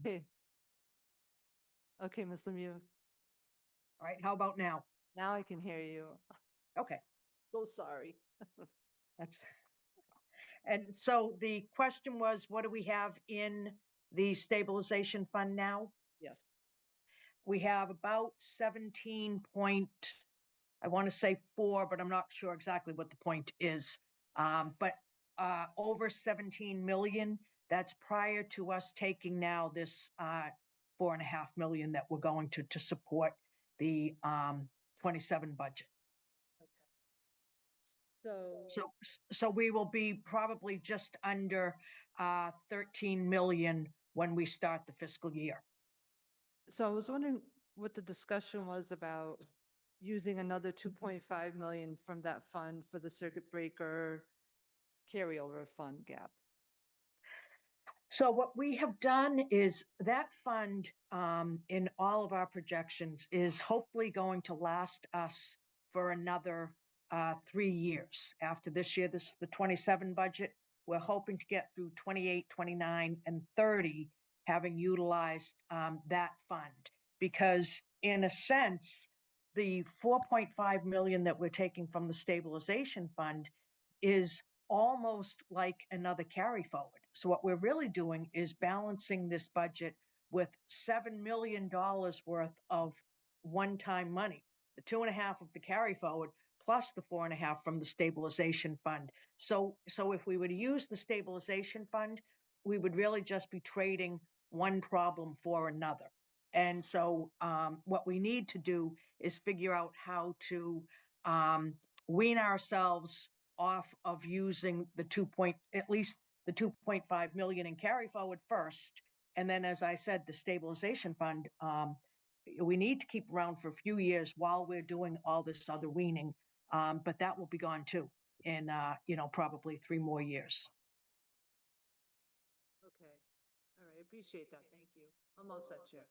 Okay. Okay, Ms. Lemieux. All right, how about now? Now I can hear you. Okay, So sorry. that's, And so the question was, what do we have in the stabilization fund now? Yes. We have about 17 point, I want to say 4, but I'm not sure exactly what the point is. But over 17 million, that's prior to us taking now this 4.5 million that we're going to support the 27 budget. So we will be probably just under 13 million when we start the fiscal year. So I was wondering what the discussion was about using another 2.5 million from that fund for the circuit breaker carryover fund gap. So what we have done is that fund in all of our projections is hopefully going to last us for another 3 years. After this year, this is the 27 budget. We're hoping to get through 28, 29, and 30, having utilized that fund. Because in a sense, the 4.5 million that we're taking from the stabilization fund is almost like another carry forward. So what we're really doing is balancing this budget with $7 million worth of one-time money, the 2.5 of the carry forward plus the 4.5 from the stabilization fund. So if we were to use the stabilization fund, we would really just be trading one problem for another. And so what we need to do is figure out how to wean ourselves off of using at least the 2.5 million in carry forward first. And then, as I said, the stabilization fund, we need to keep around for a few years while we're doing all this other weaning. But that will be gone too in, probably 3 more years. Okay. All right. I appreciate that. Thank you. I'm all set, Chair.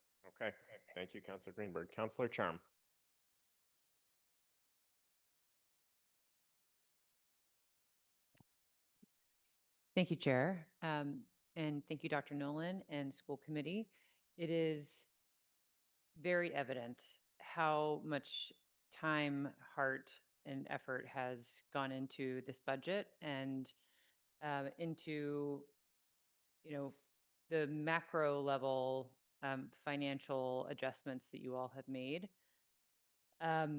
Okay, thank you, Councillor Greenberg. Councillor Charm. Thank you, Chair. And thank you, Dr. Nolan and school committee. It is very evident how much time, heart, and effort has gone into this budget and into, the macro level financial adjustments that you all have made. I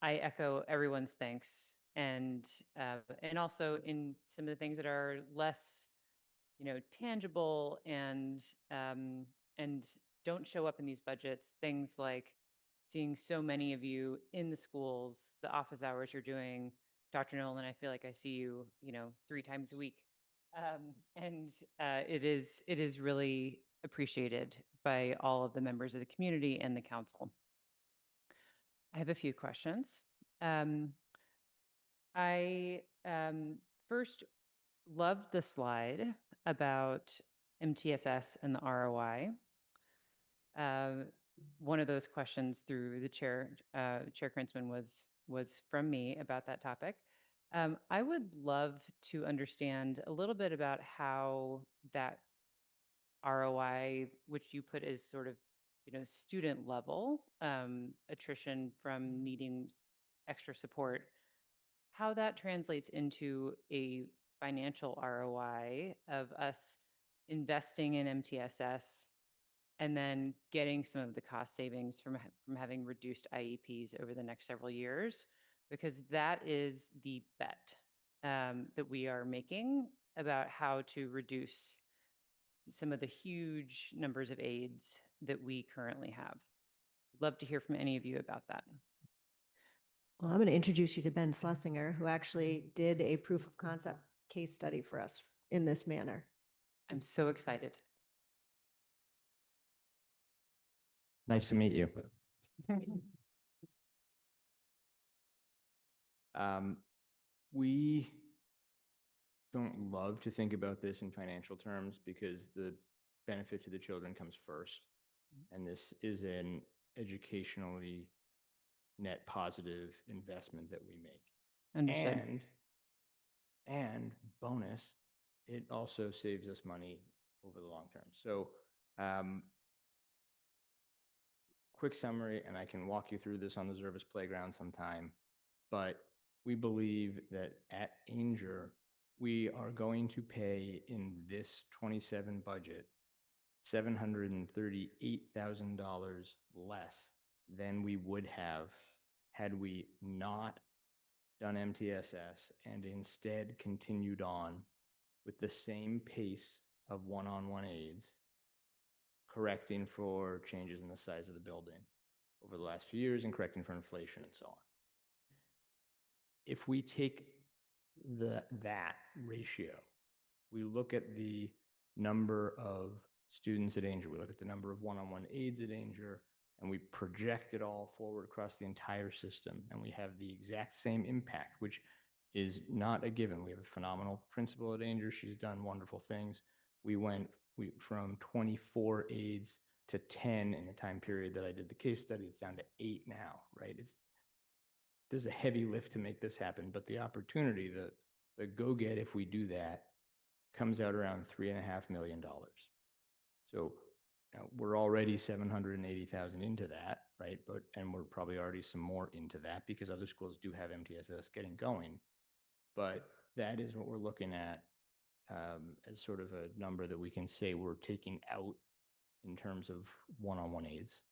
echo everyone's thanks, and also in some of the things that are less, tangible and don't show up in these budgets. Things like seeing so many of you in the schools, the office hours you're doing. Dr. Nolan, I feel like I see you, 3 times a week, and it is really appreciated by all of the members of the community and the council. I have a few questions. I first loved the slide about MTSS and the ROI. One of those questions through the Chair Krentzman was from me about that topic. I would love to understand a little bit about how that ROI, which you put as sort of student level attrition from needing extra support, how that translates into a financial ROI of us investing in MTSS and then getting some of the cost savings from having reduced IEPs over the next several years, because that is the bet that we are making about how to reduce some of the huge numbers of aides that we currently have. Love to hear from any of you about that. Well, I'm going to introduce you to Ben Schlesinger, who actually did a proof of concept case study for us in this manner. I'm so excited. Nice to meet you. We don't love to think about this in financial terms because the benefit to the children comes first. And this is an educationally net positive investment that we make. Understood. And bonus, it also saves us money over the long term. So quick summary, and I can walk you through this on the Zervis Playground sometime, but we believe that at Ainger, we are going to pay in this 27 budget $738,000 less than we would have had we not done MTSS and instead continued on with the same pace of one-on-one aids, correcting for changes in the size of the building over the last few years and correcting for inflation and so on. If we take that ratio, we look at the number of students at Danger, we look at the number of one-on-one aids at Danger, and we project it all forward across the entire system, and we have the exact same impact, which is not a given. We have a phenomenal principal at Danger. She's done wonderful things. We went from 24 aides to 10 in the time period that I did the case study. It's down to 8 now, right? There's a heavy lift to make this happen, but the opportunity, the go-get if we do that, comes out around $3.5 million. So we're already 780,000 into that, right? And we're probably already some more into that because other schools do have MTSS getting going. But that is what we're looking at as sort of a number that we can say we're taking out in terms of one-on-one aids.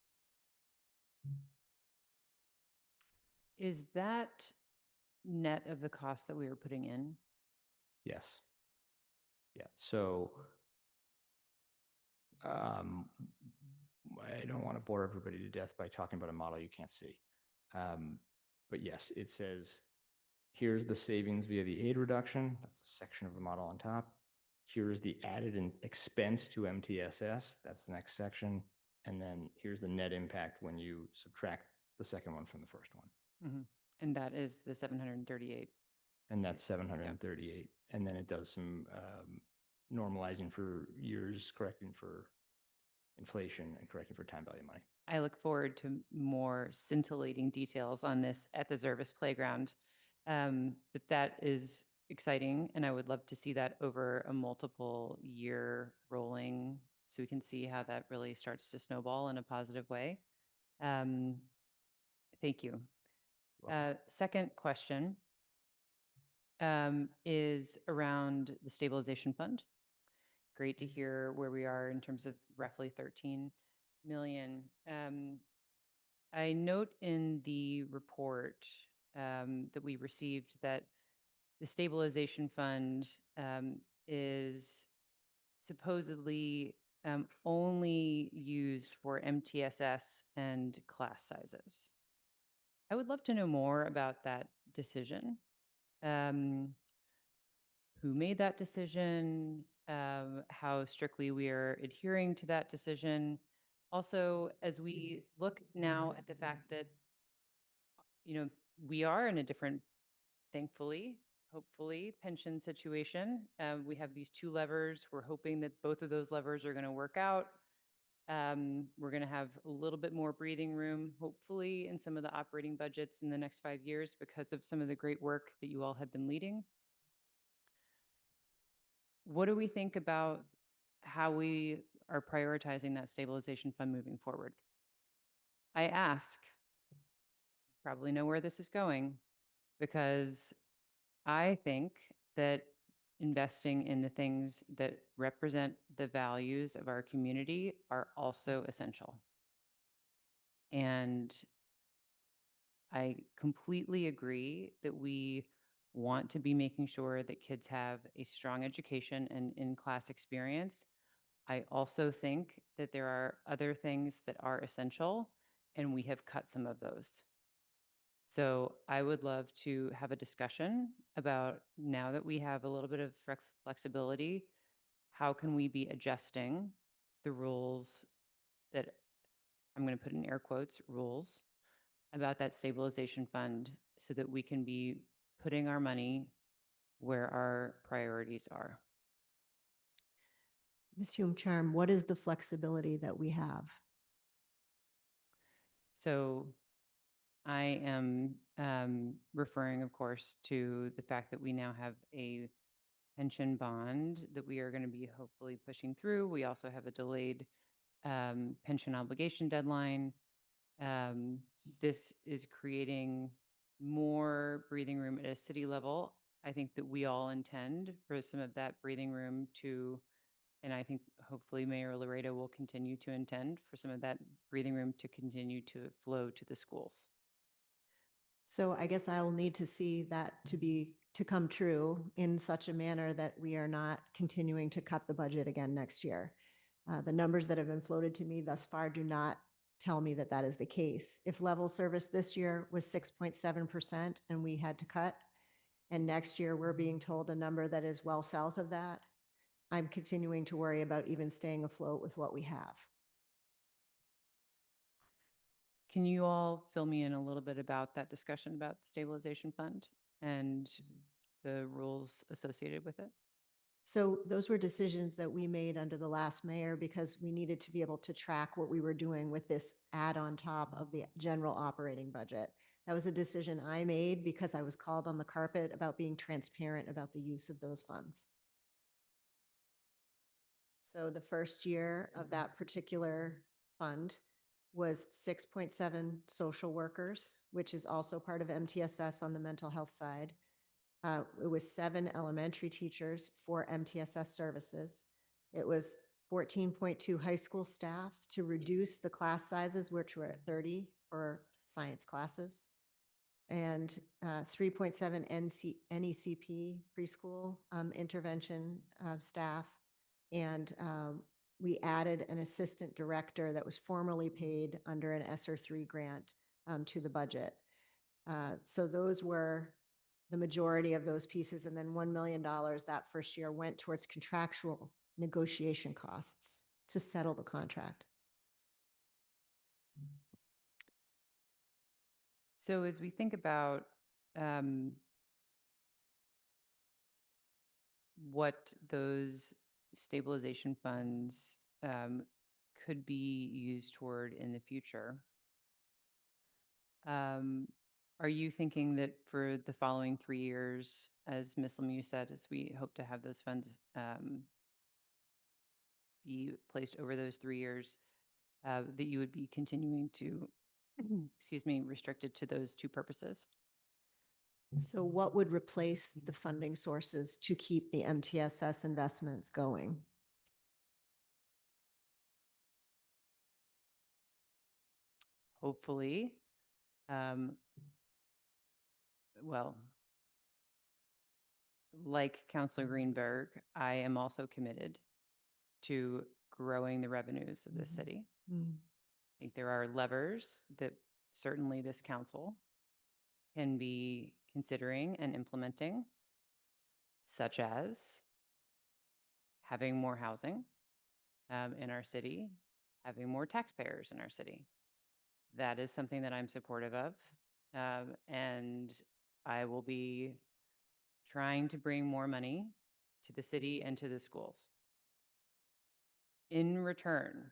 Is that net of the cost that we were putting in? Yes. Yeah. So I don't want to bore everybody to death by talking about a model you can't see. But yes, it says, here's the savings via the aid reduction. That's a section of the model on top. Here's the added expense to MTSS. That's the next section. And then here's the net impact when you subtract the second one from the first one. And that is the 738. And that's 738. And then it does some normalizing for years, correcting for inflation, and correcting for time value of money. I look forward to more scintillating details on this at the Zervis Playground. But that is exciting, and I would love to see that over a multiple year rolling so we can see how that really starts to snowball in a positive way. Thank you. Second question is around the stabilization fund. Great to hear where we are in terms of roughly 13 million. I note in the report that we received that the stabilization fund is supposedly only used for MTSS and class sizes. I would love to know more about that decision. Who made that decision? How strictly we are adhering to that decision. Also, as we look now at the fact that, we are in a different, thankfully, hopefully, pension situation. We have these 2 levers. We're hoping that both of those levers are going to work out. We're going to have a little bit more breathing room, hopefully, in some of the operating budgets in the next 5 years because of some of the great work that you all have been leading. What do we think about how we are prioritizing that stabilization fund moving forward? I ask, probably know where this is going, because I think that investing in the things that represent the values of our community are also essential. And I completely agree that we want to be making sure that kids have a strong education and in-class experience. I also think that there are other things that are essential, and we have cut some of those. So I would love to have a discussion about, now that we have a little bit of flexibility, how can we be adjusting the rules that, I'm going to put in air quotes, rules, about that stabilization fund so that we can be putting our money where our priorities are. Ms. Hume-Charm, what is the flexibility that we have? So I am referring, of course, to the fact that we now have a pension bond that we are going to be hopefully pushing through. We also have a delayed pension obligation deadline. This is creating more breathing room at a city level. I think that we all intend for some of that breathing room to, and I think hopefully Mayor Laredo will continue to intend for some of that breathing room to continue to flow to the schools. So I guess I'll need to see that to come true in such a manner that we are not continuing to cut the budget again next year. The numbers that have been floated to me thus far do not tell me that that is the case. If level service this year was 6.7% and we had to cut, and next year we're being told a number that is well south of that, I'm continuing to worry about even staying afloat with what we have. Can you all fill me in a little bit about that discussion about the stabilization fund and the rules associated with it? So those were decisions that we made under the last mayor because we needed to be able to track what we were doing with this add on top of the general operating budget. That was a decision I made because I was called on the carpet about being transparent about the use of those funds. So the first year of that particular fund was 6.7 social workers, which is also part of MTSS on the mental health side. It was 7 elementary teachers for MTSS services. It was 14.2 high school staff to reduce the class sizes, which were at 30 for science classes, and 3.7 NECP preschool intervention staff. And we added an assistant director that was formerly paid under an ESSER 3 grant to the budget. So those were the majority of those pieces. And then $1 million that first year went towards contractual negotiation costs to settle the contract. So as we think about what those stabilization funds could be used toward in the future, are you thinking that for the following 3 years, as Ms. Lemieux said, as we hope to have those funds be placed over those 3 years, that you would be continuing to, excuse me, restricted to those 2 purposes? So what would replace the funding sources to keep the MTSS investments going? Hopefully, well, like Councilor Greenberg, I am also committed to growing the revenues of this city. I think there are levers that certainly this council can be considering and implementing, such as having more housing in our city, having more taxpayers in our city. That is something that I'm supportive of, and I will be trying to bring more money to the city and to the schools. In return,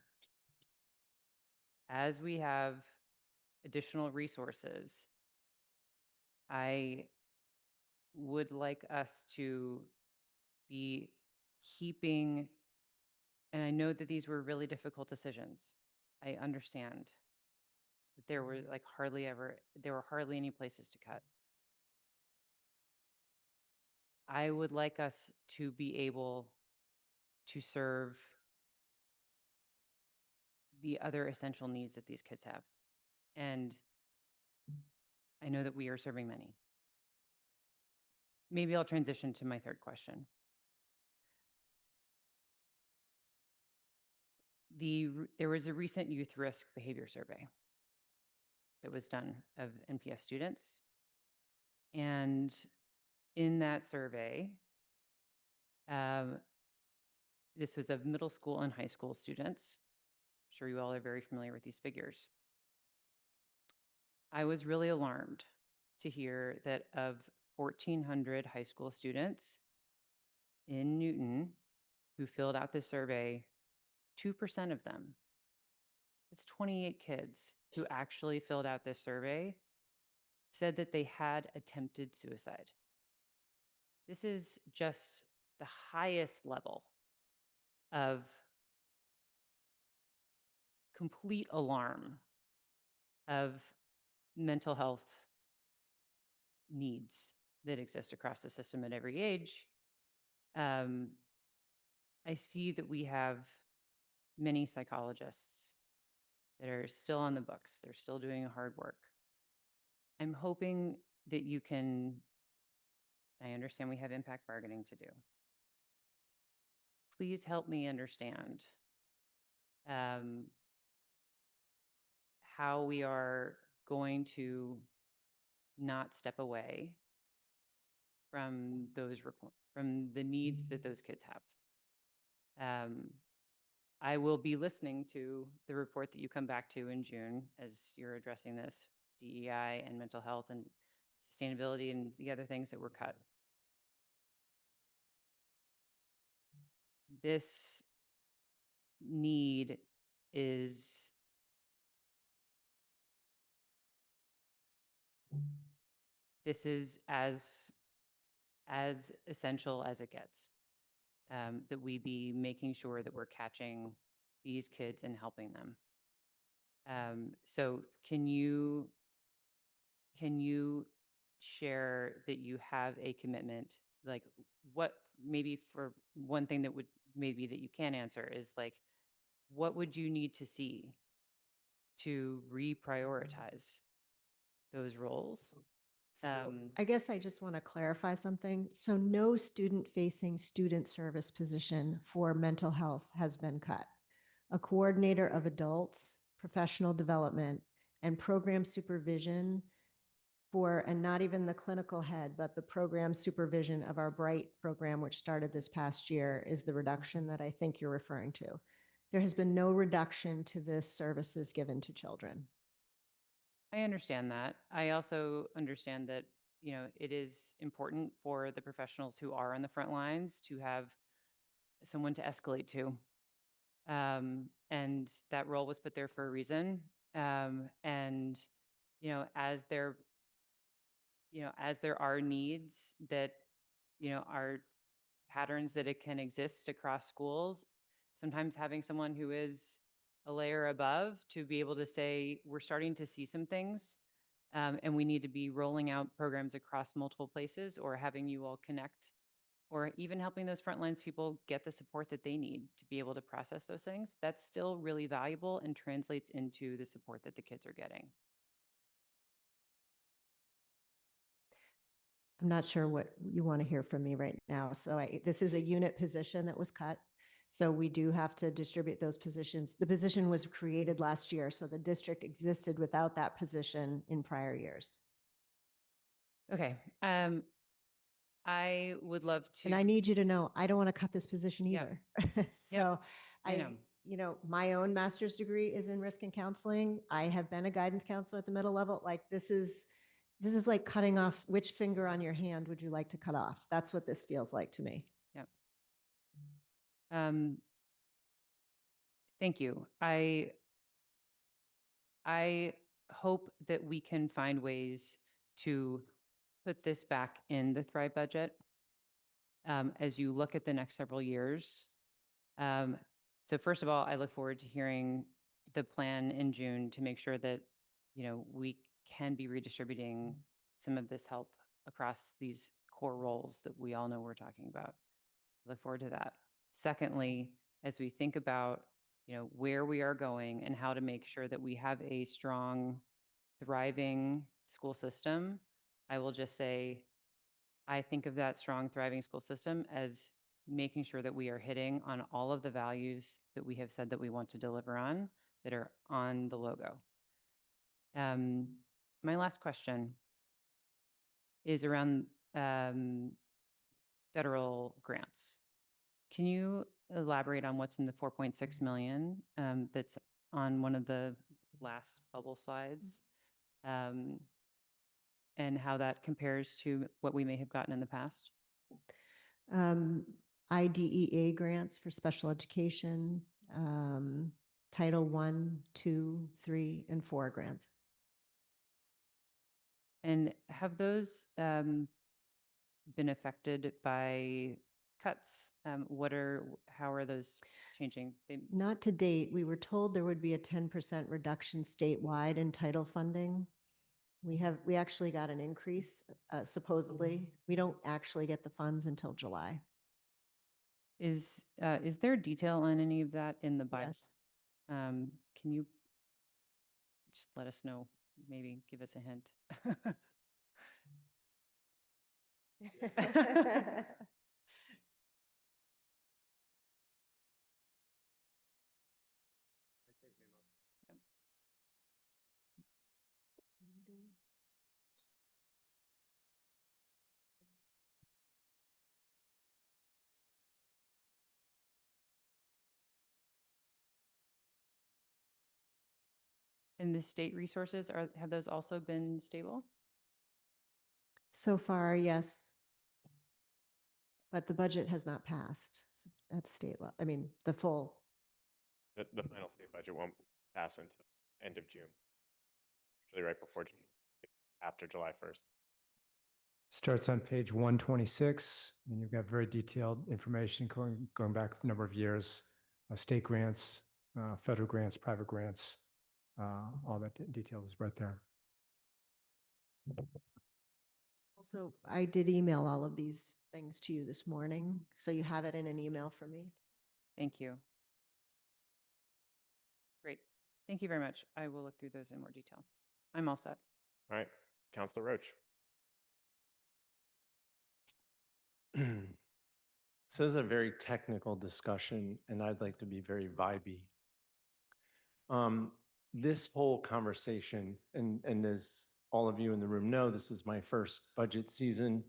as we have additional resources, I would like us to be keeping, and I know that these were really difficult decisions. I understand that there were hardly any places to cut. I would like us to be able to serve the other essential needs that these kids have. And I know that we are serving many. Maybe I'll transition to my third question. There was a recent youth risk behavior survey that was done of NPS students. And in that survey, this was of middle school and high school students. I'm sure you all are very familiar with these figures. I was really alarmed to hear that of 1,400 high school students in Newton who filled out this survey, 2% of them, it's 28 kids who actually filled out this survey, said that they had attempted suicide. This is just the highest level of complete alarm of mental health needs that exist across the system at every age. Um, I see that we have many psychologists that are still on the books. They're still doing hard work. I'm hoping that you can, I understand we have impact bargaining to do. Please help me understand how we are going to not step away from from the needs that those kids have. I will be listening to the report that you come back to in June as you're addressing this, DEI and mental health and sustainability and the other things that were cut. This need is as essential as it gets. That we be making sure that we're catching these kids and helping them. So can you share that you have a commitment? Like what, maybe for one thing that would, maybe that you can answer is like, what would you need to see to reprioritize those roles? I guess I just want to clarify something. So no student-facing student service position for mental health has been cut. A coordinator of adults, professional development, and program supervision for, and not even the clinical head, but the program supervision of our BRIGHT program, which started this past year, is the reduction that I think you're referring to. There has been no reduction to the services given to children. I understand that. I also understand that, you know, it is important for the professionals who are on the front lines to have someone to escalate to. And that role was put there for a reason. And, you know, as there are needs that, you know, are patterns that it can exist across schools, sometimes having someone who is a layer above to be able to say, we're starting to see some things, and we need to be rolling out programs across multiple places, or having you all connect, or even helping those frontlines people get the support that they need to be able to process those things. That's still really valuable and translates into the support that the kids are getting. I'm not sure what you want to hear from me right now. So this is a unit position that was cut. So we do have to distribute those positions. The position was created last year, so the district existed without that position in prior years. Okay. I would love to. And I need you to know, I don't want to cut this position either. So I know. you know, my own master's degree is in risk and counseling. I have been a guidance counselor at the middle level. Like this is like cutting off, which finger on your hand would you like to cut off? That's what this feels like to me. Yep. Thank you. I hope that we can find ways to put this back in the Thrive budget as you look at the next several years. So first of all, I look forward to hearing the plan in June to make sure that, you know, we can be redistributing some of this help across these core roles that we all know we're talking about. Look forward to that. Secondly, as we think about, you know, where we are going and how to make sure that we have a strong, thriving school system, I will just say, I think of that strong, thriving school system as making sure that we are hitting on all of the values that we have said that we want to deliver on that are on the logo. My last question is around federal grants. Can you elaborate on what's in the 4.6 million that's on one of the last bubble slides, and how that compares to what we may have gotten in the past? IDEA grants for special education, Title I, II, III, and IV grants. And have those been affected by cuts? How are those changing? Not to date. We were told there would be a 10% reduction statewide in title funding. We actually got an increase, supposedly. We don't actually get the funds until July. Is there detail on any of that in the bylaw? Yes. Can you just let us know, maybe give us a hint? And the state resources, have those also been stable? So far, yes. But the budget has not passed at state level. I mean, the full. The final state budget won't pass until end of June. Usually right before June, after July 1st. Starts on page 126, and you've got very detailed information going back a number of years, state grants, federal grants, private grants, all that detail is right there. Also, I did email all of these things to you this morning, so you have it in an email from me. Thank you. Great. Thank you very much. I will look through those in more detail. I'm all set. All right, Councilor Roach. So this is a very technical discussion, and I'd like to be very vibey. This whole conversation, and as all of you in the room know, this is my first budget season.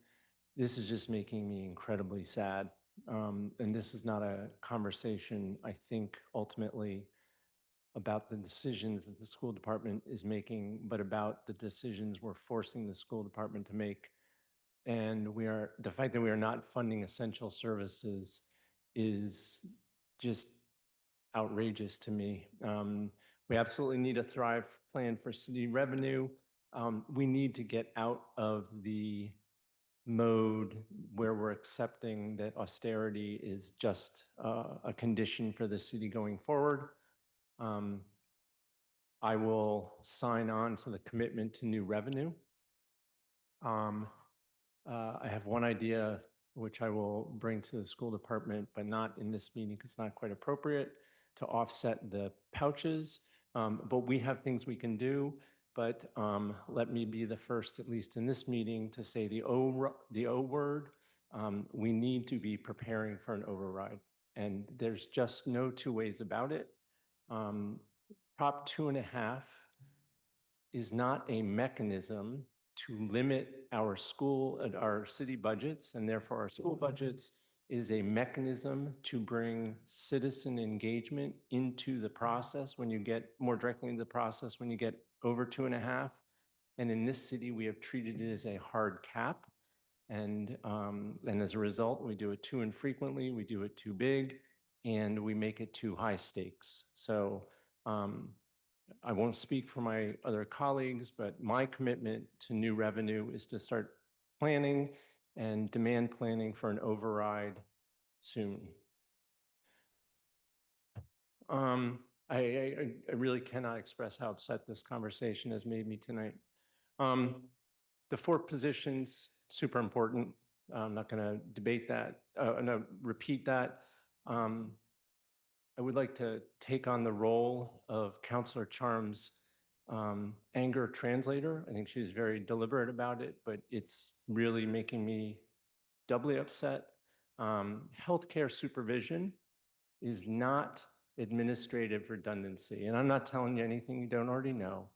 This is just making me incredibly sad. And this is not a conversation, I think, ultimately about the decisions that the school department is making, but about the decisions we're forcing the school department to make. And the fact that we are not funding essential services is just outrageous to me. We absolutely need a Thrive plan for city revenue. We need to get out of the mode where we're accepting that austerity is just a condition for the city going forward. I will sign on to the commitment to new revenue. I have one idea which I will bring to the school department, but not in this meeting because it's not quite appropriate, to offset the pouches. But we have things we can do. But let me be the first, at least in this meeting, to say the O word. We need to be preparing for an override. And there's just no two ways about it. Prop 2.5 is not a mechanism to limit our city budgets, and therefore our school budgets. Is a mechanism to bring citizen engagement into the process when you get more directly into the process when you get over 2.5. And in this city, we have treated it as a hard cap. And as a result, we do it too infrequently, we do it too big, and we make it too high stakes. So I won't speak for my other colleagues, but my commitment to new revenue is to start planning and demand planning for an override soon. I really cannot express how upset this conversation has made me tonight. The 4 positions, super important. I'm not going to debate that, no, repeat that. I would like to take on the role of Councillor Charm's anger translator. I think she's very deliberate about it, but it's really making me doubly upset. Healthcare supervision is not administrative redundancy. And I'm not telling you anything you don't already know.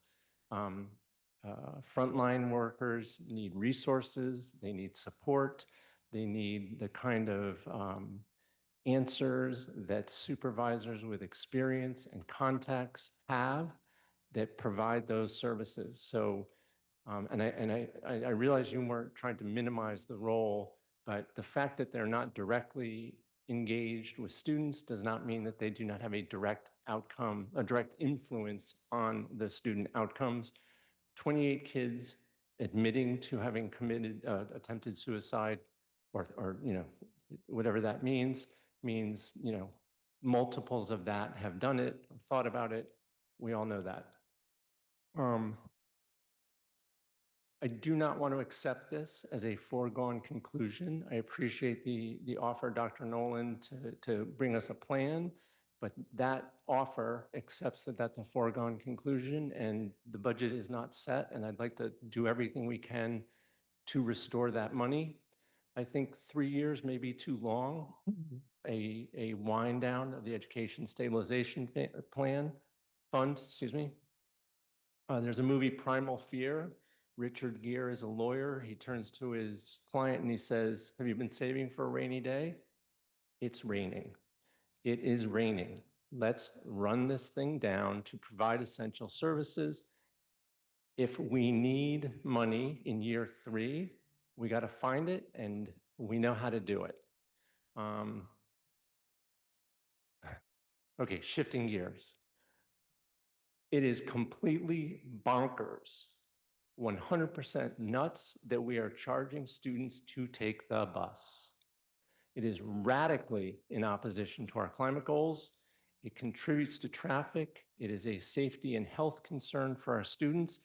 Frontline workers need resources, they need support, they need the kind of answers that supervisors with experience and contacts have that provide those services. So, and I realize you weren't trying to minimize the role, but the fact that they're not directly engaged with students does not mean that they do not have a direct outcome, a direct influence on the student outcomes. 28 kids admitting to having committed attempted suicide, or whatever that means, multiples of that have done it, thought about it. We all know that. I do not want to accept this as a foregone conclusion. I appreciate the offer, Dr. Nolan, to bring us a plan, but that offer accepts that that's a foregone conclusion and the budget is not set, and I'd like to do everything we can to restore that money. I think 3 years may be too long. A wind down of the education stabilization fund, excuse me. There's a movie, Primal Fear. Richard Gere is a lawyer. He turns to his client and he says, "Have you been saving for a rainy day?" It's raining. It is raining. Let's run this thing down to provide essential services. If we need money in year 3, we got to find it, and we know how to do it. Okay, shifting gears. It is completely bonkers, 100% nuts that we are charging students to take the bus. It is radically in opposition to our climate goals. It contributes to traffic. It is a safety and health concern for our students.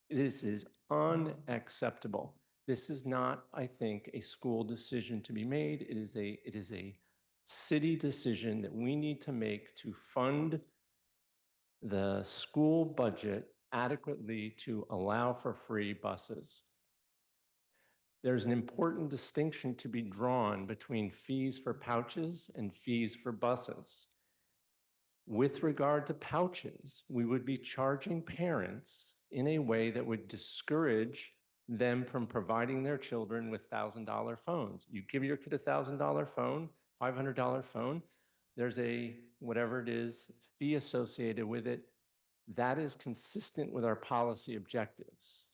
This is unacceptable. This is not, I think, a school decision to be made. It is a city decision that we need to make to fund the school budget adequately to allow for free buses. There's an important distinction to be drawn between fees for pouches and fees for buses. With regard to pouches, we would be charging parents in a way that would discourage them from providing their children with $1,000 phones. You give your kid a $1,000 phone, $500 phone, there's a, whatever it is, fee associated with it. That is consistent with our policy objectives.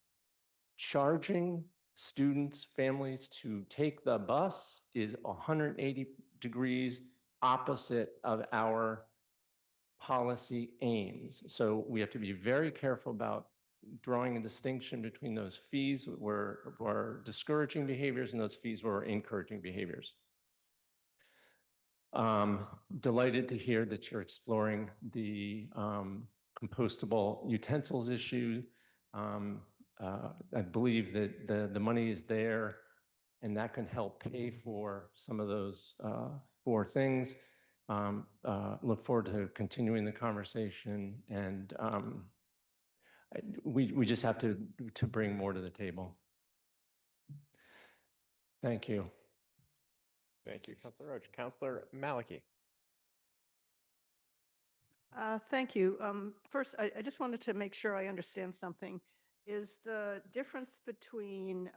Charging students, families to take the bus is 180 degrees opposite of our policy aims. So we have to be very careful about drawing a distinction between those fees where we're discouraging behaviors and those fees where we're encouraging behaviors. Delighted to hear that you're exploring the compostable utensils issue. I believe that the money is there and that can help pay for some of those 4 things. Look forward to continuing the conversation, and we just have to bring more to the table. Thank you. Thank you, Councilor Roach. Councilor Maliki. Thank you. First, I just wanted to make sure I understand something. Is the difference between,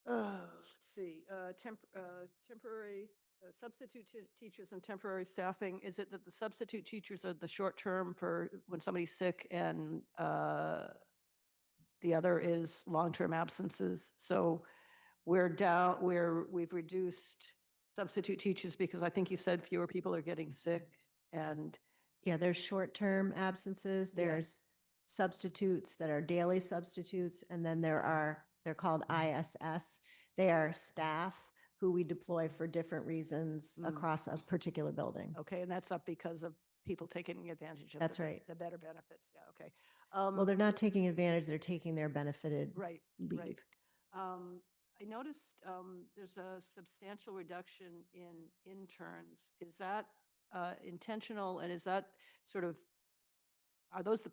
let's see, temporary substitute teachers and temporary staffing, is it that the substitute teachers are the short term for when somebody's sick and the other is long-term absences? So we've reduced substitute teachers because I think you said fewer people are getting sick and. Yeah, there's short-term absences, there's substitutes that are daily substitutes, and then they're called ISS. They are staff who we deploy for different reasons across a particular building. Okay, and that's up because of people taking advantage of That's right. the better benefits. Yeah, okay. Well, they're not taking advantage, they're taking their benefited Right, leave. right. I noticed there's a substantial reduction in interns. Is that intentional, and is that sort of, are those the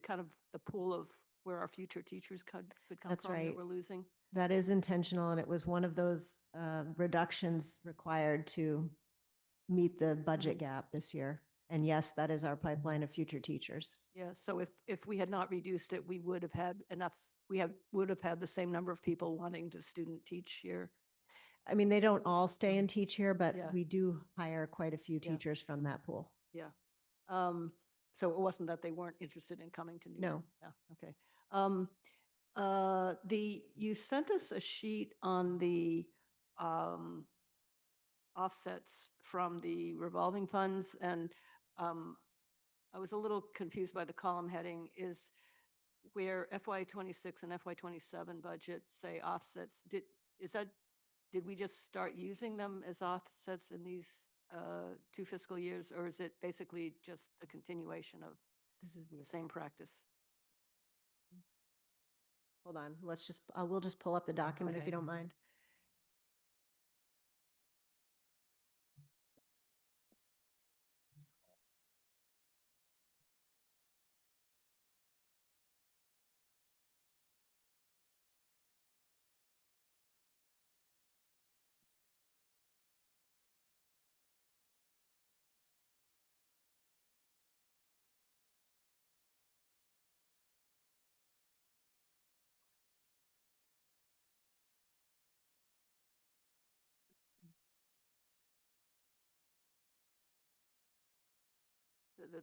kind of the pool of where our future teachers could come That's from that right. we're losing? That is intentional, and it was one of those reductions required to meet the budget gap this year. And yes, that is our pipeline of future teachers. Yeah, so if we had not reduced it, we would have had enough, would have had the same number of people wanting to student teach here. I mean, they don't all stay and teach here, but Yeah. we do hire quite a few Yeah. teachers from that pool. Yeah. So it wasn't that they weren't interested in coming to New York? No. Yeah, okay. You sent us a sheet on the offsets from the revolving funds, and I was a little confused by the column heading. Is where FY26 and FY27 budgets say offsets, did we just start using them as offsets in these 2 fiscal years, or is it basically just a continuation of This is the same practice? hold on, let's just, we'll just pull up the document if Okay. you don't mind.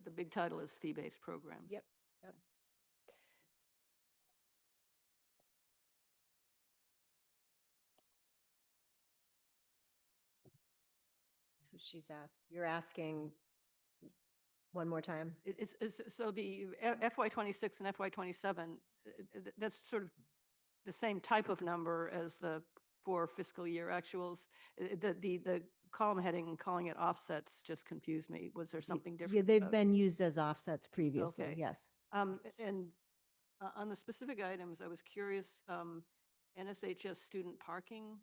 The big title is fee-based programs. Yep. Yep. So you're asking one more time? So the FY '26 and FY '27, that's sort of the same type of number as the 4 fiscal year actuals. The column heading, calling it offsets, just confused me. Was there something different? Yeah, they've about- been used as offsets previously, Okay. yes. And on the specific items, I was curious, NSHS student parking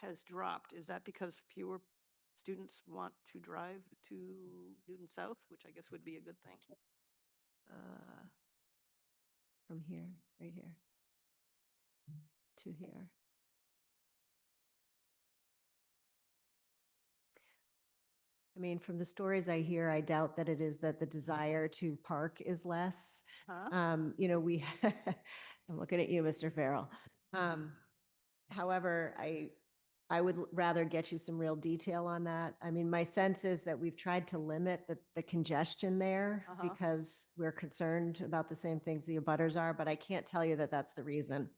has dropped. Is that because fewer students want to drive to Newton South, which I guess would be a good thing? From here, right here, to here. I mean, from the stories I hear, I doubt that it is that the desire to park is less. You know, I'm looking at you, Mr. Farrell. However, I would rather get you some real detail on that. I mean, my sense is that we've tried to limit the congestion there because we're concerned about the same things the abutters are, but I can't tell you that that's the reason.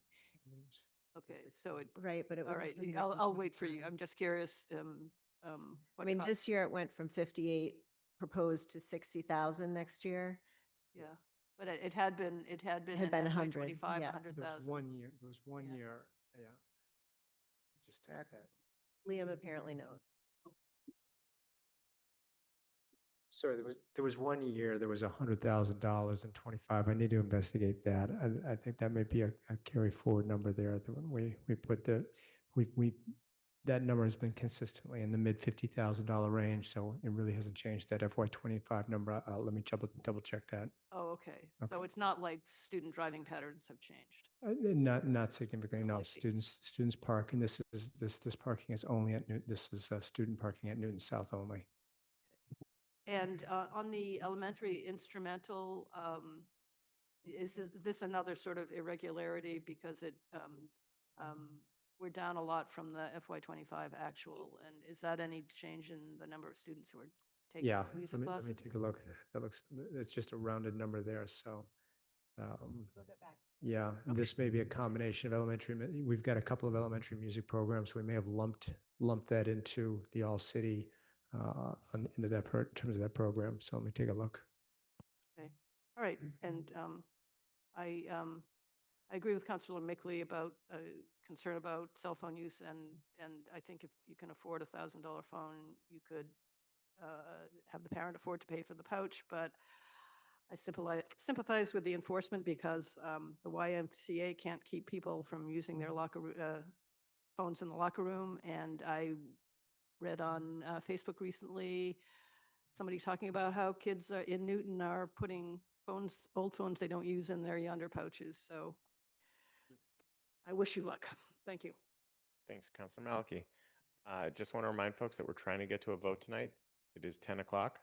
Okay, so it. Right, but it All was. right, I'll wait for you. I'm just curious. I mean, this year it went from 58 proposed to 60,000 next year. Yeah, but it had been. It had been. Had in been FY 100, '25, yeah. 100,000. There was one year, yeah. Just track that. Liam apparently knows. Sorry, there was 1 year, there was $100,000 in 25. I need to investigate that. I think that may be a carry forward number there. That when we put that number has been consistently in the mid $50,000 range, so it really hasn't changed. That FY '25 number, let me double check that. Oh, okay. So it's not like student driving patterns have changed. Not significantly, no. Students park, and this parking is only at this is student parking at Newton South only. And on the elementary instrumental, is this another sort of irregularity because we're down a lot from the FY '25 actual, and is that any change in the number of students who are taking Yeah, music let me classes? take a look. That looks, it's just a rounded number there, so. Yeah, this may be a combination of elementary, we've got a couple of elementary music programs. We may have lumped that into the all-city, into that, in terms of that program. So let me take a look. Okay, all right, and I agree with Councilor Mickley about concern about cell phone use, and I think if you can afford $1,000 phone, you could have the parent afford to pay for the pouch, but I sympathize with the enforcement because the YMCA can't keep people from using their phones in the locker room, and I read on Facebook recently somebody talking about how kids in Newton are putting old phones they don't use in their yonder pouches. So I wish you luck. Thank you. Thanks, Councilor Maliki. Just want to remind folks that we're trying to get to a vote tonight. It is 10 o'clock.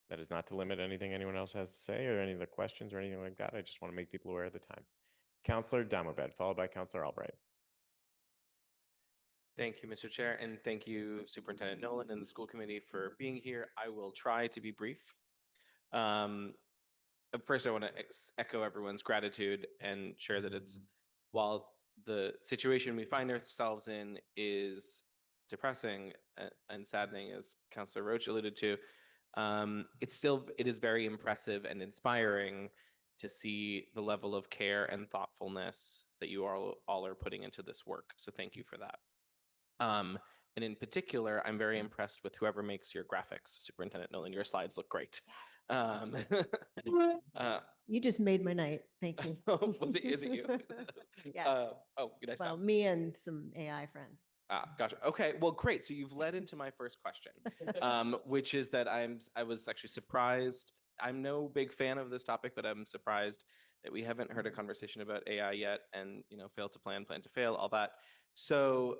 That is not to limit anything anyone else has to say or any of the questions or anything like that. I just want to make people aware of the time. Councilor Damobed, followed by Councilor Albright. Thank you, Mr. Chair, and thank you, Superintendent Nolan and the school committee for being here. I will try to be brief. First, I want to echo everyone's gratitude and share that while the situation we find ourselves in is depressing and saddening, as Councilor Roach alluded to, it is very impressive and inspiring to see the level of care and thoughtfulness that you all are putting into this work. So thank you for that. And in particular, I'm very impressed with whoever makes your graphics. Superintendent Nolan, your slides look great. Um, You just made my night. Thank you. is it you? Yes. Oh, did I Well, stop? me and some AI friends. Gotcha. Okay. Well, great. So you've led into my first question, which is that I was actually surprised. I'm no big fan of this topic, but I'm surprised that we haven't heard a conversation about AI yet, and fail to plan, plan to fail, all that. So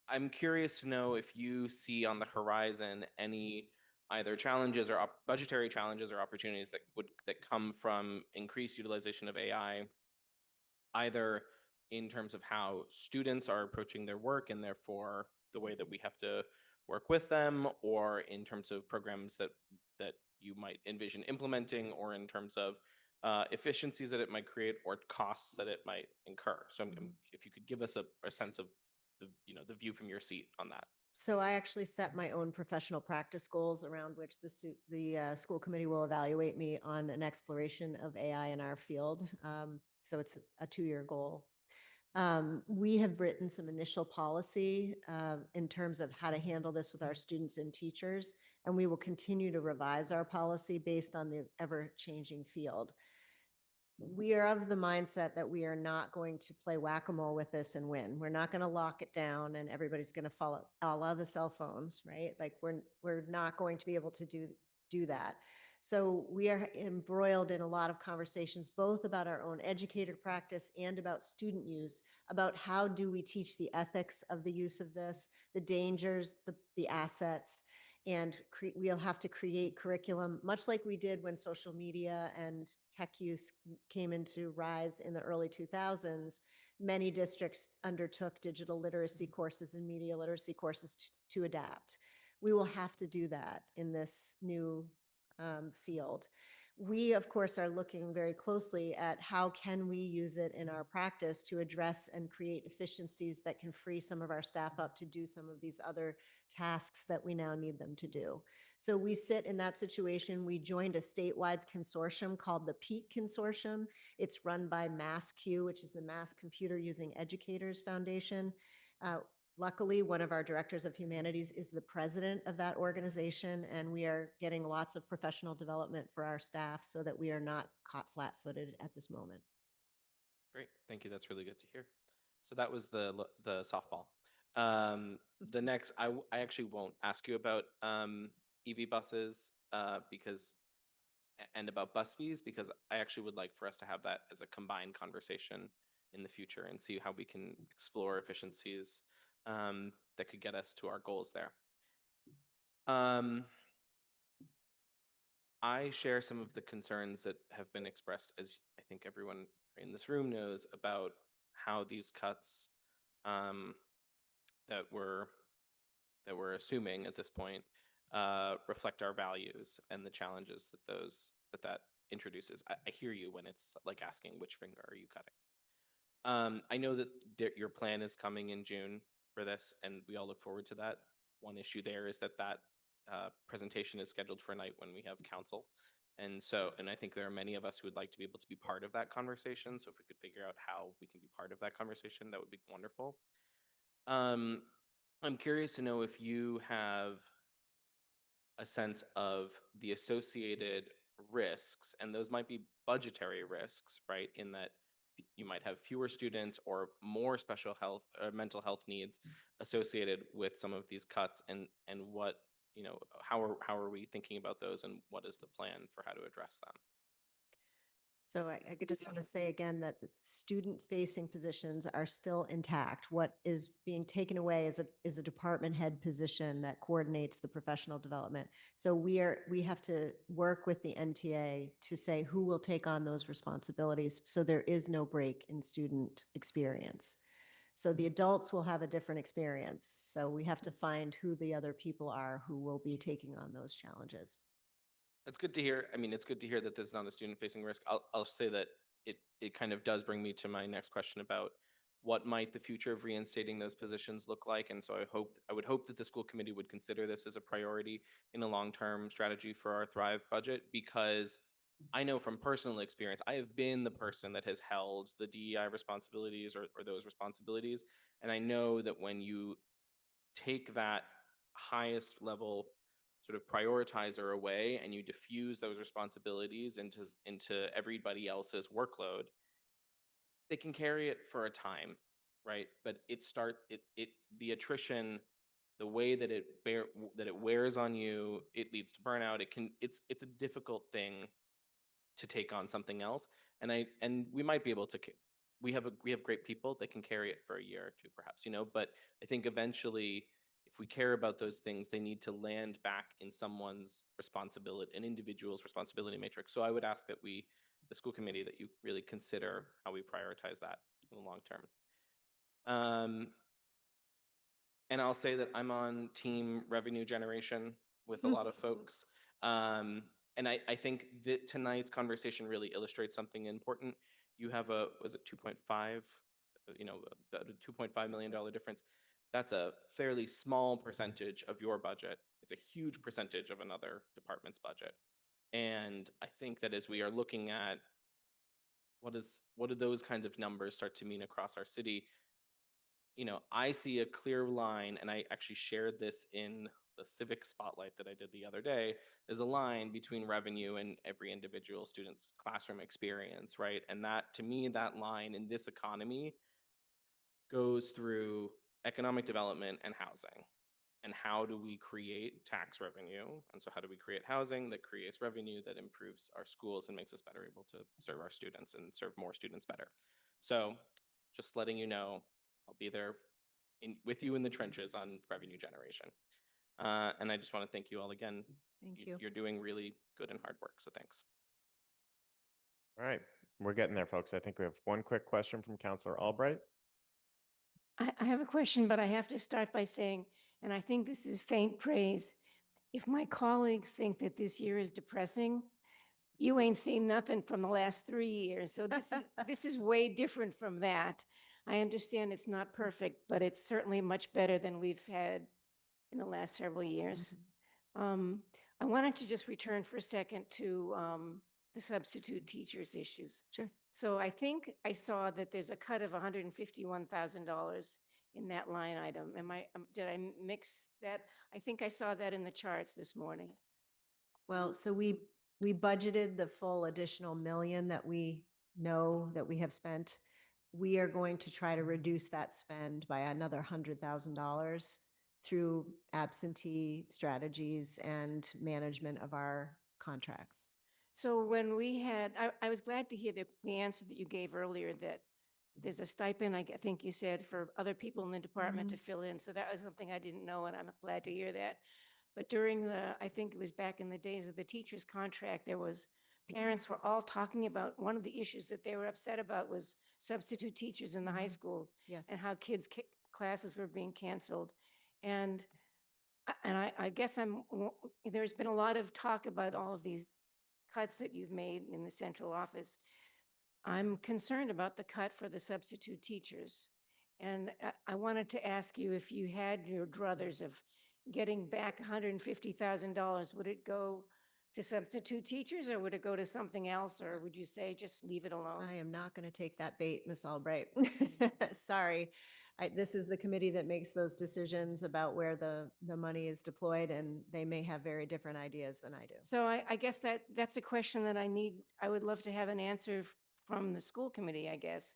I'm curious to know if you see on the horizon any either challenges or budgetary challenges or opportunities that come from increased utilization of AI, either in terms of how students are approaching their work and therefore the way that we have to work with them, or in terms of programs that you might envision implementing, or in terms of efficiencies that it might create or costs that it might incur. So if you could give us a sense of the view from your seat on that. So I actually set my own professional practice goals around which the school committee will evaluate me on an exploration of AI in our field. So it's a 2-year goal. We have written some initial policy in terms of how to handle this with our students and teachers, and we will continue to revise our policy based on the ever-changing field. We are of the mindset that we are not going to play whack-a-mole with this and win. We're not going to lock it down and everybody's going to follow a la the cell phones, right? Like we're not going to be able to do that. So we are embroiled in a lot of conversations, both about our own educator practice and about student use, about how do we teach the ethics of the use of this, the dangers, the assets, and we'll have to create curriculum, much like we did when social media and tech use came into rise in the early 2000s. Many districts undertook digital literacy courses and media literacy courses to adapt. We will have to do that in this new field. We, of course, are looking very closely at how can we use it in our practice to address and create efficiencies that can free some of our staff up to do some of these other tasks that we now need them to do. So we sit in that situation. We joined a statewide consortium called the PEAK Consortium. It's run by MassQ, which is the Mass Computer Using Educators Foundation. Luckily, one of our directors of humanities is the president of that organization, and we are getting lots of professional development for our staff so that we are not caught flat-footed at this moment. Great, thank you. That's really good to hear. So that was the softball. The next, I actually won't ask you about EV buses and about bus fees, because I actually would like for us to have that as a combined conversation in the future and see how we can explore efficiencies that could get us to our goals there. I share some of the concerns that have been expressed, as I think everyone in this room knows, about how these cuts that we're assuming at this point reflect our values and the challenges that introduces. I hear you when it's like asking which finger are you cutting. I know that your plan is coming in June for this, and we all look forward to that. One issue there is that presentation is scheduled for a night when we have council. And I think there are many of us who would like to be able to be part of that conversation. So if we could figure out how we can be part of that conversation, that would be wonderful. I'm curious to know if you have a sense of the associated risks, and those might be budgetary risks, right? In that you might have fewer students or more special health or mental health needs associated with some of these cuts, and what, how are we thinking about those, and what is the plan for how to address them? So I just want to say again that the student-facing positions are still intact. What is being taken away is a department head position that coordinates the professional development. So we have to work with the NTA to say who will take on those responsibilities, so there is no break in student experience. So the adults will have a different experience. So we have to find who the other people are who will be taking on those challenges. That's good to hear. I mean, it's good to hear that there's not a student-facing risk. I'll say that it kind of does bring me to my next question about what might the future of reinstating those positions look like. And so I would hope that the school committee would consider this as a priority in a long-term strategy for our Thrive budget, because I know from personal experience, I have been the person that has held the DEI responsibilities or those responsibilities. And I know that when you take that highest level sort of prioritizer away and you diffuse those responsibilities into everybody else's workload, they can carry it for a time, right? But the attrition, the way that that it wears on you, it leads to burnout. It's a difficult thing to take on something else. And we might be able to, we have great people that can carry it for a year or two, perhaps, but I think eventually, if we care about those things, they need to land back in someone's responsibility, an individual's responsibility matrix. So I would ask that the school committee, that you really consider how we prioritize that in the long term. And I'll say that I'm on team revenue generation with a lot of folks. And I think that tonight's conversation really illustrates something important. You have was it 2.5, a $2.5 million difference. That's a fairly small percentage of your budget. It's a huge percentage of another department's budget. And I think that as we are looking at what do those kinds of numbers start to mean across our city, I see a clear line, and I actually shared this in the civic spotlight that I did the other day. There's a line between revenue and every individual student's classroom experience, right? And that, to me, that line in this economy goes through economic development and housing. And how do we create tax revenue? And so how do we create housing that creates revenue that improves our schools and makes us better able to serve our students and serve more students better? So just letting you know, I'll be there with you in the trenches on revenue generation. And I just want to thank you all again. Thank you. You're doing really good and hard work, so thanks. All right, we're getting there, folks. I think we have one quick question from Councillor Albright. I have a question, but I have to start by saying, and I think this is faint praise, if my colleagues think that this year is depressing, you ain't seen nothing from the last 3 years. So this is way different from that. I understand it's not perfect, but it's certainly much better than we've had in the last several years. I wanted to just return for a second to the substitute teachers issues. Sure. So I think I saw that there's a cut of $151,000 in that line item. Did I mix that? I think I saw that in the charts this morning. Well, so we budgeted the full additional million that we know that we have spent. We are going to try to reduce that spend by another $100,000 through absentee strategies and management of our contracts. So when we had, I was glad to hear the answer that you gave earlier, that there's a stipend, I think you said, for other people in the department to fill in. So that was something I didn't know, and I'm glad to hear that. But during I think it was back in the days of the teacher's contract, parents were all talking about, one of the issues that they were upset about was substitute teachers in the high school. Yes. And how kids' classes were being canceled. And I guess there's been a lot of talk about all of these cuts that you've made in the central office. I'm concerned about the cut for the substitute teachers. And I wanted to ask you, if you had your druthers of getting back $150,000, would it go to substitute teachers, or would it go to something else, or would you say just leave it alone? I am not going to take that bait, Ms. Albright. Sorry. This is the committee that makes those decisions about where the money is deployed, and they may have very different ideas than I do. So I guess that's a question that I would love to have an answer from the school committee, I guess.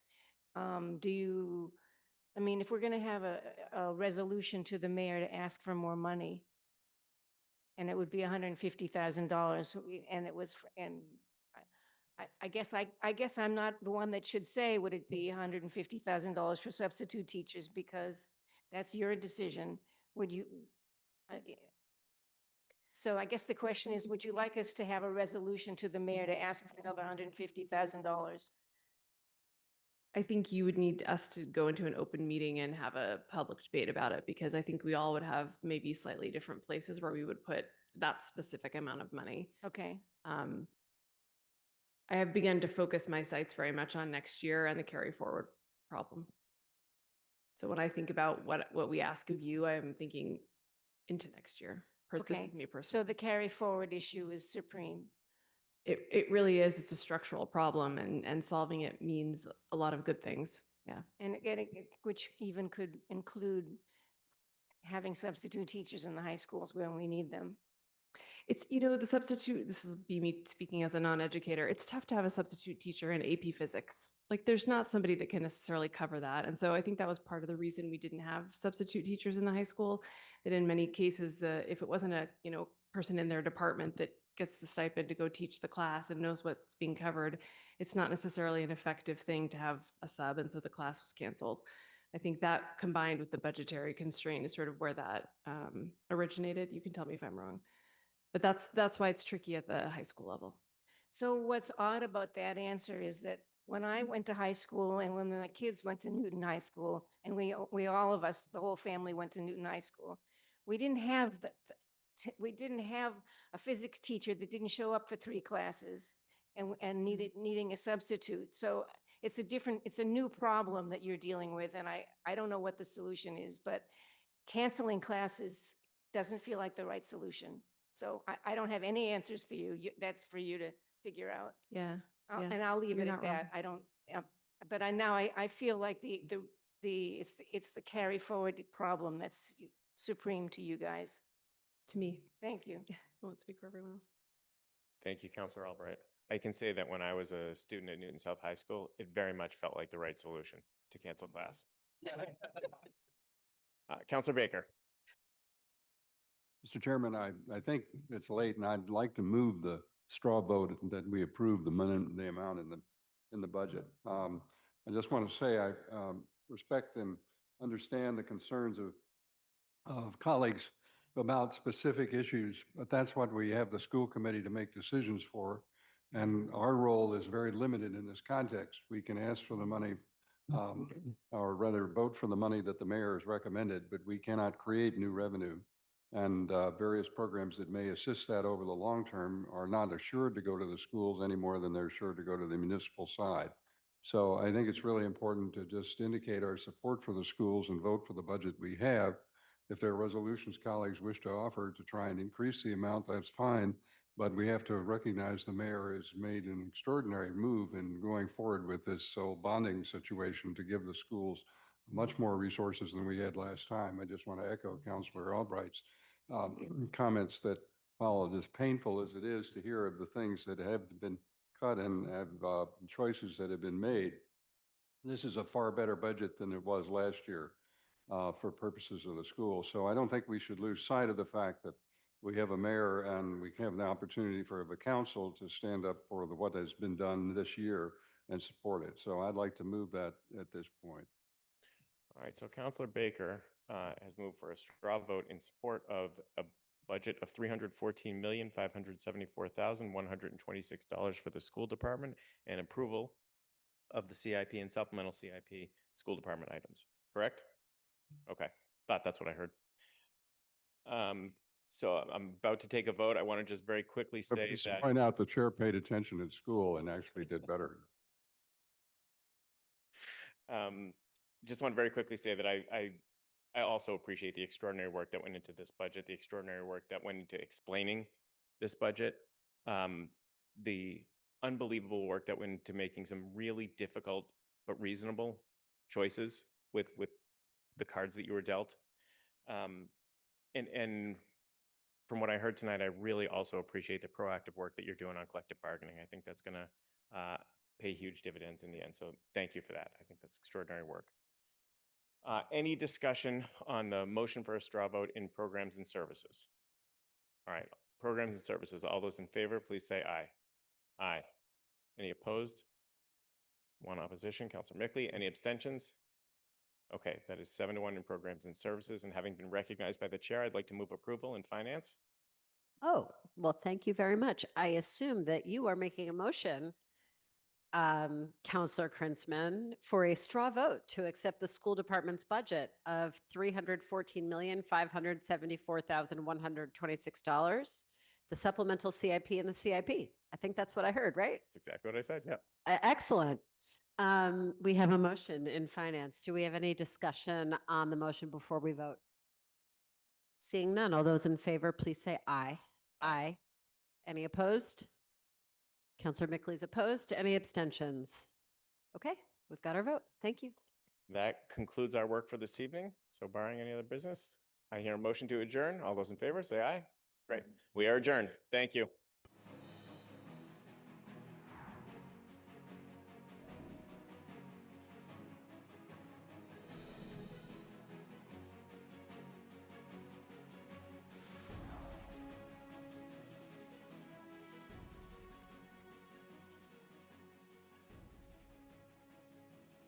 If we're going to have a resolution to the mayor to ask for more money, and it would be $150,000, I guess I'm not the one that should say, would it be $150,000 for substitute teachers, because that's your decision. Would you? So I guess the question is, would you like us to have a resolution to the mayor to ask for another $150,000? I think you would need us to go into an open meeting and have a public debate about it, because I think we all would have maybe slightly different places where we would put that specific amount of money. Okay. I have begun to focus my sights very much on next year and the carry forward problem. So when I think about what we ask of you, I'm thinking into next year. This Okay. is me personally. So the carry forward issue is supreme. It really is. It's a structural problem, and solving it means a lot of good things. Yeah. And which even could include having substitute teachers in the high schools when we need them. It's, you know, the substitute, this is be me speaking as a non-educator, it's tough to have a substitute teacher in AP physics. Like there's not somebody that can necessarily cover that. And so I think that was part of the reason we didn't have substitute teachers in the high school, that in many cases, if it wasn't a, you know, person in their department that gets the stipend to go teach the class and knows what's being covered, it's not necessarily an effective thing to have a sub. And so the class was canceled. I think that combined with the budgetary constraint is sort of where that originated. You can tell me if I'm wrong. But that's why it's tricky at the high school level. So what's odd about that answer is that when I went to high school and when my kids went to Newton High School, and we all of us, the whole family went to Newton High School, we didn't have we didn't have a physics teacher that didn't show up for 3 classes and needing a substitute. So it's a new problem that you're dealing with, and I don't know what the solution is, but canceling classes doesn't feel like the right solution. So I don't have any answers for you. That's for you to figure out. Yeah. And I'll leave You're it at not wrong. that. I don't, but I feel like it's the carry forward problem that's supreme to you guys. To me. Thank you. I won't speak for everyone else. Thank you, Counselor Albright. I can say that when I was a student at Newton South High School, it very much felt like the right solution to cancel class. Counselor Baker. Mr. Chairman, I think it's late and I'd like to move the straw vote that we approve the amount in the budget. I just want to say I respect and understand the concerns of colleagues about specific issues, but that's what we have the school committee to make decisions for. And our role is very limited in this context. We can ask for the money, or rather vote for the money that the mayor has recommended, but we cannot create new revenue. And various programs that may assist that over the long term are not assured to go to the schools any more than they're assured to go to the municipal side. So I think it's really important to just indicate our support for the schools and vote for the budget we have. If there are resolutions colleagues wish to offer to try and increase the amount, that's fine. But we have to recognize the mayor has made an extraordinary move in going forward with this bonding situation to give the schools much more resources than we had last time. I just want to echo Councilor Albright's comments that followed, as painful as it is to hear of the things that have been cut and have choices that have been made. This is a far better budget than it was last year for purposes of the school. So I don't think we should lose sight of the fact that we have a mayor and we have the opportunity for the council to stand up for what has been done this year and support it. So I'd like to move that at this point. All right, so Counselor Baker has moved for a straw vote in support of a budget of $314,574,126 for the school department and approval of the CIP and supplemental CIP school department items, correct? Okay, thought that's what I heard. So I'm about to take a vote. I want to just very quickly But say please that. point out the chair paid attention in school and actually did better. Just want to very quickly say that I also appreciate the extraordinary work that went into this budget, the extraordinary work that went into explaining this budget, the unbelievable work that went into making some really difficult but reasonable choices with the cards that you were dealt. And from what I heard tonight, I really also appreciate the proactive work that you're doing on collective bargaining. I think that's going to pay huge dividends in the end. So thank you for that. I think that's extraordinary work. Any discussion on the motion for a straw vote in programs and services? All right, programs and services. All those in favor, please say aye. Aye. Any opposed? One opposition, Councilor Mickley. Any abstentions? Okay, that is 7-1 in programs and services. And having been recognized by the chair, I'd like to move approval in finance. Oh, well, thank you very much. I assume that you are making a motion, Counselor Krinsman, for a straw vote to accept the school department's budget of $314,574,126, the supplemental CIP and the CIP. I think that's what I heard, right? That's exactly what I said, yeah. Excellent. We have a motion in finance. Do we have any discussion on the motion before we vote? Seeing none, all those in favor, please say aye. Aye. Any opposed? Counselor Mickley's opposed. Any abstentions? Okay, we've got our vote. Thank you. That concludes our work for this evening. So barring any other business, I hear a motion to adjourn. All those in favor, say aye. Great. We are adjourned. Thank you.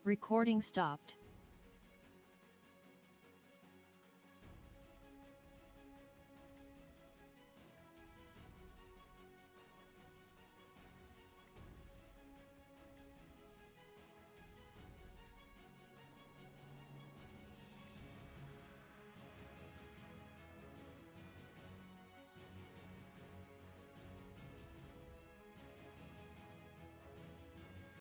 Recording stopped.